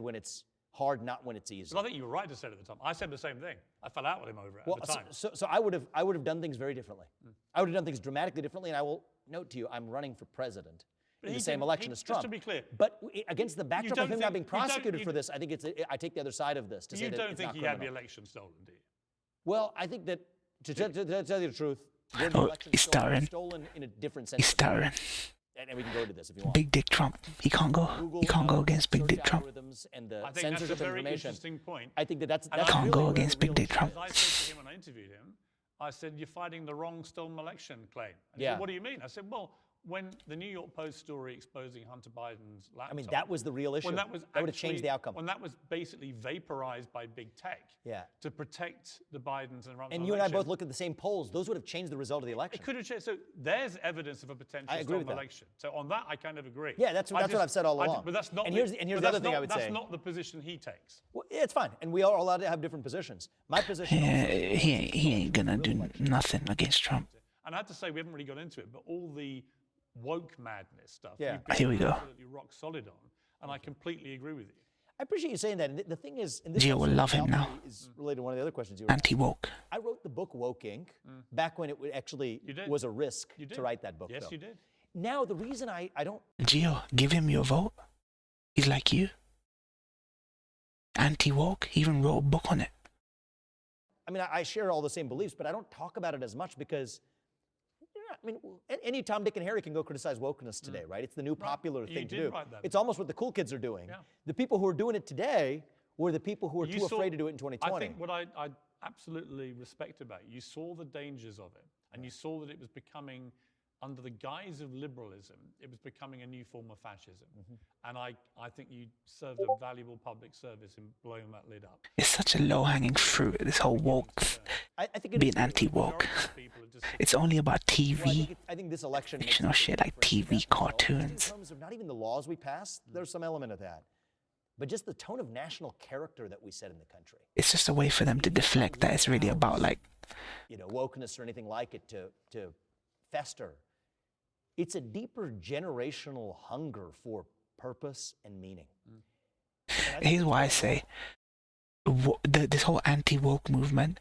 when it's hard, not when it's easy. But I think you were right to say it at the time. I said the same thing. I fell out with him over it at the time. So I would have done things very differently. I would have done things dramatically differently, and I will note to you, I'm running for president in the same election as Trump. Just to be clear. But against the backdrop of him not being you don't- prosecuted for this, I think I take the other side of this to say You that don't it's think not he had the criminal. election stolen, do you? Well, I think that, to tell you the truth, were the Oh, election he's stuttering. stolen in a different sense. He's stuttering. And we can go to this if you want. Big Dick Trump. He can't go. He can't go against Big Dick Trump. Algorithms and the I think that's a censorship very information. interesting point. I think that's And I Can't really go where the against Big real Dick Trump. As I said to him when I interviewed him, I said, you're fighting the wrong stolen election claim. And he Yeah. said, what do you mean? I said, well, when the New York Post story exposing Hunter Biden's laptop... I mean, that was the real issue. When that was would have changed the outcome. When that was basically vaporized by big tech Yeah. to protect the Bidens and Trump's And election. you and I both look at the same polls. Those would have changed the result of the election. It could have changed. So there's evidence of a potential I agree stolen with that. election. So on that, I kind of agree. Yeah, that's what I've said all along. But that's not. And here's the other thing I would say. That's not the position he takes. Well, yeah, it's fine, and we are allowed to have different positions. My position. He ain't gonna do nothing against Trump. And I have to say, we haven't really got into it, but all the woke madness stuff, Yeah. you've been Here we go. absolutely rock solid on, and I completely agree with you. I appreciate you saying that. And the thing is, and this Gio will also love him now. ultimately is related to one of the other questions you were. Anti-woke. I wrote the book Woke Inc. back when it actually You did. was a risk You did. to write that book. Yes, though. you did. Now the reason I don't. Gio, give him your vote. He's like you. Anti-woke. He even wrote a book on it. I mean, I share all the same beliefs, but I don't talk about it as much because. I mean, any Tom, Dick, and Harry can go criticize wokeness today, right? It's the new popular You thing to did do. write that It's book. almost what the cool kids are doing. Yeah. The people who are doing it today were the people who were You too saw- afraid to do it in 2020. I think what I absolutely respect about you saw the dangers of it, and you saw that it was becoming, under the guise of liberalism, it was becoming a new form of fascism. And I think you served a valuable public service in blowing that lid up. It's such a low-hanging fruit, this whole woke, I think it being is- anti-woke. Majority of people are just It's only about Well, TV. I think this election makes fictional a big shit like difference TV as a result. Just cartoons. In terms of not even the laws we pass, there's some element of that, but just the tone of national character that we set in the country. It's just a way for them to deflect that it's really about like Wokeness or anything like it to fester. It's a deeper generational hunger for purpose and meaning. And I think here's it's why I very say this whole anti-woke movement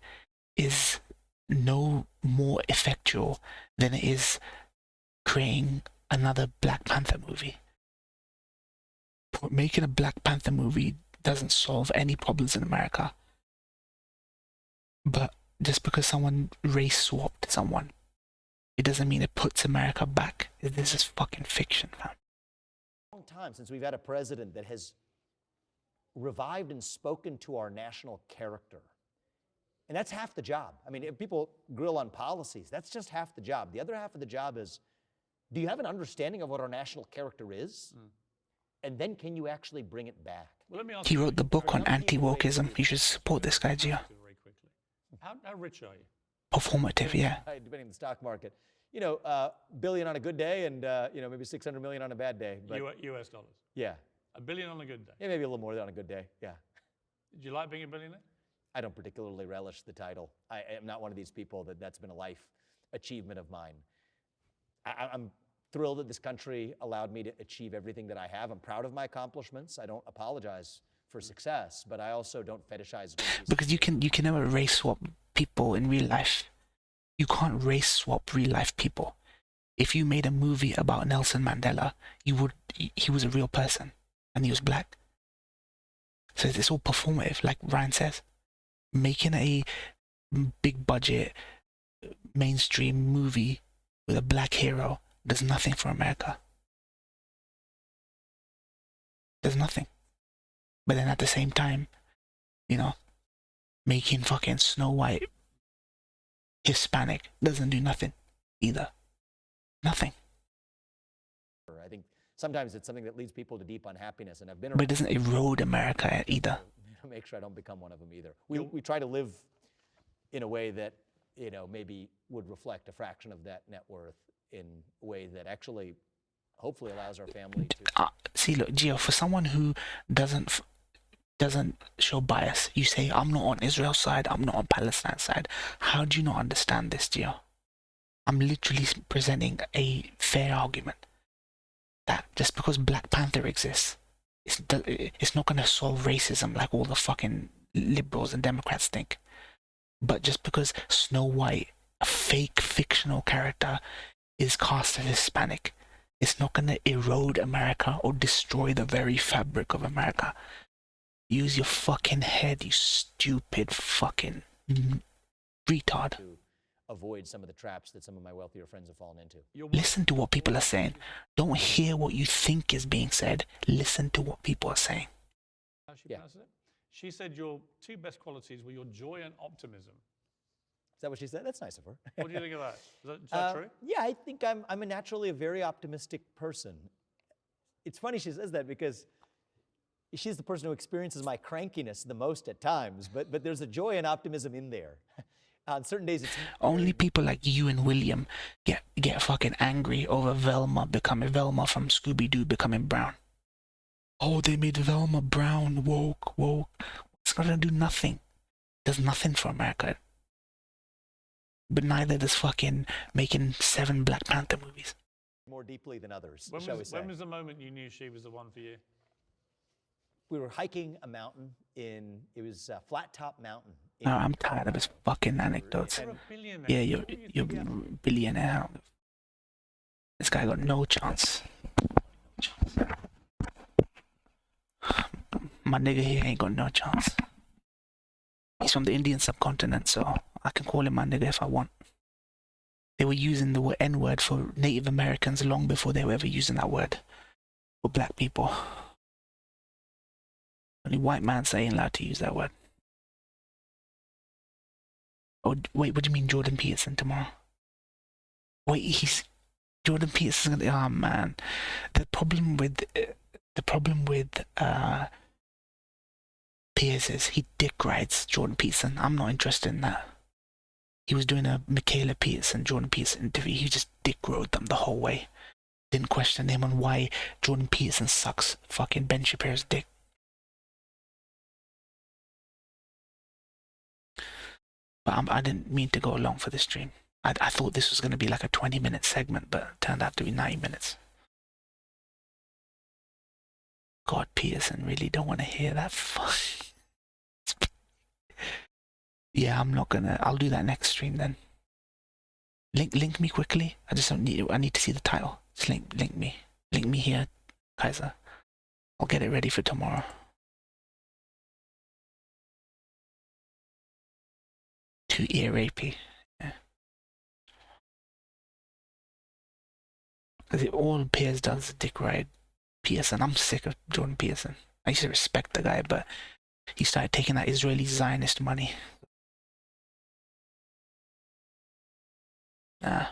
is no more effectual than it is creating another Black Panther movie. Making a Black Panther movie doesn't solve any problems in America. But just because someone race swapped someone, it doesn't mean it puts America back. This is fucking fiction, fam. long time since we've had a president that has revived and spoken to our national character. And that's half the job. I mean, if people grill on policies, that's just half the job. The other half of the job is, do you have an understanding of what our national character is? And then can you actually bring it back? Well, let me ask He you wrote the book on anti-wokeism. You should support this guy, Gio. very quickly. How rich are you? Performative, yeah. Depending on the stock market. Billion on a good day and, maybe 600 million on a bad day. But US dollars. yeah. $1 billion on a good day. Yeah, maybe a little more on a good day. Yeah. Do you like being a billionaire? I don't particularly relish the title. I am not one of these people that's been a life achievement of mine. thrilled that this country allowed me to achieve everything that I have. I'm proud of my accomplishments. I don't apologize for success, but I also don't fetishize Greenpeace. Because you can never race swap people in real life. You can't race swap real life people. If you made a movie about Nelson Mandela, he was a real person and he was black. So it's all performative, like Ryan says. Making a big budget mainstream movie with a black hero does nothing for America. Does nothing. But then at the same time, you know, making fucking Snow White Hispanic doesn't do nothing either. Nothing. I think sometimes it's something that leads people to deep unhappiness, and I've been. But it doesn't erode America either. To make sure I don't become one of them either. We try to live in a way that, you know, maybe would reflect a fraction of that net worth in a way that actually, hopefully, allows our family to. See, look, Gio, for someone who doesn't show bias, you say, I'm not on Israel's side, I'm not on Palestine's side. How do you not understand this, Gio? I'm literally presenting a fair argument that just because Black Panther exists, it's not going to solve racism like all the fucking liberals and Democrats think. But just because Snow White, a fake fictional character, is cast as Hispanic, it's not going to erode America or destroy the very fabric of America. Use your fucking head, you stupid fucking retard. To avoid some of the traps that some of my wealthier friends have fallen into. Listen to what people are saying. Don't hear what you think is being said. Listen to what people are saying. How she pronounces it? She said your two best qualities were your joy and optimism. Is that what she said? That's nice of her. What do you think of that? Is that true? Yeah, I think I'm naturally a very optimistic person. It's funny she says that because she's the person who experiences my crankiness the most at times, but there's a joy and optimism in there. On certain days, it's only people like you and William get fucking angry over Velma from Scooby-Doo becoming brown. Oh, they made Velma brown, woke. It's gonna do nothing. Does nothing for America. But neither does fucking making 7 Black Panther movies. More deeply than others, When was the moment you knew she was the one for you? We were hiking a mountain it was a Flat Top Mountain. No, I'm tired of his fucking anecdotes. You're a billionaire. Yeah, you're a billionaire. This guy got no chance. My nigga here ain't got no chance. He's from the Indian subcontinent, so I can call him my nigga if I want. They were using the N-word for Native Americans long before they were ever using that word for black people. Only white man ain't allowed to use that word. Oh, wait, what do you mean Jordan Peterson tomorrow? Wait, Jordan Peterson's gonna, oh man. The problem with Piers is he dick rides Jordan Peterson. I'm not interested in that. He was doing a Michaela Peterson, Jordan Peterson interview. He just dick rode them the whole way. Didn't question him on why Jordan Peterson sucks fucking Ben Shapiro's dick. But I didn't mean to go along for this stream. I thought this was going to be like a 20-minute segment, but it turned out to be 90 minutes. God, Peterson, really don't want to hear that fuck. Yeah, I'm not gonna. I'll do that next stream then. Link me quickly. I just don't need. I need to see the title. Just link me. Link me here, Kaiser. I'll get it ready for tomorrow. Too ear rapey. Yeah. Because all Piers does is dick ride Peterson. I'm sick of Jordan Peterson. I used to respect the guy, but he started taking that Israeli Zionist money. Nah.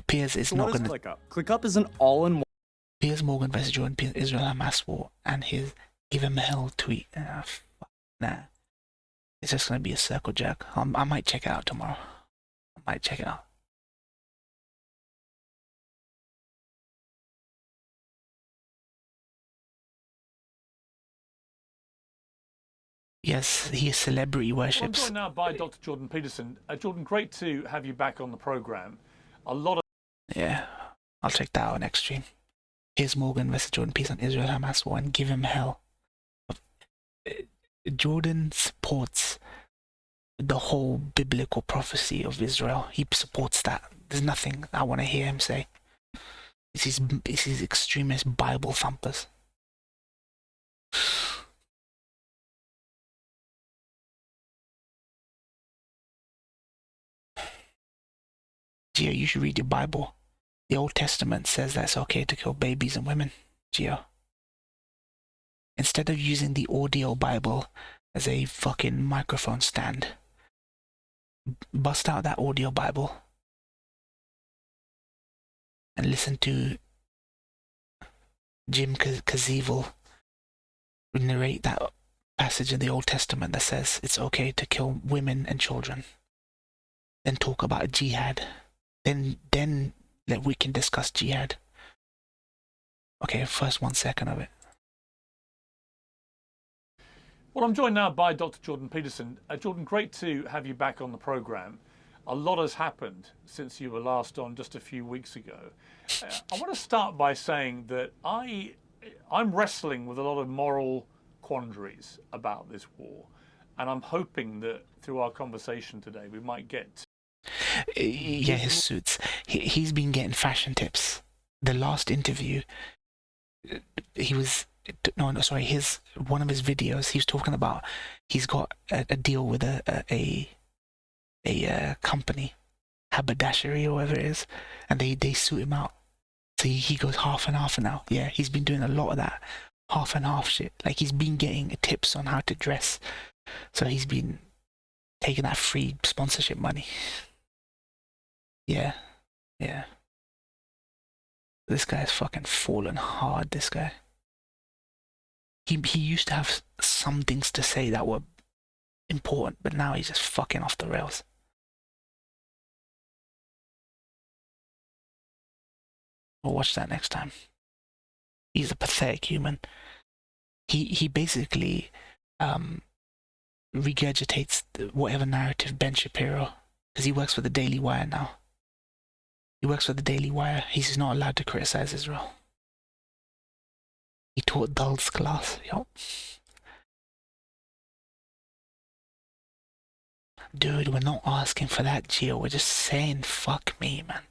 Piers is not going to... ClickUp? ClickUp is an all-in-one... Piers Morgan versus Jordan Peterson, Israel Hamas war, and his give him hell tweet. Nah. It's just going to be a circle jerk. I might check it out tomorrow. I might check it out. Yes, he is celebrity Well, I'm worships. joined now by Dr. Jordan Peterson. Jordan, great to have you back on the program. A lot of Yeah, I'll check that out next stream. Here's Morgan versus Jordan Peace on Israel Hamas war and give him hell. Jordan supports the whole biblical prophecy of Israel. He supports that. There's nothing I want to hear him say. It's his extremist Bible thumpers. Gio, you should read your Bible. The Old Testament says that it's okay to kill babies and women. Gio. Instead of using the audio Bible as a fucking microphone stand, bust out that audio Bible and listen to Jim Caviezel narrate that passage in the Old Testament that says it's okay to kill women and children. Then talk about jihad. Then that we can discuss jihad. Okay, first 1 second of it. Well, I'm joined now by Dr. Jordan Peterson. Jordan, great to have you back on the program. A lot has happened since you were last on just a few weeks ago. I want to start by saying that I'm wrestling with a lot of moral quandaries about this war, and I'm hoping that through our conversation today we might get yeah, his suits. He's been getting fashion tips. The last interview, he was one of his videos. He was talking about he's got a deal with a company, haberdashery or whatever it is, and they suit him out. So he goes half and half now. Yeah, he's been doing a lot of that half and half shit. Like he's been getting tips on how to dress. So he's been taking that free sponsorship money. Yeah. This guy's fucking fallen hard, this guy. He used to have some things to say that were important, but now he's just fucking off the rails. We'll watch that next time. He's a pathetic human. He basically regurgitates whatever narrative Ben Shapiro, because he works for the Daily Wire now. He works for the Daily Wire. He's not allowed to criticize Israel. He taught Dulles class. Yup. Dude, we're not asking for that, Gio. We're just saying, fuck me, man.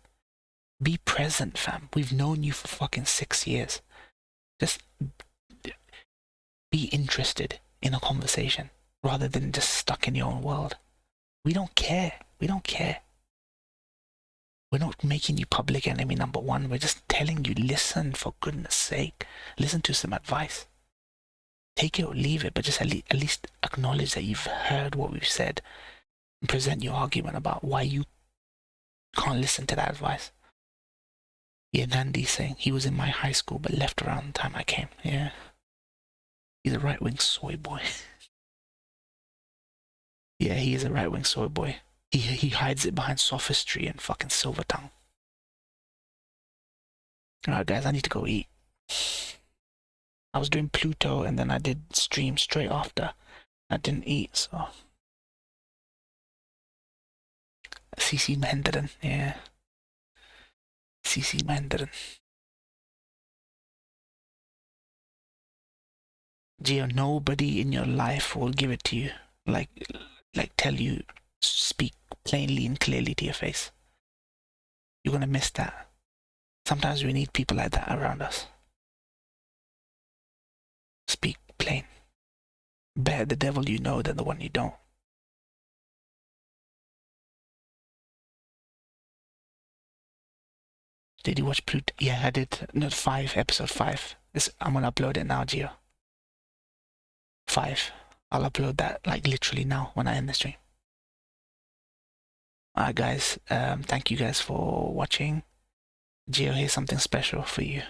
Be present, fam. We've known you for fucking 6 years. Just be interested in a conversation rather than just stuck in your own world. We don't care. We don't care. We're not making you public enemy number one. We're just telling you, listen, for goodness sake. Listen to some advice. Take it or leave it, but just at least acknowledge that you've heard what we've said and present your argument about why you can't listen to that advice. Yeah, Nandy's saying he was in my high school but left around the time I came. Yeah. He's a right-wing soy boy. Yeah, he is a right-wing soy boy. He hides it behind sophistry and fucking silver tongue. Alright guys, I need to go eat. I was doing Pluto and then I did stream straight after. I didn't eat, so... CC Mahendran, yeah. CC Mahendran. Gio, nobody in your life will give it to you. Like tell you, speak plainly and clearly to your face. You're gonna miss that. Sometimes we need people like that around us. Speak plain. Better the devil you know than the one you don't. Did you watch Pluto? Yeah, I did. Not 5, episode 5. I'm gonna upload it now, Gio. 5. I'll upload that like literally now when I end the stream. Alright guys, thank you guys for watching. Gio, here's something special for you.